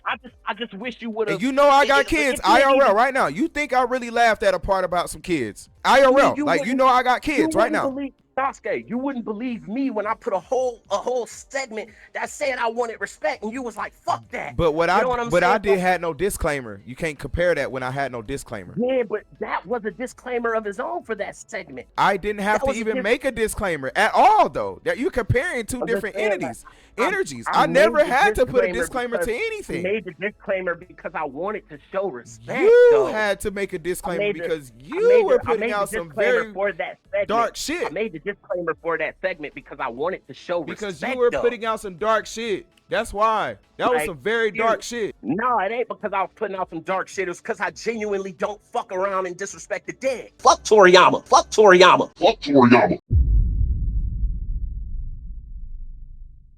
I just wish you would have. And you know I got kids IRL right now. You think I really laughed at a part about some kids IRL? Like you know I got kids right now. Sasuke, you wouldn't believe me when I put a whole segment that said I wanted respect, and you was like, "Fuck that." But I did had no disclaimer. You can't compare that when I had no disclaimer. Yeah, but that was a disclaimer of his own for that segment. I didn't have to even make a disclaimer at all, though. That you're comparing 2 different energies. I never had to put a disclaimer to anything. I made the disclaimer because I wanted to show respect. You had to make a disclaimer because you were putting out some very dark shit. I made the disclaimer for that segment because I wanted to show respect. Because you were putting out some dark shit. That's why. That was some very dark shit. No, it ain't because I was putting out some dark shit. It was because I genuinely don't fuck around and disrespect the dead. Fuck Toriyama. Fuck Toriyama. Fuck Toriyama.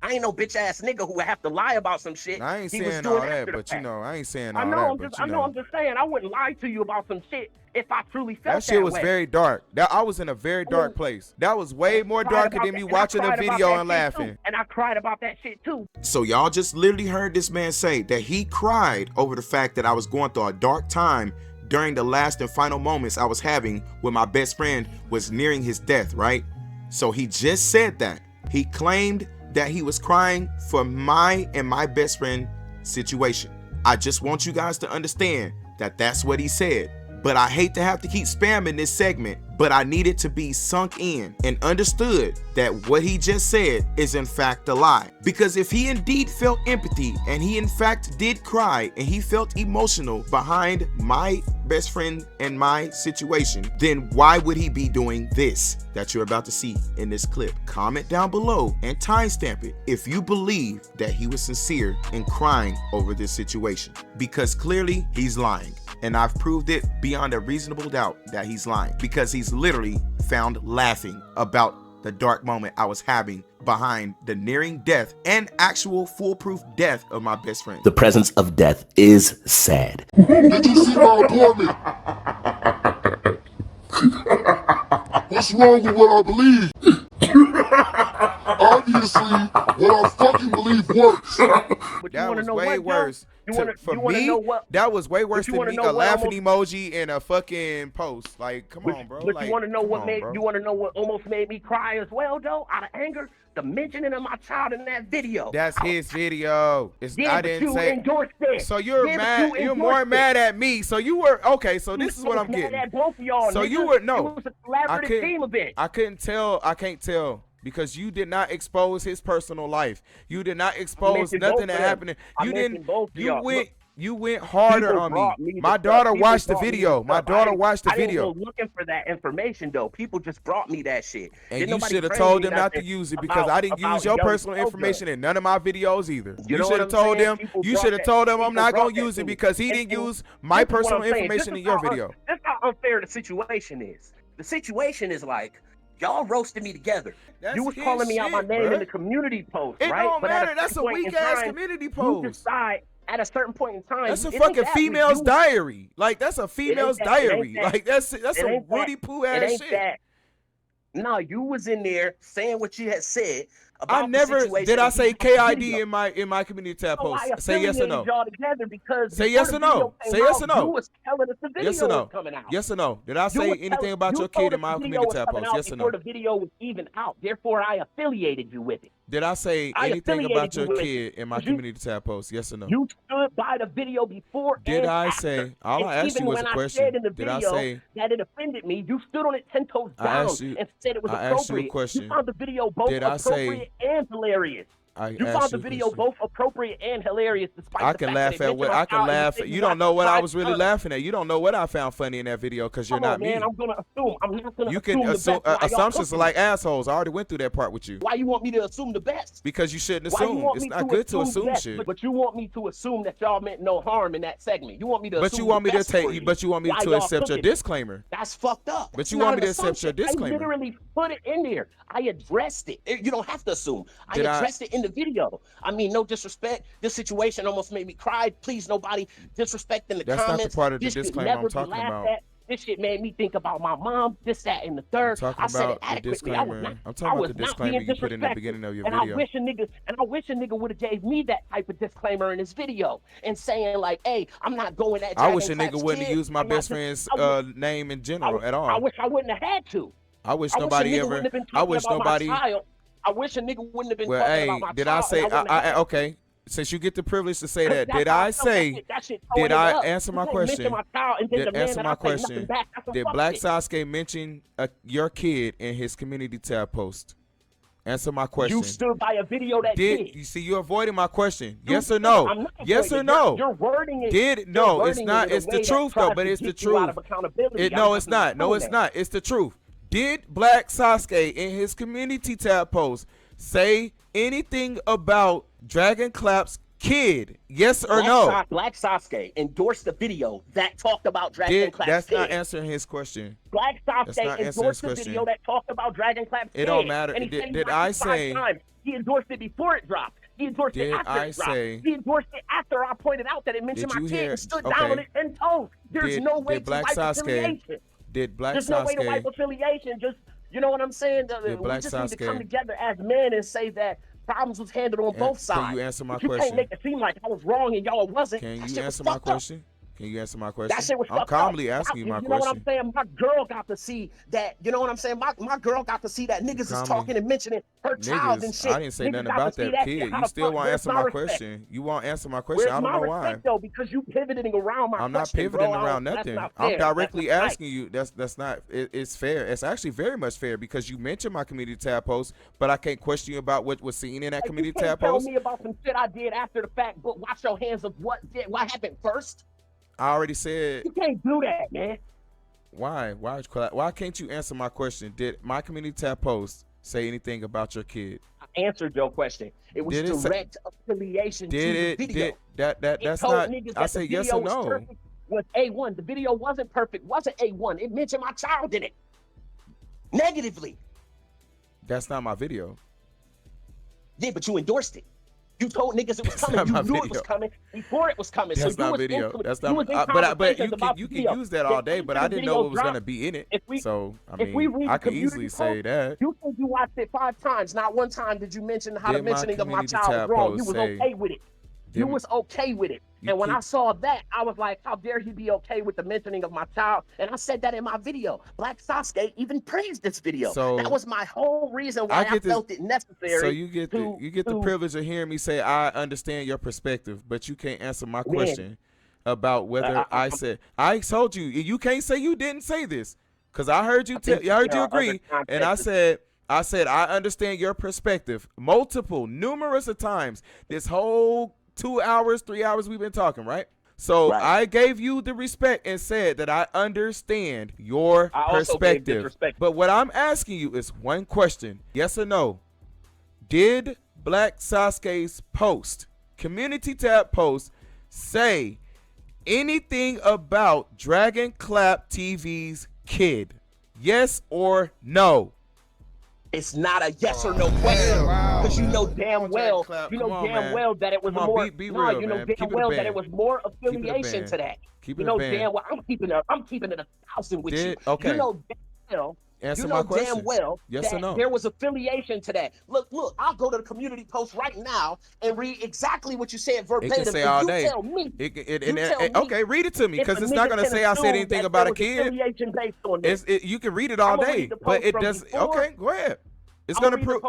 I ain't no bitch ass nigga who would have to lie about some shit. I ain't saying all that, but you know, I ain't saying all that. I know. I'm just saying I wouldn't lie to you about some shit if I truly felt that shit was very dark. I was in a very dark place. That was way more darker than me watching a video and laughing. And I cried about that shit too. So y'all just literally heard this man say that he cried over the fact that I was going through a dark time during the last and final moments I was having when my best friend was nearing his death, right? So he just said that. He claimed that he was crying for my and my best friend situation. I just want you guys to understand that that's what he said. But I hate to have to keep spamming this segment, but I needed to be sunk in and understood that what he just said is in fact a lie. Because if he indeed felt empathy and he in fact did cry and he felt emotional behind my best friend and my situation, then why would he be doing this that you're about to see in this clip? Comment down below and timestamp it if you believe that he was sincere in crying over this situation, because clearly he's lying, and I've proved it beyond a reasonable doubt that he's lying, because he's literally found laughing about the dark moment I was having behind the nearing death and actual foolproof death of my best friend. The presence of death is sad. Did you see my apartment? What's wrong with what I believe? Obviously, what I fucking believe works. That was way worse. For me, that was way worse than me a laughing emoji and a fucking post. Like, come on, bro. But like, you want to know what made bro. you want to know what almost made me cry as well, though, out of anger? The mentioning of my child in that video. That's his video. I didn't you say. endorsed it. So you're mad. You're more mad at me. So you were okay. So this is what I'm getting. At both of y'all, so nigga. you were no. It was a collaborative team event. I couldn't tell. I can't tell. Because you did not expose his personal life. You did not expose nothing that happened. You didn't. You went harder on me. My daughter watched the video. My daughter watched the video. I didn't go looking for that information though. People just brought me that shit. And you should have told them not to use it, because I didn't use your personal information in none of my videos either. You should have told them. You should have told them I'm not gonna use it because he didn't use my personal information in your video. That's how unfair the situation is. The situation is like, y'all roasted me together. You was calling me out my name in the community post, right? It don't matter. That's a weak ass community post. You decide at a certain point in time. That's a fucking female's diary. Like, that's a female's diary. Like, that's some Woody Pooh ass shit. No, you was in there saying what you had said. I never did. I say KID in my community tab post. Say yes or no. Say yes or no. Say yes or no. Yes or no. Yes or no. Did I say anything about your kid in my community tab post? Yes or no. Before the video was even out, therefore I affiliated you with it. Did I say anything about your kid in my community tab post? Yes or no. You stood by the video before. Did I say? All I asked you was a question. Did I say that it offended me? You stood on it 10 toes down and said it was appropriate. I asked you a question. You found the video both appropriate and hilarious. You found the video both appropriate and hilarious, despite I can laugh at what I can laugh at. You don't know what I was really laughing at. You don't know what I found funny in that video because you're not me. I'm gonna assume. I'm not gonna. You can assume assumptions are like assholes. I already went through that part with you. Why you want me to assume the best? Because you shouldn't assume. It's not good to assume shit. But you want me to assume that y'all meant no harm in that segment. You want me to. But you want me to take. But you want me to accept your disclaimer. That's fucked up. But you want me to accept your disclaimer. I literally put it in there. I addressed it. You don't have to assume. I addressed it in the video. I mean, no disrespect. This situation almost made me cry. Please, nobody disrespect in the comments. That's not the part of the disclaimer I'm talking about. This shit made me think about my mom, this, that, and the third. I said it adequately. I'm talking about the disclaimer you put in the beginning of your video. I wish a nigga would have gave me that type of disclaimer in his video and saying like, hey, I'm not going at I wish a nigga wouldn't have used my best friend's name in general at all. I wish I wouldn't have had to. I wish nobody ever. I wish nobody. I wish a nigga wouldn't have been talking about my child. Did I say? Okay. Since you get the privilege to say that, did I say? Did I answer my question? Did answer my question? Did Black Sasuke mention your kid in his community tab post? Answer my question. You stood by a video that did. You see, you're avoiding my question. Yes or no? Yes or no? You're wording it. No, it's not. It's the truth though. But it's the truth. No, it's not. No, it's not. It's the truth. Did Black Sasuke in his community tab post say anything about Dragonclap's kid? Yes or no? Black Sasuke endorsed the video that talked about Dragonclap's kid. That's not answering his question. Black Sasuke endorsed the video that talked about Dragonclap's kid. It don't matter. Did I say? He endorsed it before it dropped. He endorsed it after it dropped. He endorsed it after I pointed out that it mentioned my kid and stood down on it 10 toes. There's no way to wipe affiliation. Did Black Sasuke? There's no way to wipe affiliation. Just, you know what I'm saying? We just need to come together as men and say that problems was handled on both sides. Can you answer my question? You can't make it seem like I was wrong and y'all wasn't. Can you answer my question? Can you answer my question? That shit was I'm fucked calmly up. asking you my You know what question. I'm saying? My girl got to see that. You know what I'm saying? My girl got to see that niggas is Calmly. talking and mentioning her child and Niggas, shit. I didn't say Niggas nothing got about to see that shit. kid. How You the still fuck? won't Where's answer my respect? question. You won't answer my question. Where's I don't my know why. respect though? Because you pivoting around my I'm not question, pivoting bro. around That's nothing. not I'm fair. directly That's not asking you. That's not. It's fair. It's actually very much fair because you mentioned my community tab post, but I can't question you about what was seen in that community you can't tab tell post. me about some shit I did after the fact, but wash your hands of what happened first. I already said. You can't do that, man. Why? Why can't you answer my question? Did my community tab post say anything about your kid? I answered your question. It was direct affiliation to the video. That's told not. niggas I that say the yes video or was no. perfect, was A1. The video wasn't perfect, wasn't A1. It mentioned my child in it. Negatively. That's not my video. Yeah, but you endorsed it. You told niggas it was coming. not You my knew it video. was coming before it was coming. That's so you not was video. in, That's you not. was in But you conversations about can the video. use that all day. But I didn't know what was gonna be in it. So I mean, I can easily say that. You think you watched it 5 times. Not one time did you mention how the Did my mentioning of my community child was tab wrong. post You was say- okay with it. You was okay with it. And when I saw that, I was like, how dare he be okay with the mentioning of my child? And I said that in my video. Black Sasuke even praised this video. So that was my whole reason why I felt it necessary. So you get the privilege of hearing me say I understand your perspective, but you can't answer my question about whether I said I told you. You can't say you didn't say this because I heard you. I heard you agree, and I said I understand your perspective. Numerous of times. This whole 2 hours, 3 hours we've been talking, right? So I gave you the respect and said that I understand your perspective. But what I'm asking you is one question: yes or no? Did Black Sasuke's post, community tab post, say anything about Dragonclap TV's kid? Yes or no? It's not a yes or no question because you know damn well, well that it was more. Be no, real, you know man. damn Keep it a well that band. it was more affiliation to that. Keep you it know a band. damn well I'm keeping it 1,000 with you. Okay. You know damn well. Answer you my know question. damn well Yes that or no? there was affiliation to that. Look, I'll go to the community post right now and read exactly what you said verbatim. It can say all day. Tell me, Okay, read it to me because it's not going to say I said anything about a kid. Affiliation based on this. You can read it all day, but it does. Okay, go ahead. It's gonna prove.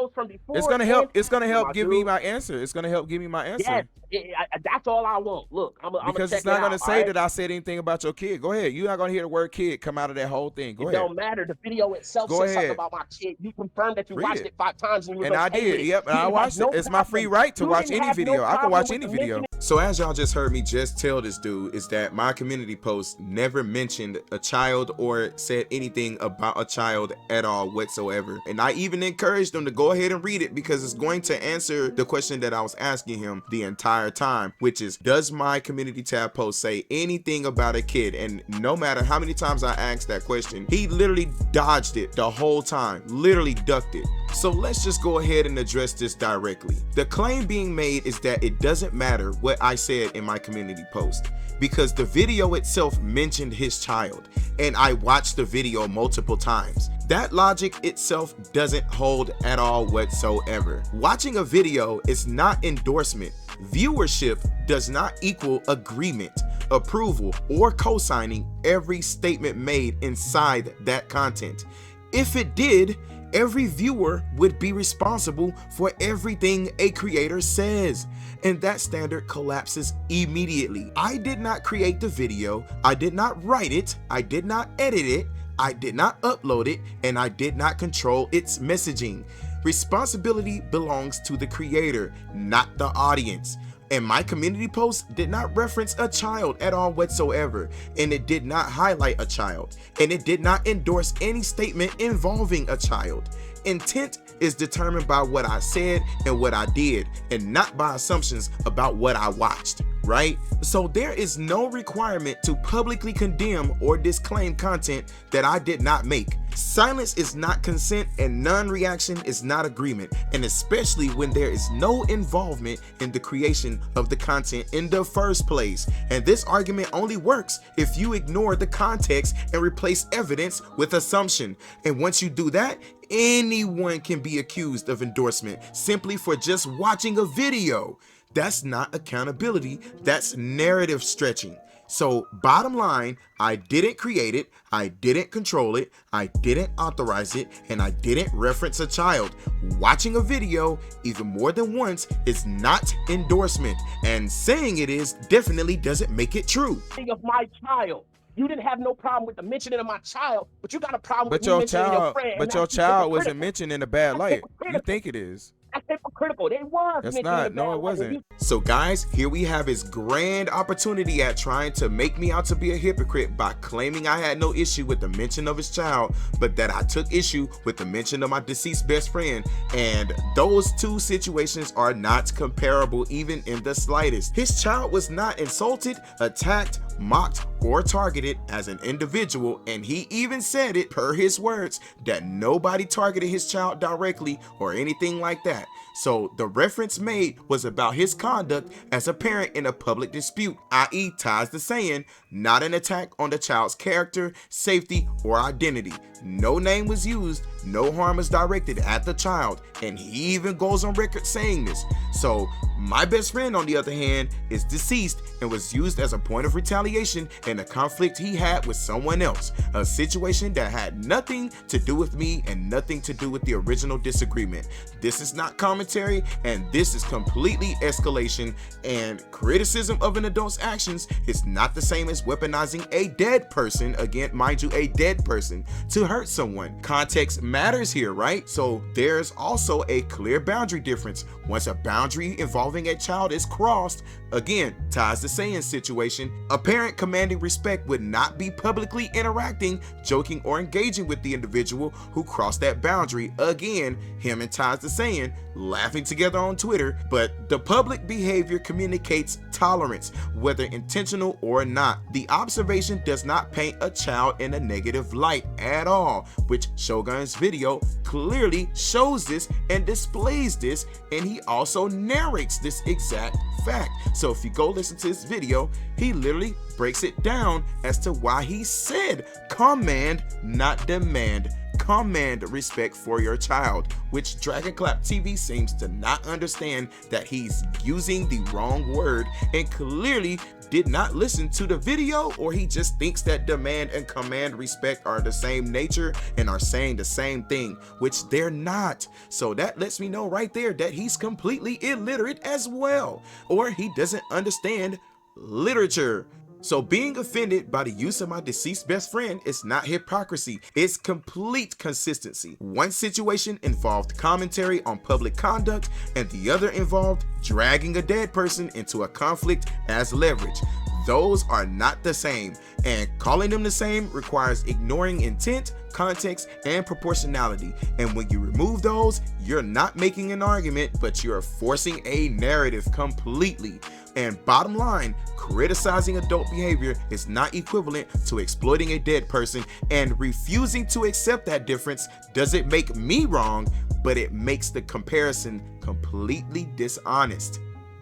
It's gonna help. It's gonna help give me my answer. It's gonna help give me my answer. Yes, that's all I want. Look, because it's not gonna say that I said anything about your kid. Go ahead. You're not gonna hear the word kid come out of that whole thing. Go ahead. It don't matter. The video itself says something about my kid. You confirmed that you watched it 5 times and you and I did. Yep, and I watched it. It's my free right to watch any video. I can watch any video. So as y'all just heard me just tell this dude is that my community post never mentioned a child or said anything about a child at all whatsoever. And I even encouraged him to go ahead and read it because it's going to answer the question that I was asking him the entire time, which is, does my community tab post say anything about a kid? And no matter how many times I asked that question, he literally dodged it the whole time, literally ducked it. So let's just go ahead and address this directly. The claim being made is that it doesn't matter what I said in my community post because the video itself mentioned his child and I watched the video multiple times. That logic itself doesn't hold at all whatsoever. Watching a video is not endorsement. Viewership does not equal agreement, approval, or co-signing every statement made inside that content. If it did, every viewer would be responsible for everything a creator says, and that standard collapses immediately. I did not create the video, I did not write it, I did not edit it, I did not upload it, and I did not control its messaging. Responsibility belongs to the creator, not the audience. And my community post did not reference a child at all whatsoever, and it did not highlight a child, and it did not endorse any statement involving a child. Intent is determined by what I said and what I did, and not by assumptions about what I watched, right? So there is no requirement to publicly condemn or disclaim content that I did not make. Silence is not consent and non-reaction is not agreement, and especially when there is no involvement in the creation of the content in the first place. And this argument only works if you ignore the context and replace evidence with assumption. And once you do that, anyone can be accused of endorsement simply for just watching a video. That's not accountability, that's narrative stretching. So bottom line, I didn't create it, I didn't control it, I didn't authorize it, and I didn't reference a child. Watching a video even more than once is not endorsement, and saying it is definitely doesn't make it true. Of my child. You didn't have no problem with the mentioning of my child, but you got a problem with me Your mentioning your child, friend. but your child wasn't mentioned in a bad light. You think it is? That's hypocritical. They was. That's not. No, it wasn't. So guys, here we have his grand opportunity at trying to make me out to be a hypocrite by claiming I had no issue with the mention of his child, but that I took issue with the mention of my deceased best friend. And those two situations are not comparable even in the slightest. His child was not insulted, attacked, mocked, or targeted as an individual, and he even said it per his words that nobody targeted his child directly or anything like that. So the reference made was about his conduct as a parent in a public dispute, i.e. ties the saying, not an attack on the child's character, safety, or identity. No name was used, no harm was directed at the child, and he even goes on record saying this. So my best friend, on the other hand, is deceased and was used as a point of retaliation in a conflict he had with someone else, a situation that had nothing to do with me and nothing to do with the original disagreement. This is not commentary, and this is completely escalation, and criticism of an adult's actions is not the same as weaponizing a dead person, again, mind you, a dead person, to hurt someone. Context matters here, right? So there's also a clear boundary difference. Once a boundary involving a child is crossed, again, ties the saying situation, a parent commanding respect would not be publicly interacting, joking, or engaging with the individual who crossed that boundary. Again, him and ties the saying, laughing together on Twitter, but the public behavior communicates tolerance, whether intentional or not. The observation does not paint a child in a negative light at all, which Shogun's video clearly shows this and displays this, and he also narrates this exact fact. So if you go listen to this video, he literally breaks it down as to why he said command, not demand. Command respect for your child, which DragonclapTV seems to not understand that he's using the wrong word and clearly did not listen to the video, or he just thinks that demand and command respect are the same nature and are saying the same thing, which they're not. So that lets me know right there that he's completely illiterate as well, or he doesn't understand literature. So being offended by the use of my deceased best friend is not hypocrisy, it's complete consistency. One situation involved commentary on public conduct, and the other involved dragging a dead person into a conflict as leverage. Those are not the same, and calling them the same requires ignoring intent, context, and proportionality. And when you remove those, you're not making an argument, but you're forcing a narrative completely. And bottom line, criticizing adult behavior is not equivalent to exploiting a dead person, and refusing to accept that difference doesn't make me wrong, but it makes the comparison completely dishonest.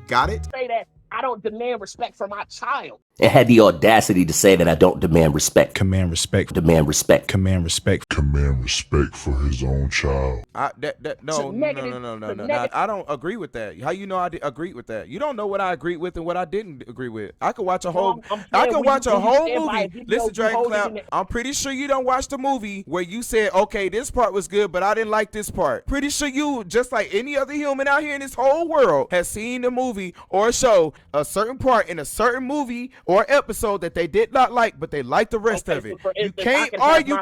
Got it? Say that I don't demand respect for my child. And had the audacity to say that I don't demand respect. Command respect. Demand respect. Command respect. Command respect for his own child. No. I don't agree with that. How you know I agree with that? You don't know what I agreed with and what I didn't agree with. I could watch a whole movie. Listen, Dragonclap, I'm pretty sure you don't watch the movie where you said, okay, this part was good, but I didn't like this part. Pretty sure you, just like any other human out here in this whole world, has seen the movie or show a certain part in a certain movie or episode that they did not like, but they like the rest of it. You can't argue,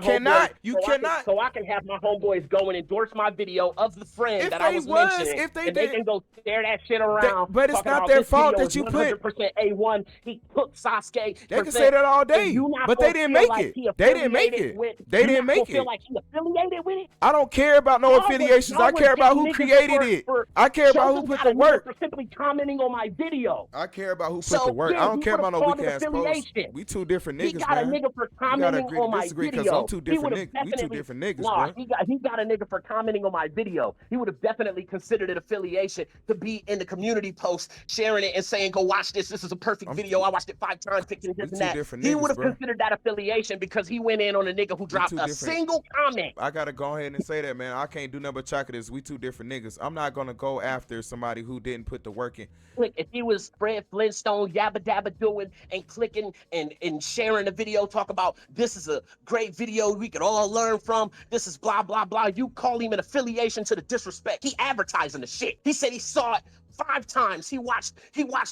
you cannot. So I can have my homeboys go and endorse my video of the friend that I was mentioning. If they and they can go stare that shit around. But it's not their fault that you put 100% A1. He took Sasuke. They can say that all day, but they didn't make it. They didn't make it. They didn't make it. Feel like he affiliated with it? I don't care about no affiliations. I care about who created it. I care about who put the work. For simply commenting on my video. I care about who put the work. I don't care about no weak ass posts. We two different niggas, man. He got a nigga for commenting on my video. I'm two different niggas. We two different niggas, bro. He got a nigga for commenting on my video. He would have definitely considered it affiliation to be in the community post, sharing it and saying, go watch this. This is a perfect video. I watched it 5 times, picking this and that. He would have considered that affiliation because he went in on a nigga who dropped a single comment. I gotta go ahead and say that, man. I can't do nothing but chocolate this. We two different niggas. I'm not gonna go after somebody who didn't put the work in. Look, if he was Fred Flintstone, yabba dabba doing, and clicking and sharing the video, talk about this is a great video we could all learn from. This is blah, blah, blah. You call him an affiliation to the disrespect. He advertising the shit. He said he saw it 5 times. He watched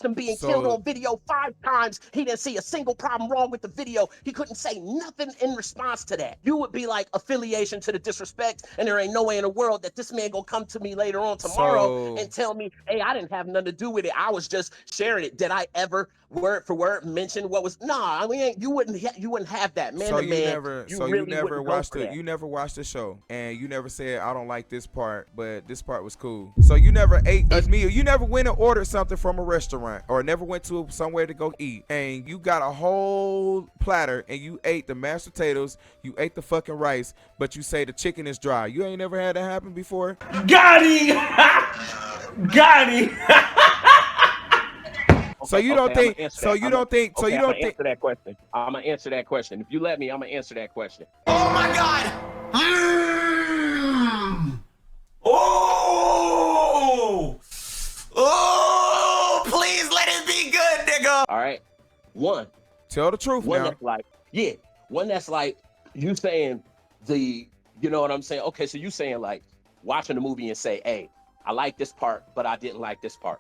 them being killed on video 5 times. He didn't see a single problem wrong with the video. He couldn't say nothing in response to that. You would be like affiliation to the disrespect, and there ain't no way in the world that this man gonna come to me later on tomorrow and tell me, hey, I didn't have nothing to do with it. I was just sharing it. Did I ever word for word mention what was? Nah, I mean, you wouldn't have that, man. So to man, you never watched the show, and you never said I don't like this part, but this part was cool. So you never ate a meal. You never went and ordered something from a restaurant, or never went to somewhere to go eat, and you got a whole platter and you ate the mashed potatoes, you ate the fucking rice, but you say the chicken is dry. You ain't never had that happen before? Got him! Got him! So you don't think? So you don't think? So you don't think? Answer that question. I'm gonna answer that question. If you let me, I'm gonna answer that question. Oh my God! Oh! Oh! Please let it be good, nigga. All right. One. Tell the truth one now. That's like, yeah. One that's like you saying you know what I'm saying? Okay, so you saying like watching the movie and say, hey, I like this part, but I didn't like this part.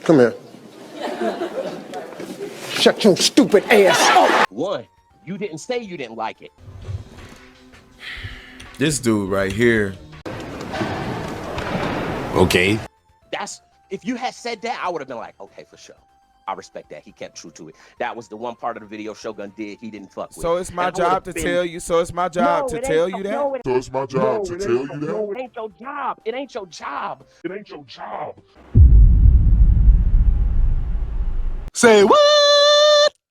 Come here. Shut your stupid ass up. One, you didn't say you didn't like it. This dude right here. Okay. If you had said that, I would have been like, okay, for sure. I respect that. He kept true to it. That was the one part of the video Shogun did he didn't fuck with. So it's my job to tell you. So it's my job to tell you that. So it's my job to tell you that. No, it ain't your job. It ain't your job. It ain't your job. Say what?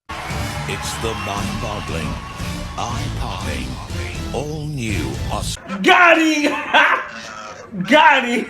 It's the mind-boggling, eye-popping, all-new Got him! Got him!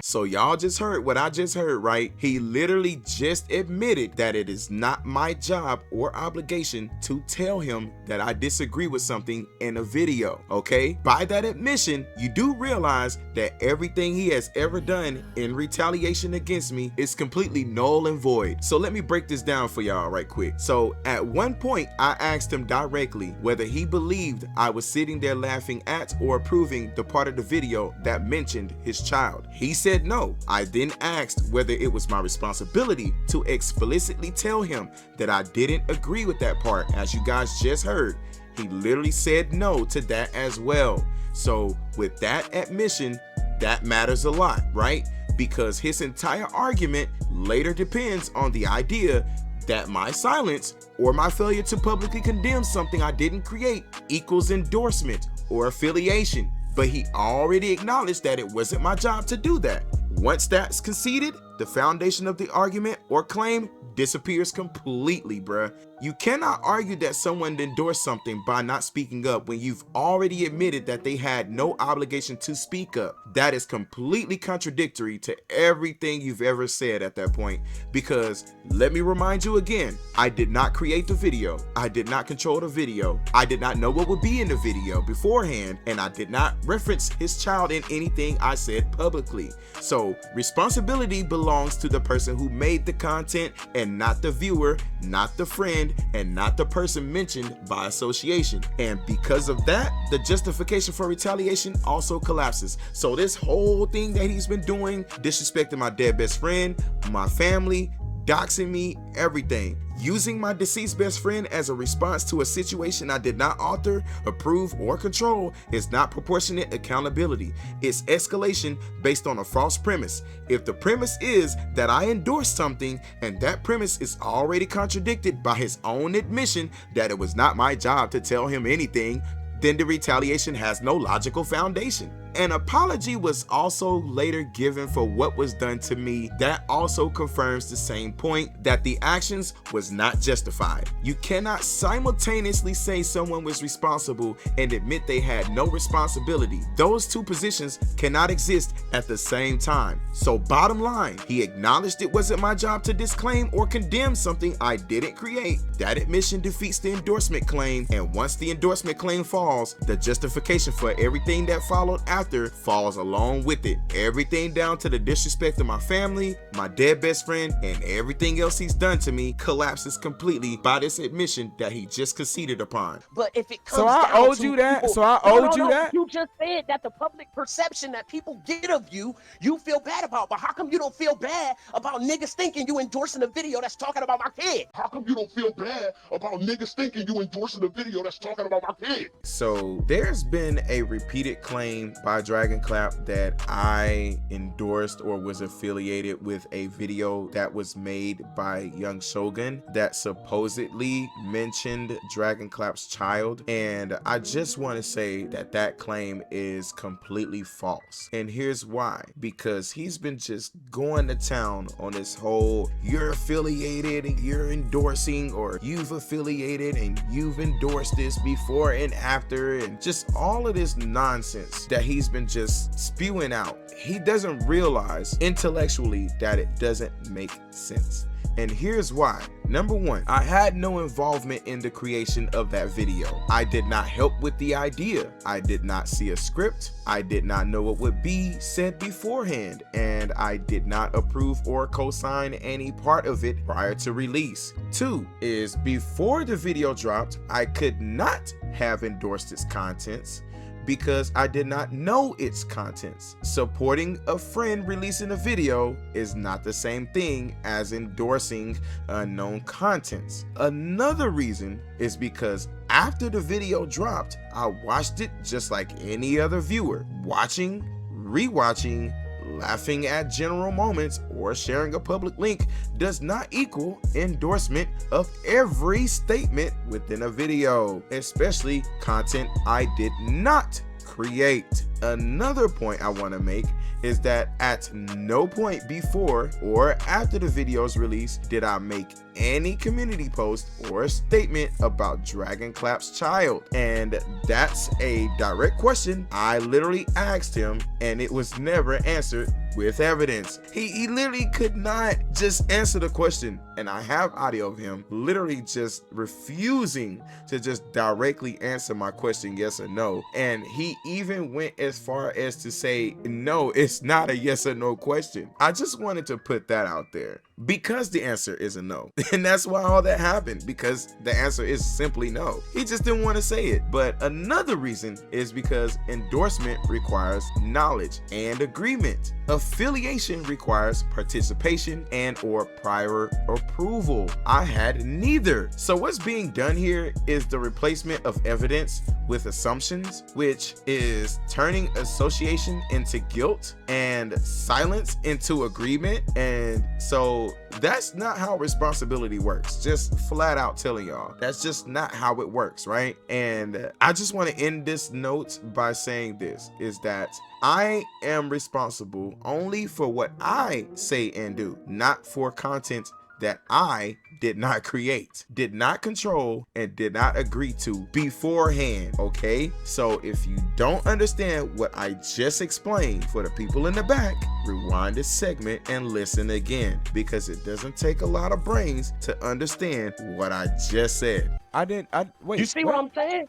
So y'all just heard what I just heard, right? He literally just admitted that it is not my job or obligation to tell him that I disagree with something in a video, okay? By that admission, you do realize that everything he has ever done in retaliation against me is completely null and void. So let me break this down for y'all right quick. So at one point, I asked him directly whether he believed I was sitting there laughing at or approving the part of the video that mentioned his child. He said no. I then asked whether it was my responsibility to explicitly tell him that I didn't agree with that part. As you guys just heard, he literally said no to that as well. So with that admission, that matters a lot, right? Because his entire argument later depends on the idea that my silence or my failure to publicly condemn something I didn't create equals endorsement or affiliation. But he already acknowledged that it wasn't my job to do that. Once that's conceded, the foundation of the argument or claim disappears completely, bruh. You cannot argue that someone endorsed something by not speaking up when you've already admitted that they had no obligation to speak up. That is completely contradictory to everything you've ever said at that point, because let me remind you again, I did not create the video. I did not control the video. I did not know what would be in the video beforehand, and I did not reference his child in anything I said publicly. So responsibility belongs to the person who made the content and not the viewer, not the friend, and not the person mentioned by association. And because of that, the justification for retaliation also collapses. So this whole thing that he's been doing, disrespecting my dead best friend, my family, doxing me, everything, using my deceased best friend as a response to a situation I did not author, approve, or control is not proportionate accountability. It's escalation based on a false premise. If the premise is that I endorsed something and that premise is already contradicted by his own admission that it was not my job to tell him anything, then the retaliation has no logical foundation. An apology was also later given for what was done to me. That also confirms the same point, that the actions was not justified. You cannot simultaneously say someone was responsible and admit they had no responsibility. Those two positions cannot exist at the same time. So bottom line, he acknowledged it wasn't my job to disclaim or condemn something I didn't create. That admission defeats the endorsement claim, and once the endorsement claim falls, the justification for everything that followed after falls along with it. Everything down to the disrespect of my family, my dead best friend, and everything else he's done to me collapses completely by this admission that he just conceded upon. But if it comes So I down owed to you that? people- So I No, owed you that? You just said that the public perception that people get of you, you feel bad about. But how come you don't feel bad about niggas thinking you endorsing a video that's talking about my kid? How come you don't feel bad about niggas thinking you endorsing a video that's talking about my kid? So there's been a repeated claim by Dragonclap that I endorsed or was affiliated with a video that was made by Young Shogun that supposedly mentioned Dragonclap's child, and I just want to say that that claim is completely false. And here's why: because he's been just going to town on this whole you're affiliated and you're endorsing, or you've affiliated and you've endorsed this before and after, and just all of this nonsense that he's been just spewing out. He doesn't realize intellectually that it doesn't make sense. And here's why. Number one, I had no involvement in the creation of that video. I did not help with the idea. I did not see a script. I did not know what would be said beforehand. And I did not approve or co-sign any part of it prior to release. Two is, before the video dropped, I could not have endorsed its contents because I did not know its contents. Supporting a friend releasing a video is not the same thing as endorsing unknown contents. Another reason is because after the video dropped, I watched it just like any other viewer. Watching, rewatching, laughing at general moments, or sharing a public link does not equal endorsement of every statement within a video, especially content I did not create. Another point I want to make is that at no point before or after the video's release did I make any community post or statement about Dragonclap's child. And that's a direct question I literally asked him, and it was never answered with evidence. He literally could not just answer the question, and I have audio of him literally just refusing to just directly answer my question yes or no. And he even went as far as to say, no, it's not a yes or no question. I just wanted to put that out there because the answer is a no. And that's why all that happened, because the answer is simply no. He just didn't want to say it. But another reason is because endorsement requires knowledge and agreement. Affiliation requires participation and or prior approval. I had neither. So what's being done here is the replacement of evidence with assumptions, which is turning association into guilt and silence into agreement. And so that's not how responsibility works. Just flat out telling y'all, that's just not how it works, right? And I just want to end this note by saying this, is that I am responsible only for what I say and do, not for content that I did not create, did not control, and did not agree to beforehand, okay? So if you don't understand what I just explained, for the people in the back, rewind this segment and listen again, because it doesn't take a lot of brains to understand what I just said. Wait. You see what I'm saying?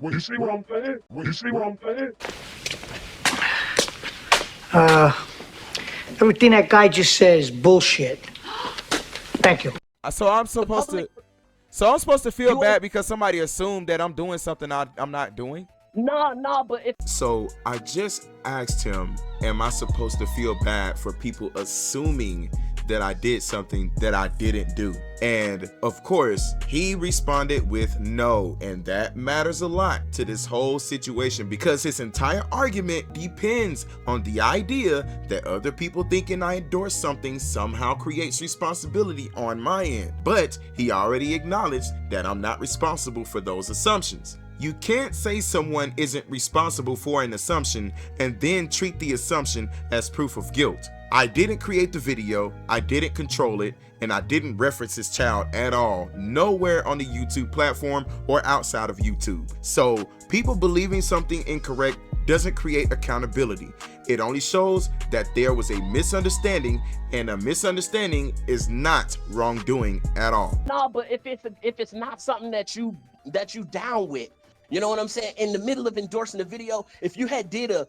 Wait, you see what I'm saying? You see what I'm saying? Everything that guy just says bullshit. Thank you. So I'm supposed to feel bad because somebody assumed that I'm doing something I'm not doing? No, but if so I just asked him, am I supposed to feel bad for people assuming that I did something that I didn't do? And of course, he responded with no, and that matters a lot to this whole situation, because his entire argument depends on the idea that other people thinking I endorse something somehow creates responsibility on my end. But he already acknowledged that I'm not responsible for those assumptions. You can't say someone isn't responsible for an assumption and then treat the assumption as proof of guilt. I didn't create the video, I didn't control it, and I didn't reference his child at all, nowhere on the YouTube platform or outside of YouTube. So people believing something incorrect doesn't create accountability. It only shows that there was a misunderstanding, and a misunderstanding is not wrongdoing at all. No, but if it's not something that you down with, you know what I'm saying? In the middle of endorsing the video, if you had did a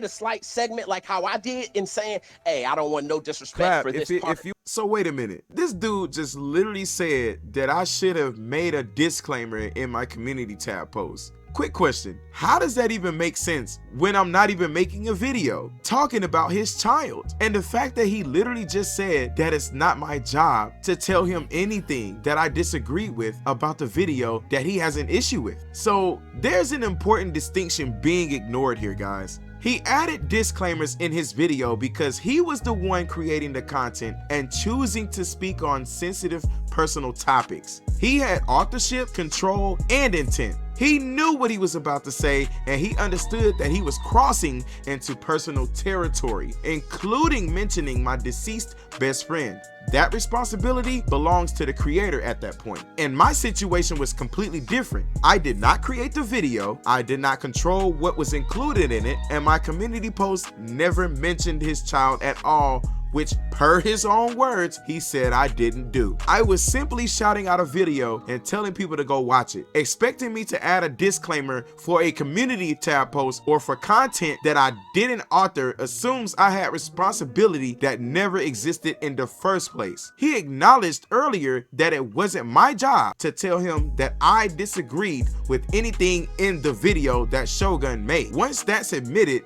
slight segment like how I did in saying, "Hey, I don't want no disrespect for this part." So wait a minute. This dude just literally said that I should have made a disclaimer in my community tab post. Quick question, how does that even make sense when I'm not even making a video talking about his child? And the fact that he literally just said that it's not my job to tell him anything that I disagree with about the video that he has an issue with. So there's an important distinction being ignored here, guys. He added disclaimers in his video because he was the one creating the content and choosing to speak on sensitive personal topics. He had authorship, control, and intent. He knew what he was about to say, and he understood that he was crossing into personal territory, including mentioning my deceased best friend. That responsibility belongs to the creator at that point. And my situation was completely different. I did not create the video, I did not control what was included in it, and my community post never mentioned his child at all, which per his own words, he said I didn't do. I was simply shouting out a video and telling people to go watch it. Expecting me to add a disclaimer for a community tab post or for content that I didn't author assumes I had responsibility that never existed in the first place. He acknowledged earlier that it wasn't my job to tell him that I disagreed with anything in the video that Shogun made. Once that's admitted,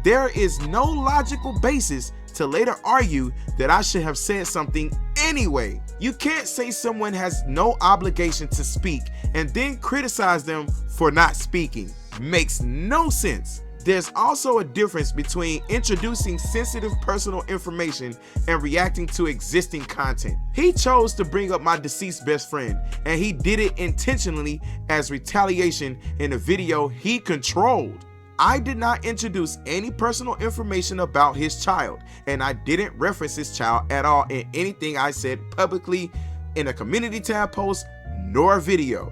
there is no logical basis to later argue that I should have said something anyway. You can't say someone has no obligation to speak and then criticize them for not speaking. Makes no sense. There's also a difference between introducing sensitive personal information and reacting to existing content. He chose to bring up my deceased best friend, and he did it intentionally as retaliation in a video he controlled. I did not introduce any personal information about his child, and I didn't reference his child at all in anything I said publicly in a community tab post nor video.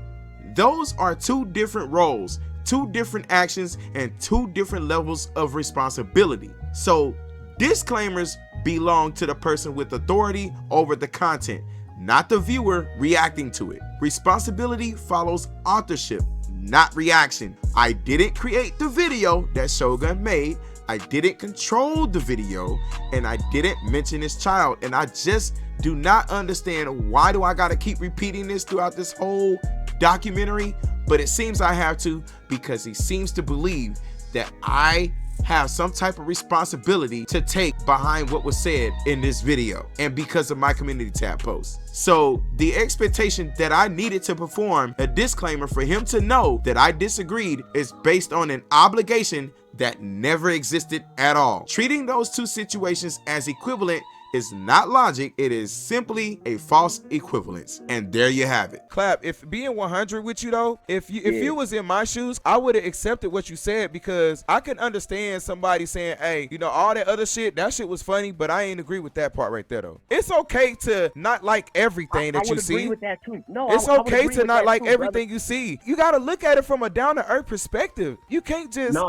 Those are two different roles, two different actions, and two different levels of responsibility. So disclaimers belong to the person with authority over the content, not the viewer reacting to it. Responsibility follows authorship, not reaction. I didn't create the video that Shogun made, I didn't control the video, and I didn't mention his child. And I just do not understand why do I gotta keep repeating this throughout this whole documentary, but it seems I have to, because he seems to believe that I have some type of responsibility to take behind what was said in this video and because of my community tab post. So the expectation that I needed to perform a disclaimer for him to know that I disagreed is based on an obligation that never existed at all. Treating those two situations as equivalent is not logic, it is simply a false equivalence. And there you have it. Clap, if being 100 with you though, if you was in my shoes, I would have accepted what you said, because I can understand somebody saying, hey, you know, all that other shit, that shit was funny, but I ain't agree with that part right there though. It's okay to not like everything that you see. I would agree with that too. No, it's okay to not like everything brother. You see. You got to look at it from a down to earth perspective. You can't just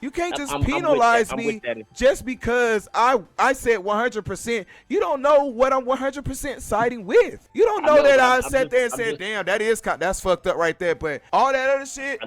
you can't just penalize me just because I said 100%. You don't know what I'm 100% siding with. You don't know that I sat there and said, damn, that's fucked up right there. But all that other shit,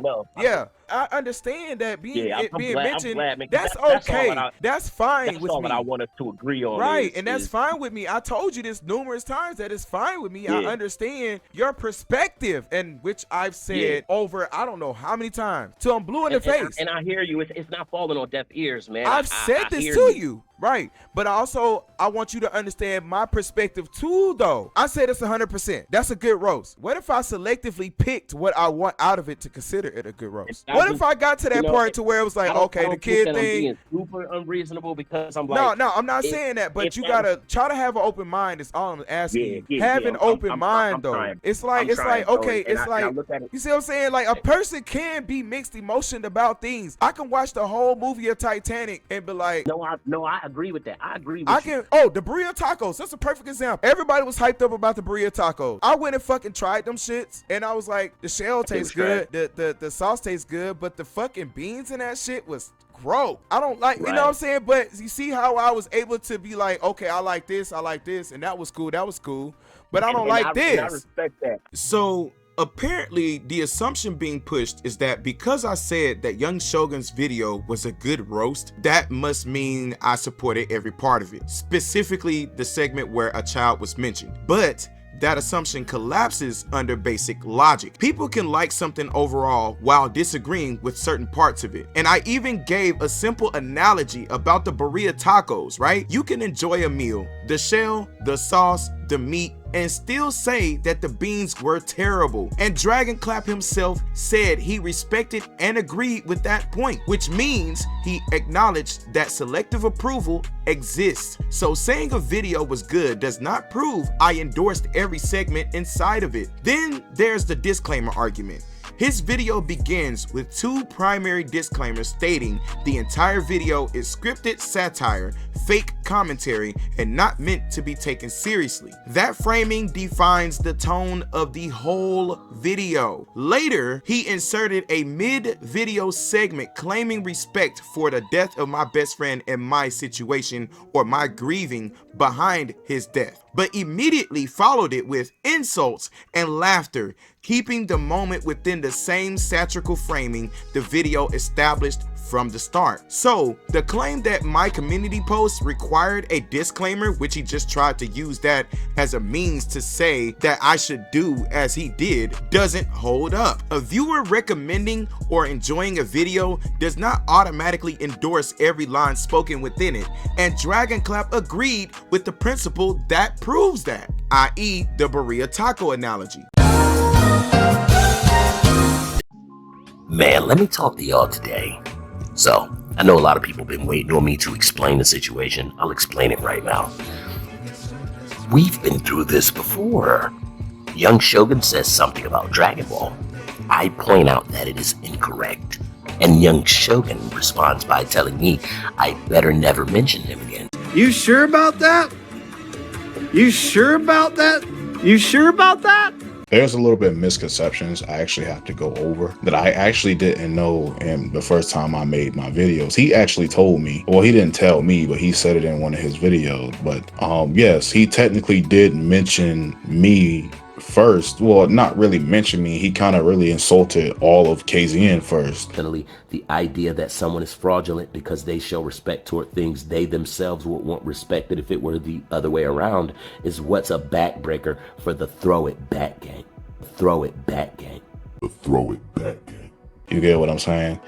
I understand that being mentioned, that's okay. That's fine with me. That's all that I want us to agree on. Right, and that's fine with me. I told you this numerous times that it's fine with me. I understand your perspective, and which I've said over I don't know how many times till I'm blue in the face. And I hear you. It's not falling on deaf ears, man. I've said this to you. Right, but also I want you to understand my perspective too though. I said it's 100%. That's a good roast. What if I selectively picked what I want out of it to consider it a good roast? What if I got to that part to where it was like, okay, the kid I'm thing. being super unreasonable because I'm No, like, no, I'm not saying that, but you gotta try to have an open mind. Is all I'm asking you. Have an open mind though. It's like okay, it's like you see what I'm saying? Like a person can be mixed emotioned about things. I can watch the whole movie of Titanic and be like, no, I agree with that. I agree with I can. Oh, the burrito tacos. That's a perfect example. Everybody was hyped up about the burrito tacos. I went and fucking tried them shits, and I was like, the shell tastes good, the sauce tastes good, but the fucking beans in that shit was gross. I don't like, you know what I'm saying? But you see how I was able to be like, okay, I like this, and that was cool, but I don't like this. I respect that. So apparently the assumption being pushed is that because I said that Young Shogun's video was a good roast, that must mean I supported every part of it, specifically the segment where a child was mentioned. But that assumption collapses under basic logic. People can like something overall while disagreeing with certain parts of it. And I even gave a simple analogy about the burrito tacos, right? You can enjoy a meal, the shell, the sauce, the meat, and still say that the beans were terrible. And Dragonclap himself said he respected and agreed with that point, which means he acknowledged that selective approval exists. So saying a video was good does not prove I endorsed every segment inside of it. Then there's the disclaimer argument. His video begins with two primary disclaimers stating the entire video is scripted satire, fake commentary, and not meant to be taken seriously. That framing defines the tone of the whole video. Later, he inserted a mid-video segment claiming respect for the death of my best friend and my situation or my grieving behind his death, but immediately followed it with insults and laughter, keeping the moment within the same satirical framing the video established from the start. So the claim that my community post required a disclaimer, which he just tried to use that as a means to say that I should do as he did, doesn't hold up. A viewer recommending or enjoying a video does not automatically endorse every line spoken within it, and Dragonclap agreed with the principle that proves that, i.e. the burrito taco analogy. Man, let me talk to y'all today. So, I know a lot of people have been waiting on me to explain the situation. I'll explain it right now. We've been through this before. Young Shogun says something about Dragon Ball. I point out that it is incorrect. And Young Shogun responds by telling me I better never mention him again. You sure about that? You sure about that? You sure about that? There's a little bit of misconceptions I actually have to go over that I actually didn't know in the first time I made my videos. He actually told me, well, he didn't tell me, but he said it in one of his videos. But yes, he technically did mention me first. Well, not really mention me. He kind of really insulted all of KZN first. The idea that someone is fraudulent because they show respect toward things they themselves would want respected if it were the other way around is what's a backbreaker for the throw it back gang. Throw it back gang. The throw it back gang. You get what I'm saying?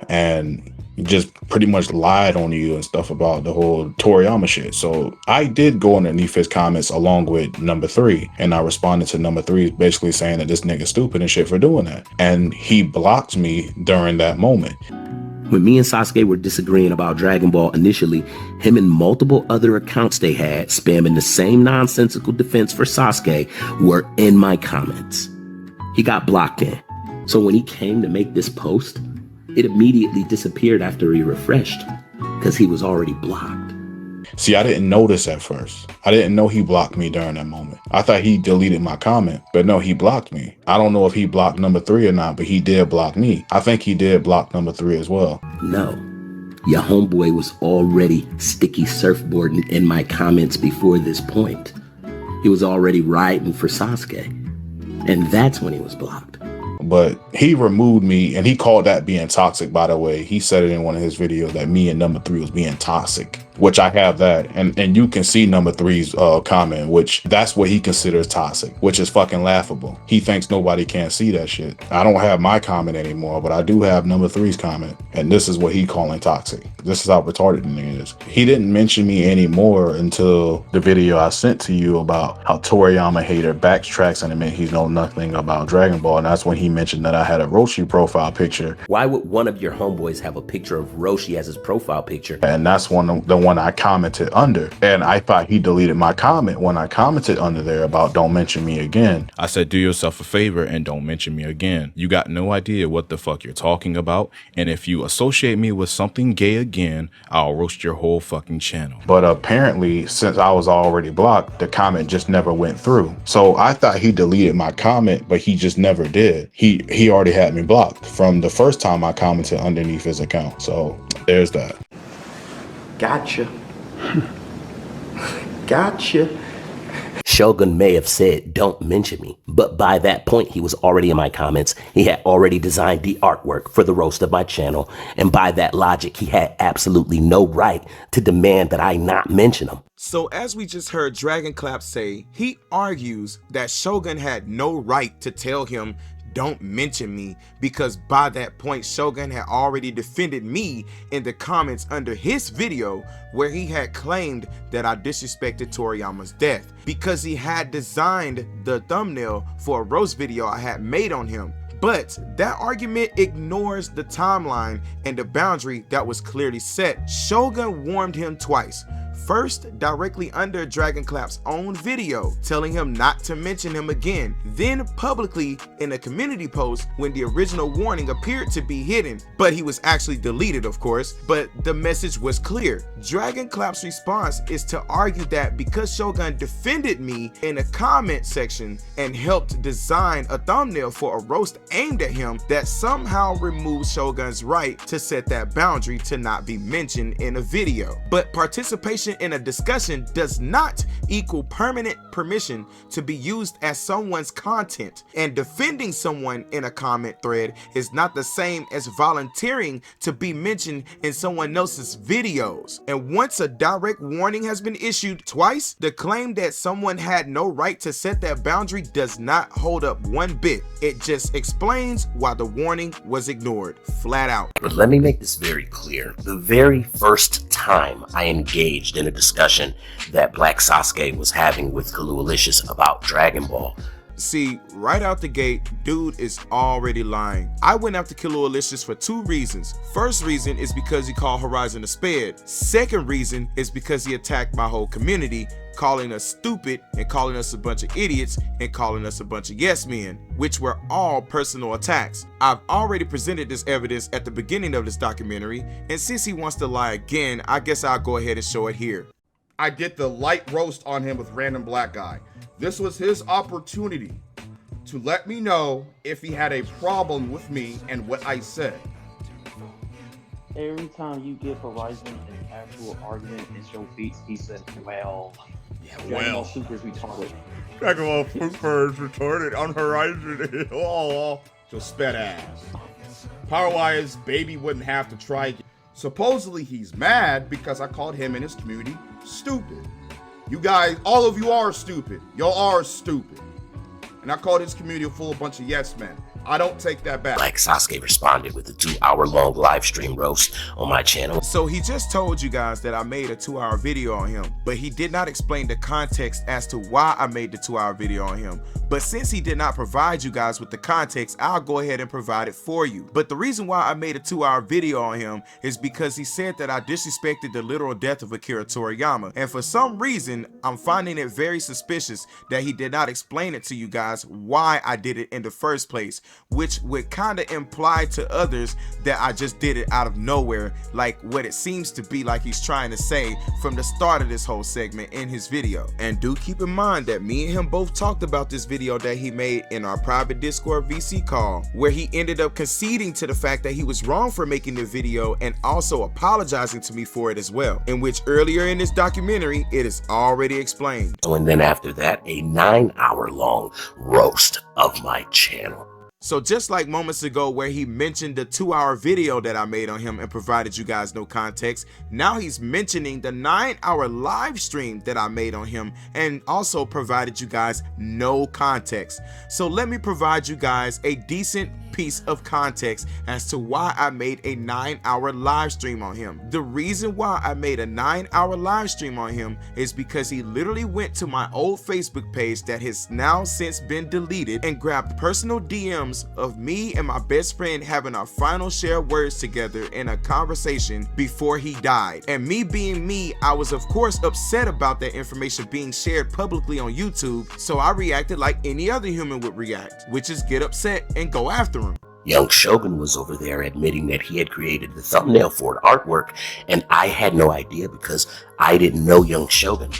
And just pretty much lied on you and stuff about the whole Toriyama shit. So I did go underneath his comments along with number 3, and I responded to number 3 basically saying that this nigga's stupid and shit for doing that. And he blocked me during that moment. When me and Sasuke were disagreeing about Dragon Ball initially, him and multiple other accounts they had spamming the same nonsensical defense for Sasuke were in my comments. He got blocked in. So when he came to make this post, it immediately disappeared after he refreshed because he was already blocked. See, I didn't notice at first. I didn't know he blocked me during that moment. I thought he deleted my comment, but no, he blocked me. I don't know if he blocked number 3 or not, but he did block me. I think he did block number 3 as well. No, your homeboy was already sticky surfboarding in my comments before this point. He was already riding for Sasuke, and that's when he was blocked. But he removed me, and he called that being toxic, by the way. He said it in one of his videos that me and number 3 was being toxic. which I have that, and you can see number 3's comment, which that's what he considers toxic, which is fucking laughable. He thinks nobody can see that shit. I don't have my comment anymore, but I do have number 3's comment, and this is what he calling toxic. This is how retarded the nigga is. He didn't mention me anymore until the video I sent to you about how Toriyama hater backtracks and admit he know nothing about Dragon Ball, and that's when he mentioned that I had a Roshi profile picture. Why would one of your homeboys have a picture of Roshi as his profile picture? And that's the one I commented under, and I thought he deleted my comment when I commented under there about don't mention me again. I said, do yourself a favor and don't mention me again. You got no idea what the fuck you're talking about, and if you associate me with something gay again, I'll roast your whole fucking channel. But apparently, since I was already blocked, the comment just never went through. So I thought he deleted my comment, but he just never did. He already had me blocked from the first time I commented underneath his account. So there's that. Gotcha. Gotcha. Shogun may have said, don't mention me, but by that point, he was already in my comments. He had already designed the artwork for the roast of my channel. And by that logic, he had absolutely no right to demand that I not mention him. So as we just heard Dragonclap say, he argues that Shogun had no right to tell him don't mention me, because by that point Shogun had already defended me in the comments under his video where he had claimed that I disrespected Toriyama's death because he had designed the thumbnail for a roast video I had made on him. But that argument ignores the timeline and the boundary that was clearly set. Shogun warned him twice. First, directly under Dragonclap's own video, telling him not to mention him again. Then publicly in a community post when the original warning appeared to be hidden, but he was actually deleted, of course, but the message was clear. Dragonclap's response is to argue that because Shogun defended me in a comment section and helped design a thumbnail for a roast aimed at him, that somehow removes Shogun's right to set that boundary to not be mentioned in a video. But participation in a discussion does not equal permanent permission to be used as someone's content, and defending someone in a comment thread is not the same as volunteering to be mentioned in someone else's videos. And once a direct warning has been issued twice, the claim that someone had no right to set that boundary does not hold up one bit. It just explains why the warning was ignored, flat out. But let me make this very clear. The very first time I engaged in a discussion that Black Sasuke was having with Kalualicious about Dragon Ball. See, right out the gate, dude is already lying. I went after Kalualicious for 2 reasons. First reason is because he called Horizon a sped. Second reason is because he attacked my whole community, calling us stupid and calling us a bunch of idiots and calling us a bunch of yes men, which were all personal attacks. I've already presented this evidence at the beginning of this documentary, and since he wants to lie again, I guess I'll go ahead and show it here. I did the light roast on him with random black guy. This was his opportunity to let me know if he had a problem with me and what I said. Every time you give Horizon an actual argument in show feats, he says, well, Dragon Ball Super's retarded. Dragon Ball Super is retarded on Horizon. Oh, so sped ass. Power-wise, baby wouldn't have to try again. Supposedly he's mad because I called him and his community stupid. You guys, all of you are stupid. Y'all are stupid. And I called his community a full bunch of yes men. I don't take that back. Black Sasuke responded with a 2-hour-long live stream roast on my channel. So he just told you guys that I made a 2-hour video on him, but he did not explain the context as to why I made the 2-hour video on him. But since he did not provide you guys with the context, I'll go ahead and provide it for you. But the reason why I made a 2-hour video on him is because he said that I disrespected the literal death of Akira Toriyama. And for some reason, I'm finding it very suspicious that he did not explain it to you guys why I did it in the first place, which would kind of imply to others that I just did it out of nowhere, like what it seems to be like he's trying to say from the start of this whole segment in his video. And do keep in mind that me and him both talked about this video that he made in our private Discord VC call, where he ended up conceding to the fact that he was wrong for making the video and also apologizing to me for it as well, in which earlier in this documentary it is already explained. And then after that, a 9-hour-long roast of my channel. So just like moments ago where he mentioned the 2-hour video that I made on him and provided you guys no context, now he's mentioning the 9-hour live stream that I made on him and also provided you guys no context. So let me provide you guys a decent piece of context as to why I made a 9-hour live stream on him. The reason why I made a 9-hour live stream on him is because he literally went to my old Facebook page that has now since been deleted and grabbed personal DMs of me and my best friend having our final share words together in a conversation before he died. And me being me, I was of course upset about that information being shared publicly on YouTube, so I reacted like any other human would react, which is get upset and go after him. Young Shogun was over there admitting that he had created the thumbnail for an artwork, and I had no idea because I didn't know Young Shogun.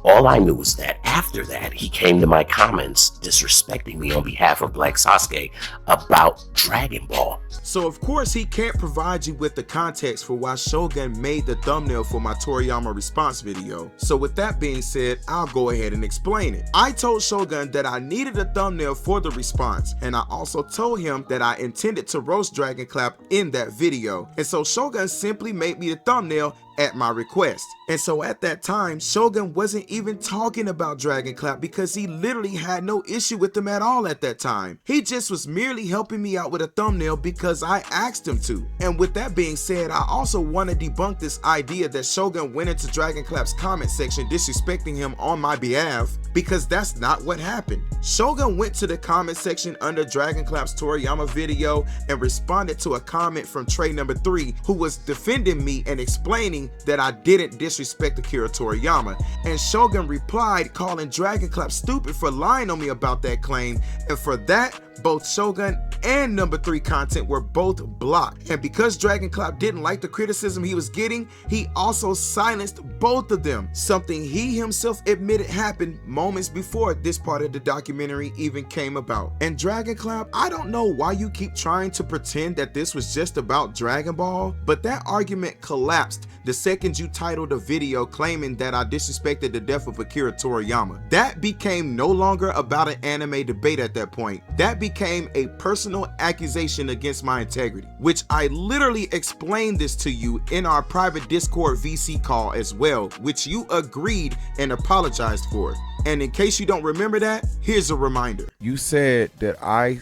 All I knew was that after that, he came to my comments disrespecting me on behalf of Black Sasuke about Dragon Ball. So of course he can't provide you with the context for why Shogun made the thumbnail for my Toriyama response video. So with that being said, I'll go ahead and explain it. I told Shogun that I needed a thumbnail for the response, and I also told him that I intended to roast Dragonclap in that video. And so Shogun simply made me the thumbnail at my request. And so at that time, Shogun wasn't even talking about Dragonclap because he literally had no issue with them at all at that time. He just was merely helping me out with a thumbnail because I asked him to. And with that being said, I also want to debunk this idea that Shogun went into Dragonclap's comment section disrespecting him on my behalf, because that's not what happened. Shogun went to the comment section under Dragonclap's Toriyama video and responded to a comment from Trey number 3, who was defending me and explaining that I didn't disrespect Akira Toriyama, and Shogun replied calling Dragonclap stupid for lying on me about that claim, and for that both Shogun and number 3 content were both blocked. And because Dragonclap didn't like the criticism he was getting, he also silenced both of them, something he himself admitted happened moments before this part of the documentary even came about. And Dragonclap, I don't know why you keep trying to pretend that this was just about Dragon Ball, but that argument collapsed the second you titled a video claiming that I disrespected the death of Akira Toriyama. That became no longer about an anime debate at that point. That became a personal accusation against my integrity, which I literally explained this to you in our private Discord VC call as well, which you agreed and apologized for. And in case you don't remember that, here's a reminder. You said that I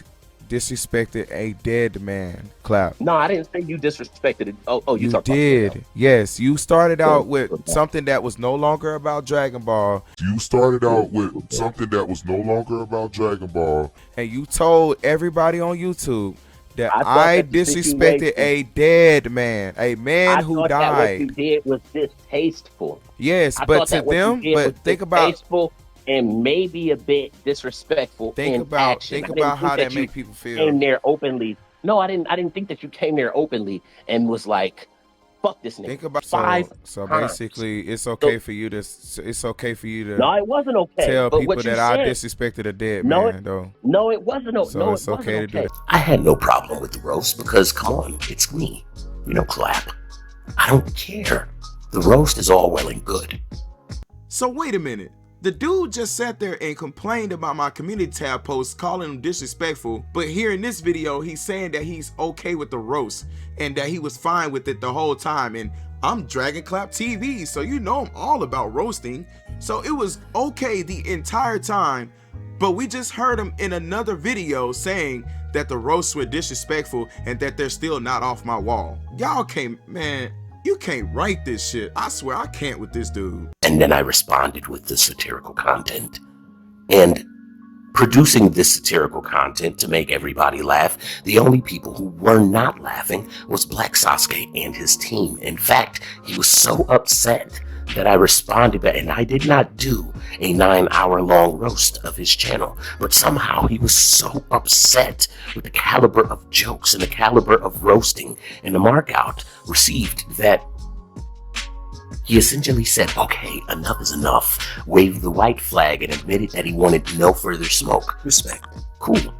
disrespected a dead man, Clap. No, I didn't say you disrespected it. Oh, you did. About yes, you started out with something that was no longer about Dragon Ball. You started out with something that was no longer about Dragon Ball. And you told everybody on YouTube that I disrespected a dead man, a man who died. That what you did was distasteful. Yes, but to them, but think about and maybe a bit disrespectful. Think about how that made people feel. Came there openly. No, I didn't think that you came there openly and was like, "Fuck this nigga." Think about so basically, it's okay for you to. No, it wasn't okay. Tell people that I disrespected a dead man, though. No, it wasn't. So it's okay to do that. I had no problem with the roast because, come on, it's me. You know, Clap. I don't care. The roast is all well and good. So wait a minute. The dude just sat there and complained about my community tab posts, calling him disrespectful, but here in this video he's saying that he's okay with the roast and that he was fine with it the whole time. And I'm DragonclapTV, so you know I'm all about roasting, so it was okay the entire time. But we just heard him in another video saying that the roasts were disrespectful and that they're still not off my wall. Y'all can't, man, you can't write this shit. I swear I can't with this dude. And then I responded with the satirical content. And producing this satirical content to make everybody laugh, the only people who were not laughing was Black Sasuke and his team. In fact, he was so upset that I responded back, and I did not do a 9-hour-long roast of his channel, but somehow he was so upset with the caliber of jokes and the caliber of roasting and the markout received that he essentially said, okay, enough is enough, waved the white flag and admitted that he wanted no further smoke. Respect. Cool.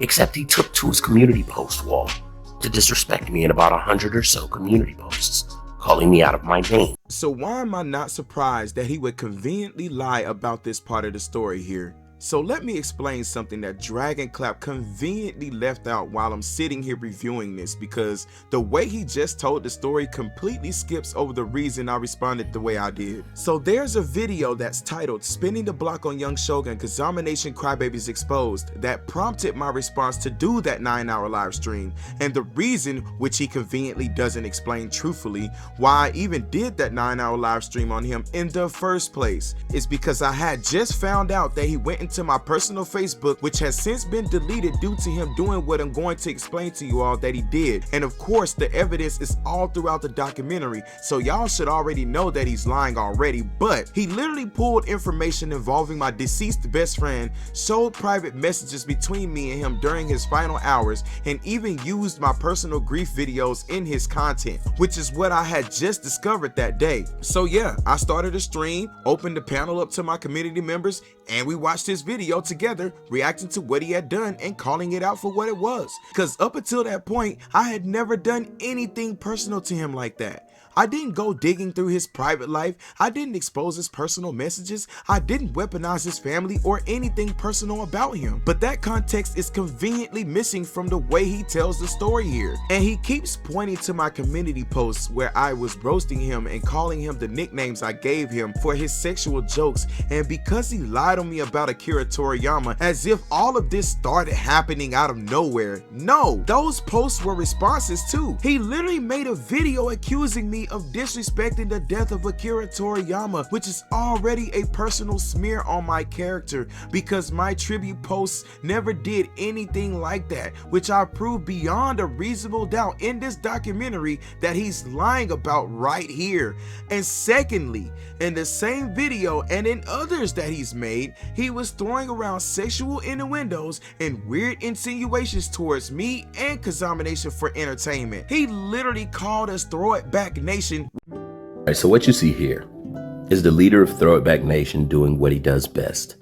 Except he took to his community post wall to disrespect me in about 100 or so community posts, calling me out of my name. So why am I not surprised that he would conveniently lie about this part of the story here? So let me explain something that Dragonclap conveniently left out while I'm sitting here reviewing this, because the way he just told the story completely skips over the reason I responded the way I did. So there's a video that's titled "Spinning the Block on Young Shogun KaZamaNaTion Crybabies Exposed" that prompted my response to do that 9-hour live stream, and the reason, which he conveniently doesn't explain truthfully, why I even did that 9-hour live stream on him in the first place, is because I had just found out that he went into my personal Facebook, which has since been deleted due to him doing what I'm going to explain to you all that he did. And of course the evidence is all throughout the documentary, so y'all should already know that he's lying already. But he literally pulled information involving my deceased best friend, showed private messages between me and him during his final hours, and even used my personal grief videos in his content, which is what I had just discovered that day. So yeah, I started a stream, opened the panel up to my community members, and we watched his video together, reacting to what he had done and calling it out for what it was. Because up until that point, I had never done anything personal to him like that. I didn't go digging through his private life, I didn't expose his personal messages, I didn't weaponize his family or anything personal about him. But that context is conveniently missing from the way he tells the story here. And he keeps pointing to my community posts where I was roasting him and calling him the nicknames I gave him for his sexual jokes, and because he lied on me about Akira Toriyama, as if all of this started happening out of nowhere. No, those posts were responses too. He literally made a video accusing me of disrespecting the death of Akira Toriyama, which is already a personal smear on my character, because my tribute posts never did anything like that, which I proved beyond a reasonable doubt in this documentary that he's lying about right here. And secondly, in the same video and in others that he's made, he was throwing around sexual innuendos and weird insinuations towards me and KaZamaNaTion for entertainment. He literally called us Throw It Back Nation. Alright, so what you see here is the leader of Throw It Back Nation doing what he does best,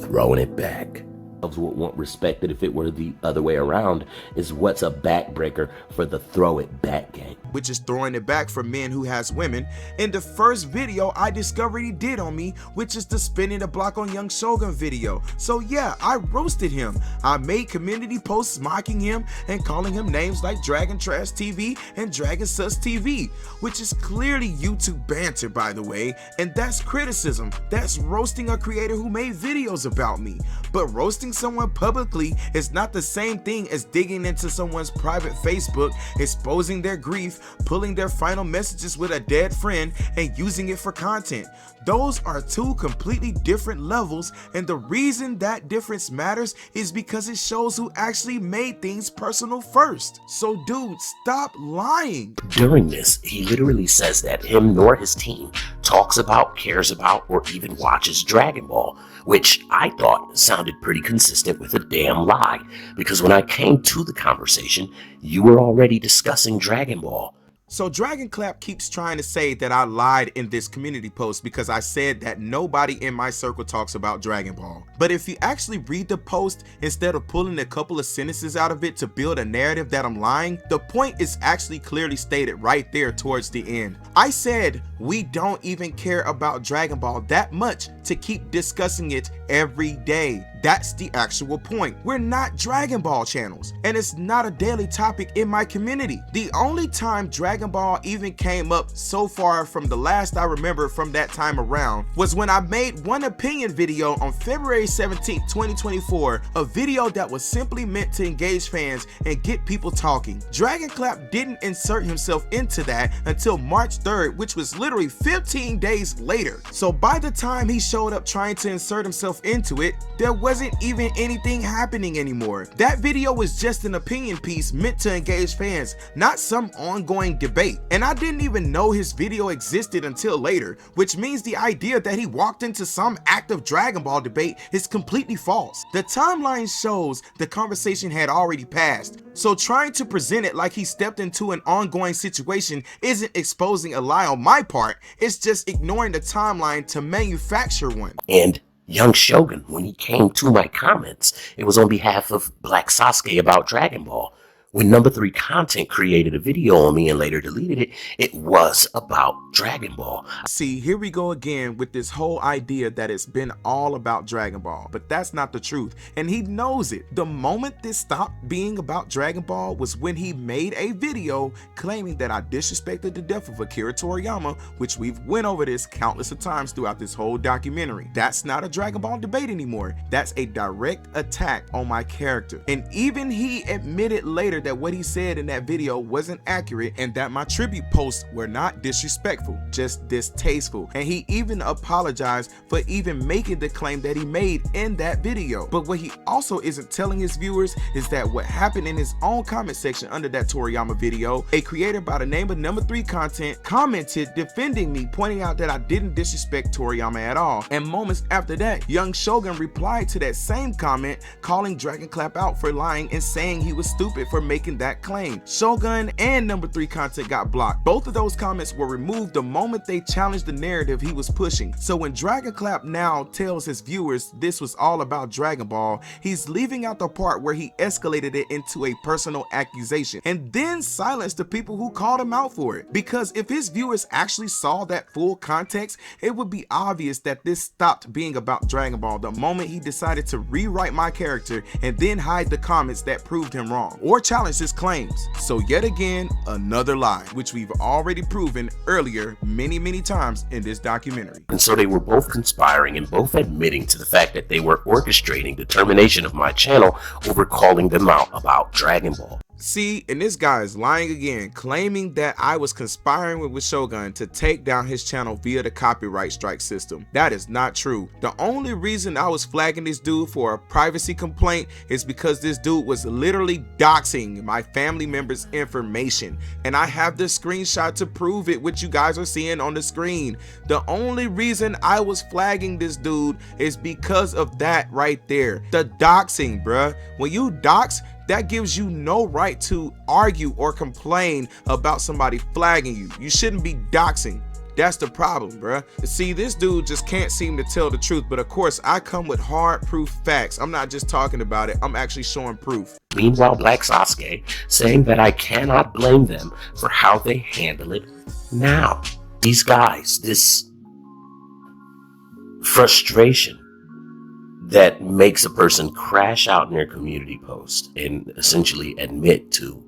throwing it back. Would want respected if it were the other way around, is what's a backbreaker for the Throw It Back gang, which is throwing it back for men who has women. In the first video I discovered he did on me, which is the Spinning the Block on Young Shogun video. So yeah, I roasted him. I made community posts mocking him and calling him names like Dragontrashtv and DragonSusTV, which is clearly YouTube banter, by the way, and that's criticism. That's roasting a creator who made videos about me. But roasting someone publicly is not the same thing as digging into someone's private Facebook, exposing their grief, pulling their final messages with a dead friend, and using it for content. Those are two completely different levels, and the reason that difference matters is because it shows who actually made things personal first. So dude, stop lying. During this, he literally says that him nor his team talks about, cares about, or even watches Dragon Ball, which I thought sounded pretty consistent with a damn lie, because when I came to the conversation, you were already discussing Dragon Ball. So Dragonclap keeps trying to say that I lied in this community post because I said that nobody in my circle talks about Dragon Ball. But if you actually read the post, instead of pulling a couple of sentences out of it to build a narrative that I'm lying, the point is actually clearly stated right there towards the end. I said we don't even care about Dragon Ball that much to keep discussing it every day. That's the actual point. We're not Dragon Ball channels, and it's not a daily topic in my community. The only time Dragon Ball even came up so far from the last I remember from that time around was when I made one opinion video on February 17th, 2024, a video that was simply meant to engage fans and get people talking. Dragonclap didn't insert himself into that until March 3rd, which was literally 15 days later. So by the time he showed up trying to insert himself into it, there wasn't even anything happening anymore. That video was just an opinion piece meant to engage fans, not some ongoing debate. And I didn't even know his video existed until later, which means the idea that he walked into some active Dragon Ball debate is completely false. The timeline shows the conversation had already passed, so trying to present it like he stepped into an ongoing situation isn't exposing a lie on my part, it's just ignoring the timeline to manufacture one. And Young Shogun, when he came to my comments, it was on behalf of Black Sasuke about Dragon Ball, When number 3 content created a video on me and later deleted it, it was about Dragon Ball. See, here we go again with this whole idea that it's been all about Dragon Ball, but that's not the truth, and he knows it. The moment this stopped being about Dragon Ball was when he made a video claiming that I disrespected the death of Akira Toriyama, which we've went over this countless of times throughout this whole documentary. That's not a Dragon Ball debate anymore. That's a direct attack on my character. And even he admitted later that what he said in that video wasn't accurate and that my tribute posts were not disrespectful, just distasteful. And he even apologized for even making the claim that he made in that video. But what he also isn't telling his viewers is that what happened in his own comment section under that Toriyama video, a creator by the name of number 3 content commented defending me, pointing out that I didn't disrespect Toriyama at all. And moments after that, Young Shogun replied to that same comment, calling Dragonclap out for lying and saying he was stupid for making that claim. Shogun and number 3 content got blocked. Both of those comments were removed the moment they challenged the narrative he was pushing. So when Dragonclap now tells his viewers this was all about Dragon Ball, he's leaving out the part where he escalated it into a personal accusation and then silenced the people who called him out for it. Because if his viewers actually saw that full context, it would be obvious that this stopped being about Dragon Ball the moment he decided to rewrite my character and then hide the comments that proved him wrong or challenge his claims. So yet again, another lie, which we've already proven earlier many times in this documentary. And so they were both conspiring and both admitting to the fact that they were orchestrating the termination of my channel over calling them out about Dragon Ball. See, and this guy is lying again, claiming that I was conspiring with Shogun to take down his channel via the copyright strike system. That is not true. The only reason I was flagging this dude for a privacy complaint is because this dude was literally doxing my family members' information, and I have the screenshot to prove it, which you guys are seeing on the screen. The only reason I was flagging this dude is because of that right there, the doxing, bruh. When you dox, that gives you no right to argue or complain about somebody flagging you. You shouldn't be doxing. That's the problem, bruh. See, this dude just can't seem to tell the truth, but of course I come with hard proof facts. I'm not just talking about it, I'm actually showing proof. Meanwhile, Black Sasuke saying that I cannot blame them for how they handle it now. These guys, this frustration that makes a person crash out in their community post and essentially admit to,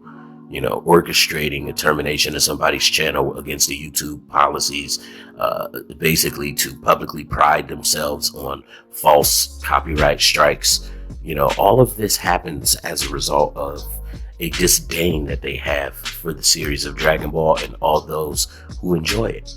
you know, orchestrating the termination of somebody's channel against the YouTube policies, basically to publicly pride themselves on false copyright strikes. You know, all of this happens as a result of a disdain that they have for the series of Dragon Ball and all those who enjoy it.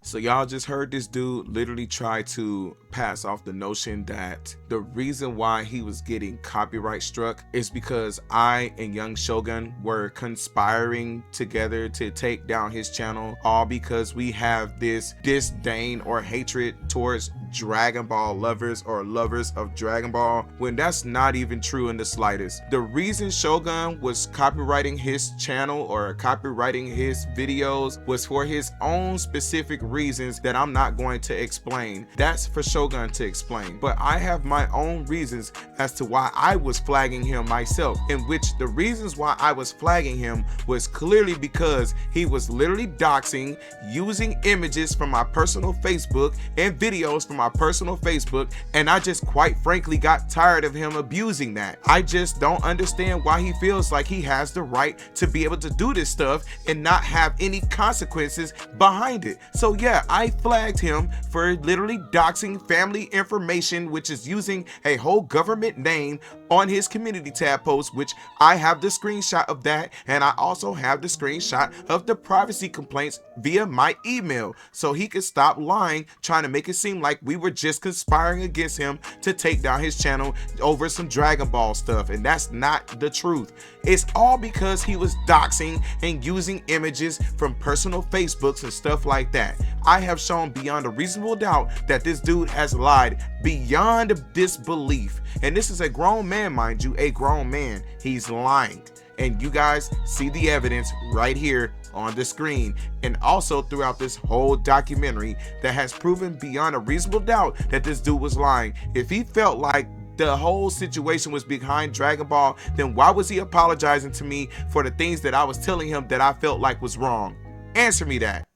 So y'all just heard this dude literally try to pass off the notion that the reason why he was getting copyright struck is because I and Young Shogun were conspiring together to take down his channel, all because we have this disdain or hatred towards Dragon Ball lovers or lovers of Dragon Ball, when that's not even true in the slightest. The reason Shogun was copywriting his channel or copywriting his videos was for his own specific reasons that I'm not going to explain. That's for Shogun to explain, but I have my own reasons as to why I was flagging him myself, in which the reasons why I was flagging him was clearly because he was literally doxing, using images from my personal Facebook and videos from my personal Facebook, and I just quite frankly got tired of him abusing that. I just don't understand why he feels like he has the right to be able to do this stuff and not have any consequences behind it. So yeah, I flagged him for literally doxing family information, which is using a whole government name on his community tab post, which I have the screenshot of that, and I also have the screenshot of the privacy complaints via my email, so he could stop lying, trying to make it seem like we were just conspiring against him to take down his channel over some Dragon Ball stuff, and that's not the truth. It's all because he was doxing and using images from personal Facebooks and stuff like that. I have shown beyond a reasonable doubt that this dude has lied beyond disbelief, and this is a grown man, mind you, a grown man. He's lying, and you guys see the evidence right here on the screen, and also throughout this whole documentary, that has proven beyond a reasonable doubt that this dude was lying. If he felt like the whole situation was behind Dragon Ball, then why was he apologizing to me for the things that I was telling him that I felt like was wrong? Answer me that.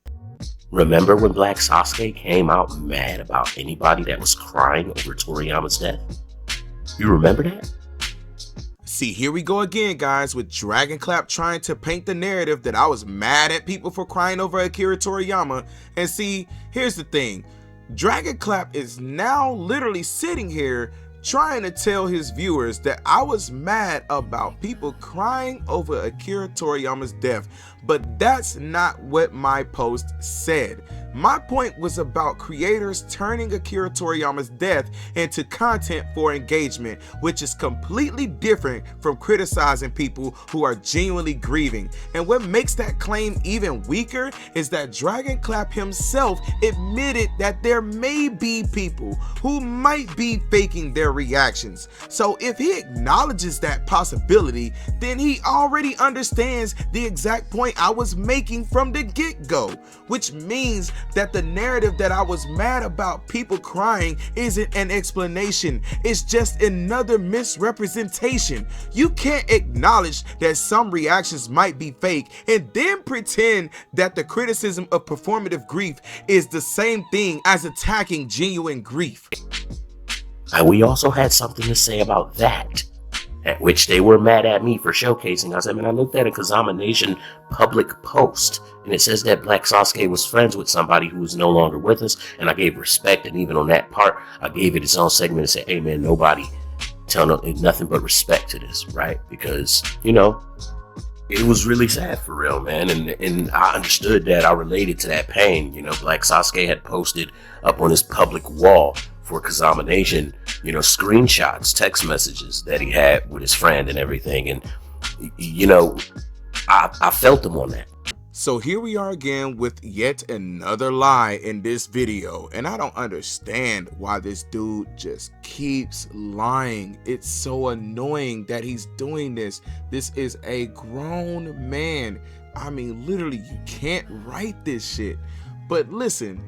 Remember when Black Sasuke came out mad about anybody that was crying over Toriyama's death? You remember that? See, here we go again, guys, with Dragonclap trying to paint the narrative that I was mad at people for crying over Akira Toriyama. And see, here's the thing. Dragonclap is now literally sitting here trying to tell his viewers that I was mad about people crying over Akira Toriyama's death, but that's not what my post said. My point was about creators turning Akira Toriyama's death into content for engagement, which is completely different from criticizing people who are genuinely grieving. And what makes that claim even weaker is that Dragonclap himself admitted that there may be people who might be faking their reactions. So if he acknowledges that possibility, then he already understands the exact point I was making from the get-go, which means that the narrative that I was mad about people crying isn't an explanation. It's just another misrepresentation. You can't acknowledge that some reactions might be fake and then pretend that the criticism of performative grief is the same thing as attacking genuine grief. And we also had something to say about that, at which they were mad at me for showcasing. I said, man, I looked at a KaZamaNaTion public post, and it says that Black Sasuke was friends with somebody who is no longer with us, and I gave respect, and even on that part, I gave it its own segment and said, hey man, nobody tell nothing but respect to this, right? Because, you know, it was really sad for real, man, and I understood that. I related to that pain. You know, Black Sasuke had posted up on his public wall for KaZamaNaTion, you know, screenshots, text messages that he had with his friend and everything, and you know, I felt him on that. So here we are again with yet another lie in this video, and I don't understand why this dude just keeps lying. It's so annoying that he's doing this. This is a grown man. I mean, literally, you can't write this shit. But listen,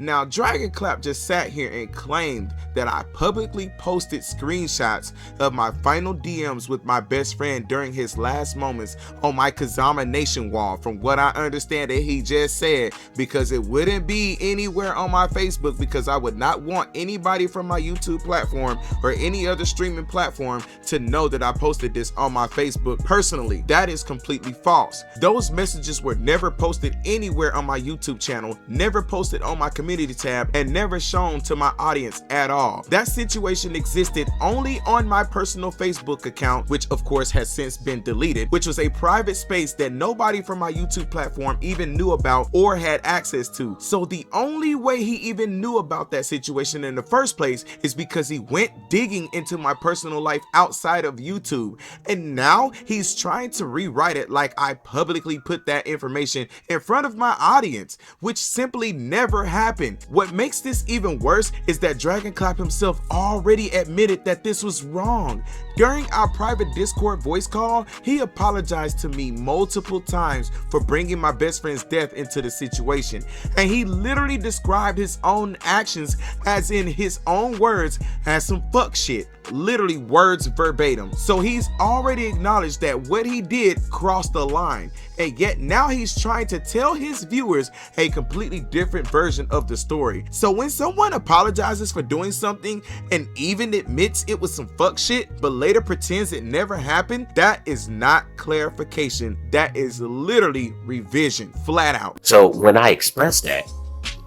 now Dragonclap just sat here and claimed that I publicly posted screenshots of my final DMs with my best friend during his last moments on my KaZamaNaTion wall, from what I understand that he just said, because it wouldn't be anywhere on my Facebook, because I would not want anybody from my YouTube platform or any other streaming platform to know that I posted this on my Facebook personally. That is completely false. Those messages were never posted anywhere on my YouTube channel, never posted on my community tab, and never shown to my audience at all. That situation existed only on my personal Facebook account, which of course has since been deleted, which was a private space that nobody from my YouTube platform even knew about or had access to. So the only way he even knew about that situation in the first place is because he went digging into my personal life outside of YouTube, and now he's trying to rewrite it like I publicly put that information in front of my audience, which simply never happened. What makes this even worse is that Dragonclap himself already admitted that this was wrong. During our private Discord voice call, he apologized to me multiple times for bringing my best friend's death into the situation, and he literally described his own actions, as in his own words, as some fuck shit. Literally words verbatim. So he's already acknowledged that what he did crossed the line, and yet now he's trying to tell his viewers a completely different version of the story. So when someone apologizes for doing something and even admits it was some fuck shit but later pretends it never happened, that is not clarification. That is literally revision, flat out. So when I expressed that,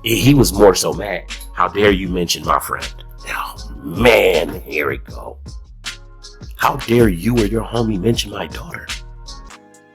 he was more so mad. How dare you mention my friend? Oh man, here we go. How dare you or your homie mention my daughter?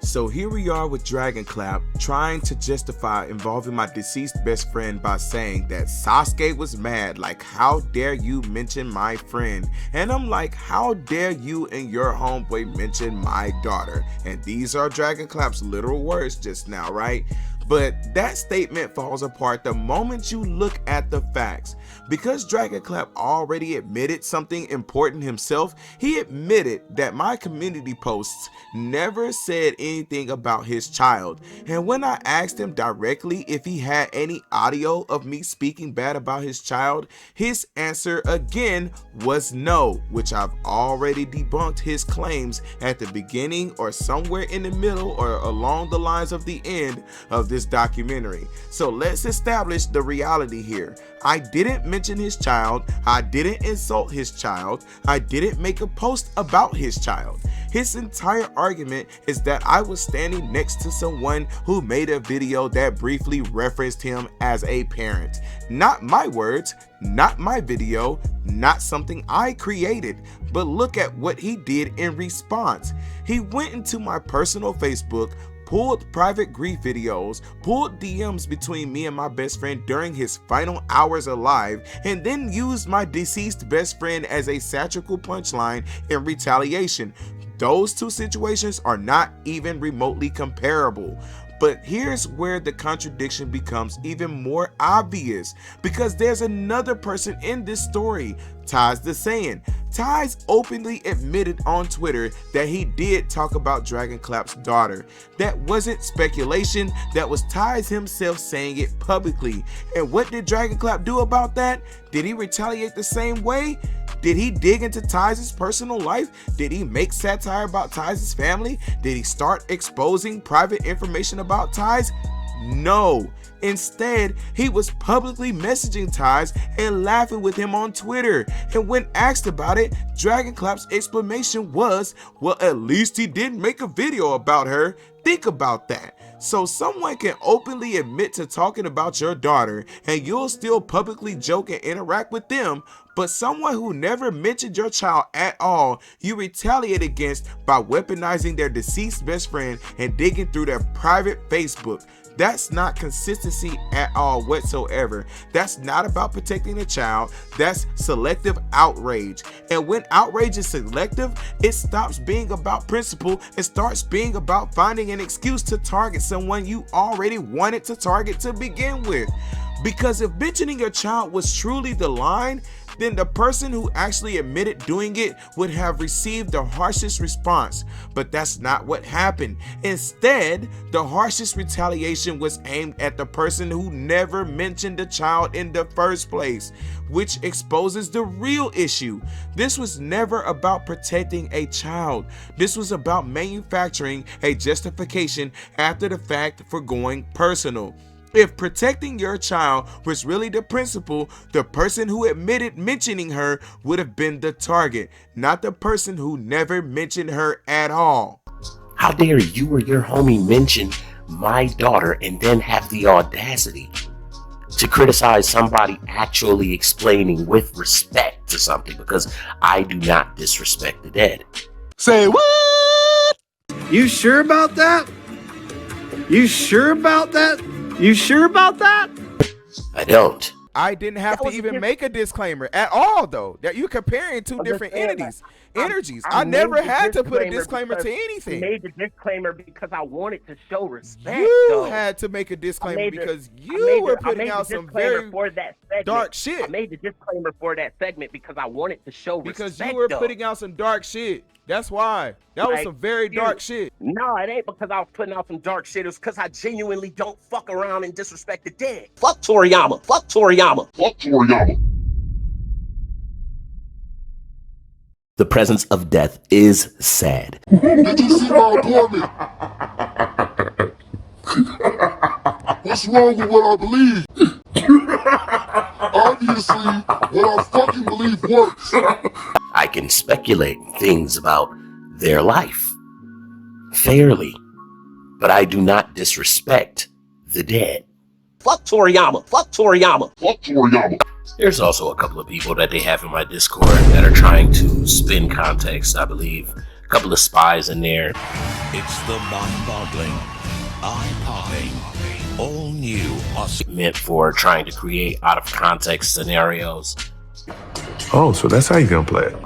So here we are with Dragonclap trying to justify involving my deceased best friend by saying that Sasuke was mad, like how dare you mention my friend? And I'm like, how dare you and your homeboy mention my daughter? And these are Dragonclap's literal words just now, right? But that statement falls apart the moment you look at the facts. Because Dragonclap already admitted something important himself, he admitted that my community posts never said anything about his child. And when I asked him directly if he had any audio of me speaking bad about his child, his answer again was no, which I've already debunked his claims at the beginning or somewhere in the middle or along the lines of the end of this documentary. So let's establish the reality here. I didn't mention his child, I didn't insult his child, I didn't make a post about his child. His entire argument is that I was standing next to someone who made a video that briefly referenced him as a parent. Not my words, not my video, not something I created, but look at what he did in response. He went into my personal Facebook, pulled private grief videos, pulled DMs between me and my best friend during his final hours alive, and then used my deceased best friend as a satirical punchline in retaliation. Those two situations are not even remotely comparable. But here's where the contradiction becomes even more obvious, because there's another person in this story, Tyz the Saiyan. Tyz openly admitted on Twitter that he did talk about Dragonclap's daughter. That wasn't speculation, that was Tyz himself saying it publicly. And what did Dragonclap do about that? Did he retaliate the same way? Did he dig into Tyz's personal life? Did he make satire about Tyz's family? Did he start exposing private information about Tyz? No. Instead, he was publicly messaging Tyz and laughing with him on Twitter. And when asked about it, Dragonclap's explanation was, well, at least he didn't make a video about her. Think about that. So someone can openly admit to talking about your daughter and you'll still publicly joke and interact with them, but someone who never mentioned your child at all, you retaliate against by weaponizing their deceased best friend and digging through their private Facebook. That's not consistency at all whatsoever. That's not about protecting the child. That's selective outrage. And when outrage is selective, it stops being about principle and starts being about finding an excuse to target someone you already wanted to target to begin with. Because if mentioning your child was truly the line, then the person who actually admitted doing it would have received the harshest response. But that's not what happened. Instead, the harshest retaliation was aimed at the person who never mentioned the child in the first place, which exposes the real issue. This was never about protecting a child. This was about manufacturing a justification after the fact for going personal. If protecting your child was really the principle, the person who admitted mentioning her would have been the target, not the person who never mentioned her at all. How dare you or your homie mention my daughter and then have the audacity to criticize somebody actually explaining with respect to something, because I do not disrespect the dead. Say what? You sure about that? You sure about that? You sure about that? I don't. I didn't have to even make a disclaimer at all, though. That you're comparing two different energies. I never had to put a disclaimer to anything. I made the disclaimer because I wanted to show respect. You had to make a disclaimer because you were putting out some very dark shit. I made the disclaimer for that segment because I wanted to show respect. Because you were putting out some dark shit. That's why. That was some very dark shit. No, it ain't because I was putting out some dark shit. It was because I genuinely don't fuck around and disrespect the dead. Fuck Toriyama. Fuck Toriyama. Fuck Toriyama. The presence of death is sad. Did you see my apartment? What's wrong with what I believe? Obviously, what I fucking believe works. I can speculate things about their life fairly, but I do not disrespect the dead. Fuck Toriyama. Fuck Toriyama. Fuck Toriyama. There's also a couple of people that they have in my Discord that are trying to spin context, I believe. A couple of spies in there. It's the mind-boggling, eye-popping, all new meant for trying to create out of context scenarios. Oh, so that's how you're gonna play it.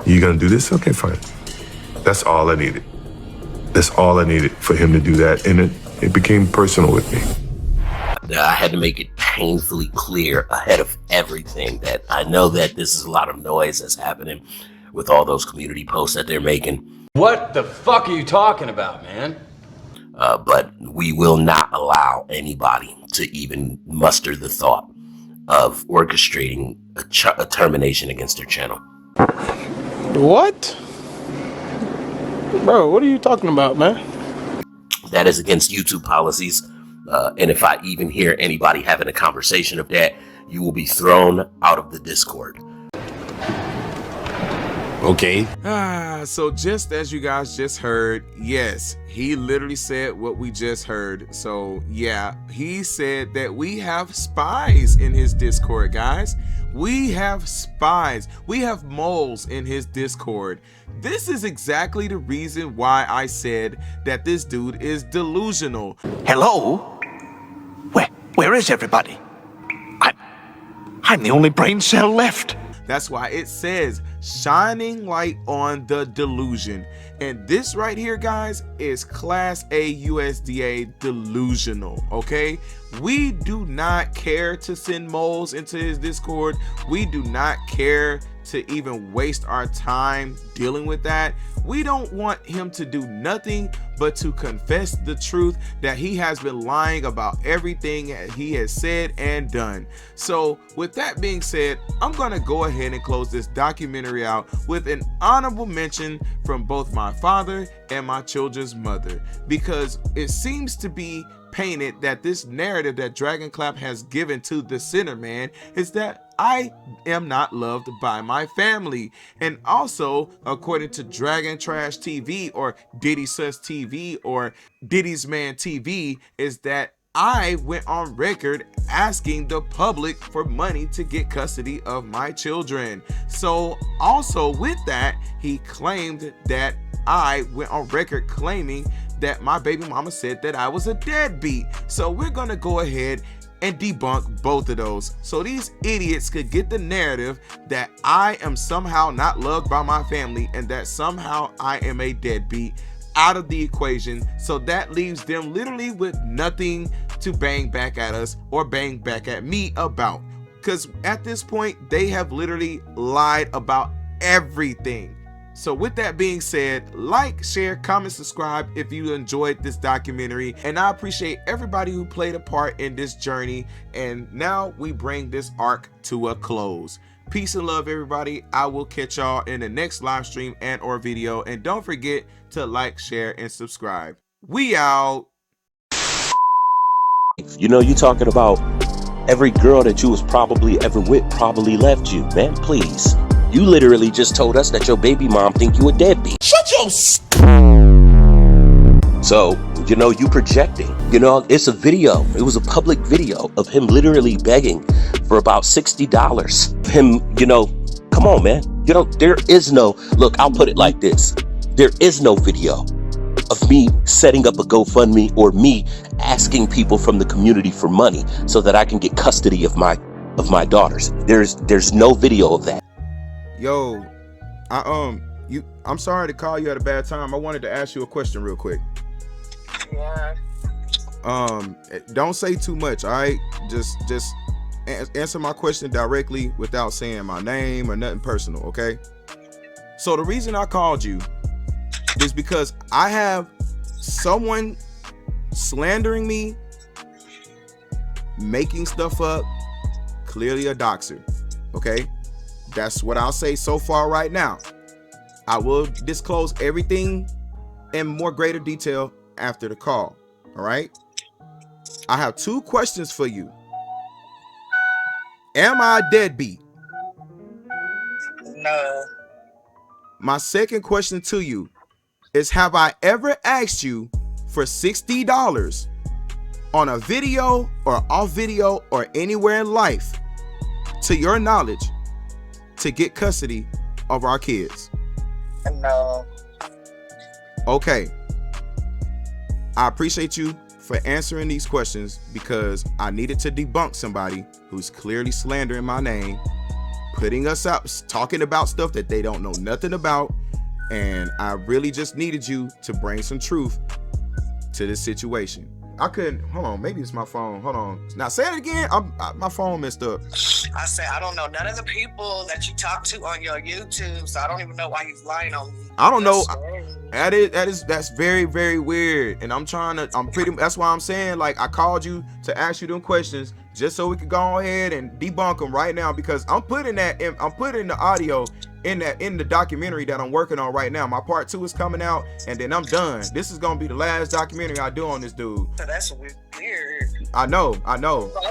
You gonna do this? Okay, fine. That's all I needed. That's all I needed for him to do that. And It became personal with me. I had to make it painfully clear ahead of everything that I know that this is a lot of noise that's happening with all those community posts that they're making. What the fuck are you talking about, man? But we will not allow anybody to even muster the thought of orchestrating a termination against their channel. What? Bro, what are you talking about, man? That is against YouTube policies. And if I even hear anybody having a conversation of that, you will be thrown out of the Discord. Okay. So just as you guys just heard, yes, he literally said what we just heard. So yeah, he said that we have spies in his Discord, guys. We have spies. We have moles in his Discord. This is exactly the reason why I said that this dude is delusional. Hello? Where is everybody? I'm the only brain cell left. That's why it says shining light on the delusion. And this right here, guys, is Class A USDA delusional, okay? We do not care to send moles into his Discord. We do not care to even waste our time dealing with that. We don't want him to do nothing but to confess the truth that he has been lying about everything he has said and done. So with that being said, I'm gonna go ahead and close this documentary out with an honorable mention from both my father and my children's mother, because it seems to be painted that this narrative that Dragonclap has given to the center man is that I am not loved by my family. And also, according to Dragontrashtv or DiddysManTV or DiddysManTV, is that I went on record asking the public for money to get custody of my children. So also with that, he claimed that I went on record claiming that my baby mama said that I was a deadbeat. So we're gonna go ahead and debunk both of those, so these idiots could get the narrative that I am somehow not loved by my family and that somehow I am a deadbeat out of the equation. So that leaves them literally with nothing to bang back at us or bang back at me about, because at this point they have literally lied about everything. So with that being said, like, share, comment, subscribe if you enjoyed this documentary, and I appreciate everybody who played a part in this journey. And now we bring this arc to a close. Peace and love, everybody. I will catch y'all in the next live stream and or video, and don't forget to like, share, and subscribe. We out. You know, you talking about every girl that you was probably ever with probably left you, man. Please. You literally just told us that your baby mom think you a deadbeat. Shut your So, you know, you projecting. You know, it's a video. It was a public video of him literally begging for about $60. Him, you know, come on, man. You know, there is no, look, I'll put it like this. There is no video of me setting up a GoFundMe or me asking people from the community for money so that I can get custody of my daughters. There's no video of that. Yo, I'm sorry to call you at a bad time. I wanted to ask you a question real quick. Yeah. Don't say too much, all right? Just answer my question directly without saying my name or nothing personal, okay? So the reason I called you is because I have someone slandering me, making stuff up, clearly a doxer, okay? That's what I'll say so far right now. I will disclose everything in more greater detail after the call, all right? I have two questions for you. Am I a deadbeat? No. My second question to you is, have I ever asked you for $60 on a video or off video or anywhere in life, to your knowledge, to get custody of our kids? No. Okay. I appreciate you for answering these questions, because I needed to debunk somebody who's clearly slandering my name, putting us up, talking about stuff that they don't know nothing about, and I really just needed you to bring some truth to this situation. I couldn't. Hold on, maybe it's my phone. Hold on. Now say it again. My phone messed up. I said I don't know none of the people that you talk to on your YouTube, so I don't even know why he's lying on me. I don't know. That's very, very weird. And that's why I'm saying, like, I called you to ask you them questions just so we could go ahead and debunk them right now, because I'm putting the audio in the documentary that I'm working on right now. My part 2 is coming out, and then I'm done. This is gonna be the last documentary I do on this dude. So that's weird. I know. I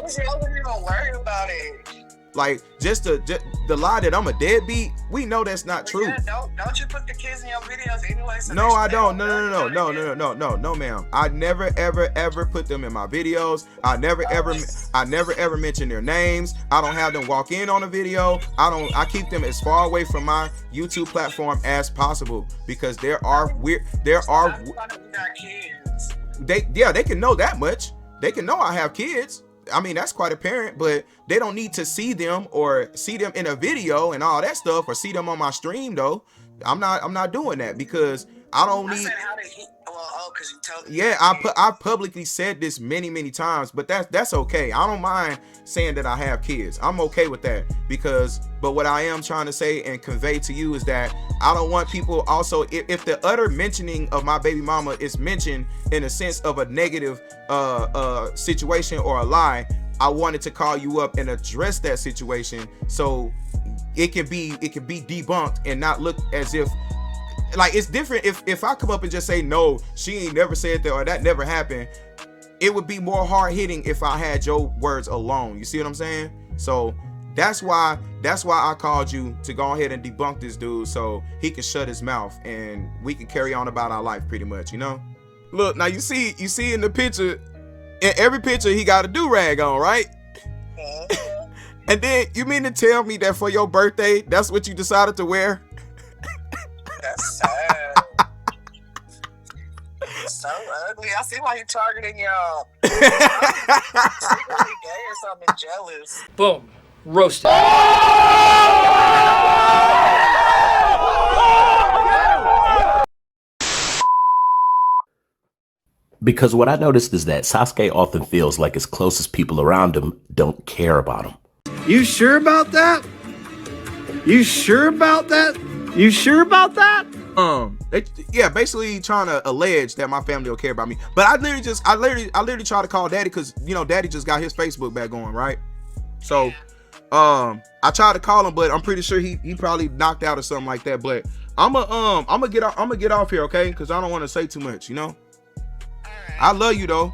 wasn't even worried about it. Like, just the lie that I'm a deadbeat, we know that's not true. Yeah, don't you put the kids in your videos anyway? So no, I don't. No, ma'am. I never, ever put them in my videos. I never, ever mention their names. I don't have them walk in on a video. I keep them as far away from my YouTube platform as possible, because they can know that much. They can know I have kids. I mean, that's quite apparent, but they don't need to see them or see them in a video and all that stuff, or see them on my stream though. I'm not doing that, because I don't need. Because you told me. Yeah, I publicly said this many times, but that's okay. I don't mind saying that I have kids. I'm okay with that, but what I am trying to say and convey to you is that I don't want people also, if the utter mentioning of my baby mama is mentioned in a sense of a negative situation or a lie, I wanted to call you up and address that situation so it can be debunked and not look as if, like, it's different if I come up and just say, no, she ain't never said that or that never happened. It would be more hard-hitting if I had your words alone. You see what I'm saying? So that's why I called you, to go ahead and debunk this dude so he can shut his mouth and we can carry on about our life, pretty much, you know? Look, now you see in the picture, in every picture he got a do-rag on, right? And then you mean to tell me that for your birthday, that's what you decided to wear? That's sad. It's so ugly. I see why you're targeting y'all. Secretly gay or something, jealous. Boom. Roasted. Because what I noticed is that Sasuke often feels like his closest people around him don't care about him. You sure about that? You sure about that? You sure about that? Yeah, basically trying to allege that my family don't care about me. But I literally try to call daddy, because, you know, daddy just got his Facebook back going, right? So I tried to call him, but I'm pretty sure he probably knocked out or something like that. But I'm gonna get off here, okay? Because I don't want to say too much, you know. Right. I love you though.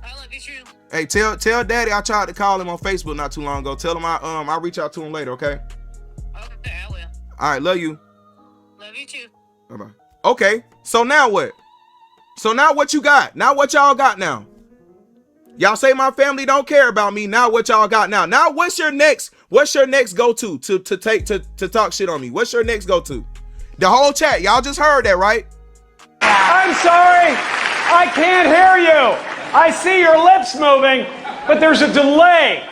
I love you too. Hey, tell daddy I tried to call him on Facebook not too long ago. Tell him I'll reach out to him later, okay? Okay, I will. All right, love you. Love you too. Bye-bye. Okay, so now what? So now what you got? Now what y'all got now? Y'all say my family don't care about me. Now what y'all got now? Now what's your next go-to to talk shit on me? What's your next go-to? The whole chat, y'all just heard that, right? I'm sorry, I can't hear you. I see your lips moving, but there's a delay.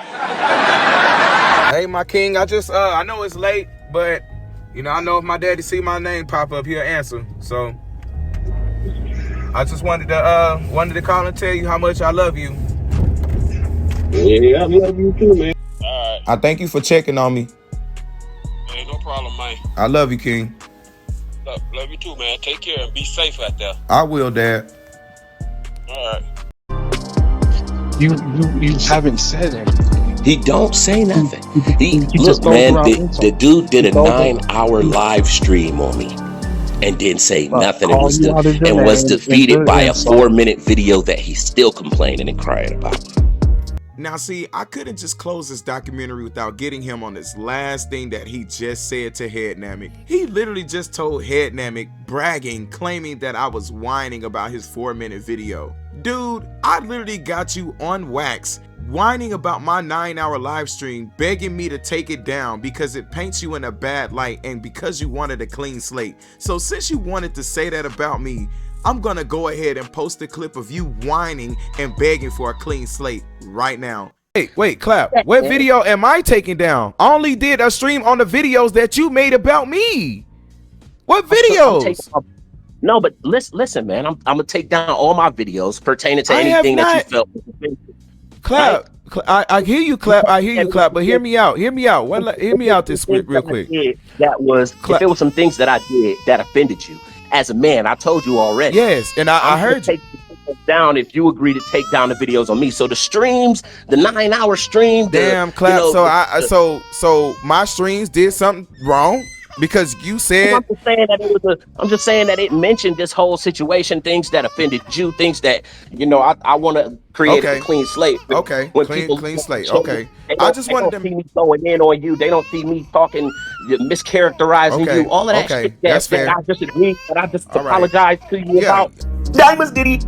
Hey, my king, I know it's late, but you know, I know if my daddy see my name pop up, he'll answer. So I just wanted to call and tell you how much I love you. Yeah, I love you too, man. All right. I thank you for checking on me. Hey, no problem, man. I love you, King. Love you too, man. Take care and be safe out there. I will, Dad. All right. You haven't said anything. He don't say nothing. Look, man, the dude did a 9-hour live stream on me and didn't say nothing, and was defeated by a 4-minute video that he's still complaining and crying about. Now, see, I couldn't just close this documentary without getting him on this last thing that he just said to Headnamek. He literally just told Headnamek, bragging, claiming that I was whining about his 4-minute video. Dude, I literally got you on wax, whining about my 9-hour live stream, begging me to take it down because it paints you in a bad light and because you wanted a clean slate. So since you wanted to say that about me, I'm gonna go ahead and post a clip of you whining and begging for a clean slate right now. Wait, Clap. What video am I taking down? I only did a stream on the videos that you made about me. What videos? No, but listen, man. I'm gonna take down all my videos pertaining to anything that you felt was offensive. Clap. I hear you, Clap. I hear you, Clap. But hear me out. Hear me out. Hear me out this real quick. That was if there was some things that I did that offended you. As a man, I told you already. Yes, and I heard you. Down if you agree to take down the videos on me. So the streams, the 9-hour stream. Damn, Clap. So my streams did something wrong because you said. I'm just saying that it mentioned this whole situation, things that offended you, things that I want to create a clean slate. Okay, when clean slate. Okay, I just wanted to see me going in on you. They don't see me talking, mischaracterizing you. All of that shit that I disagree, that I just apologize to you about. Diamonds, Diddy.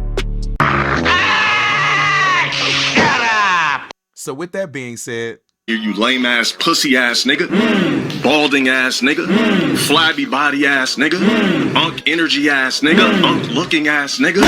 So with that being said, you lame ass, pussy ass nigga, balding ass nigga, flabby body ass nigga, unk energy ass nigga, unk looking ass nigga.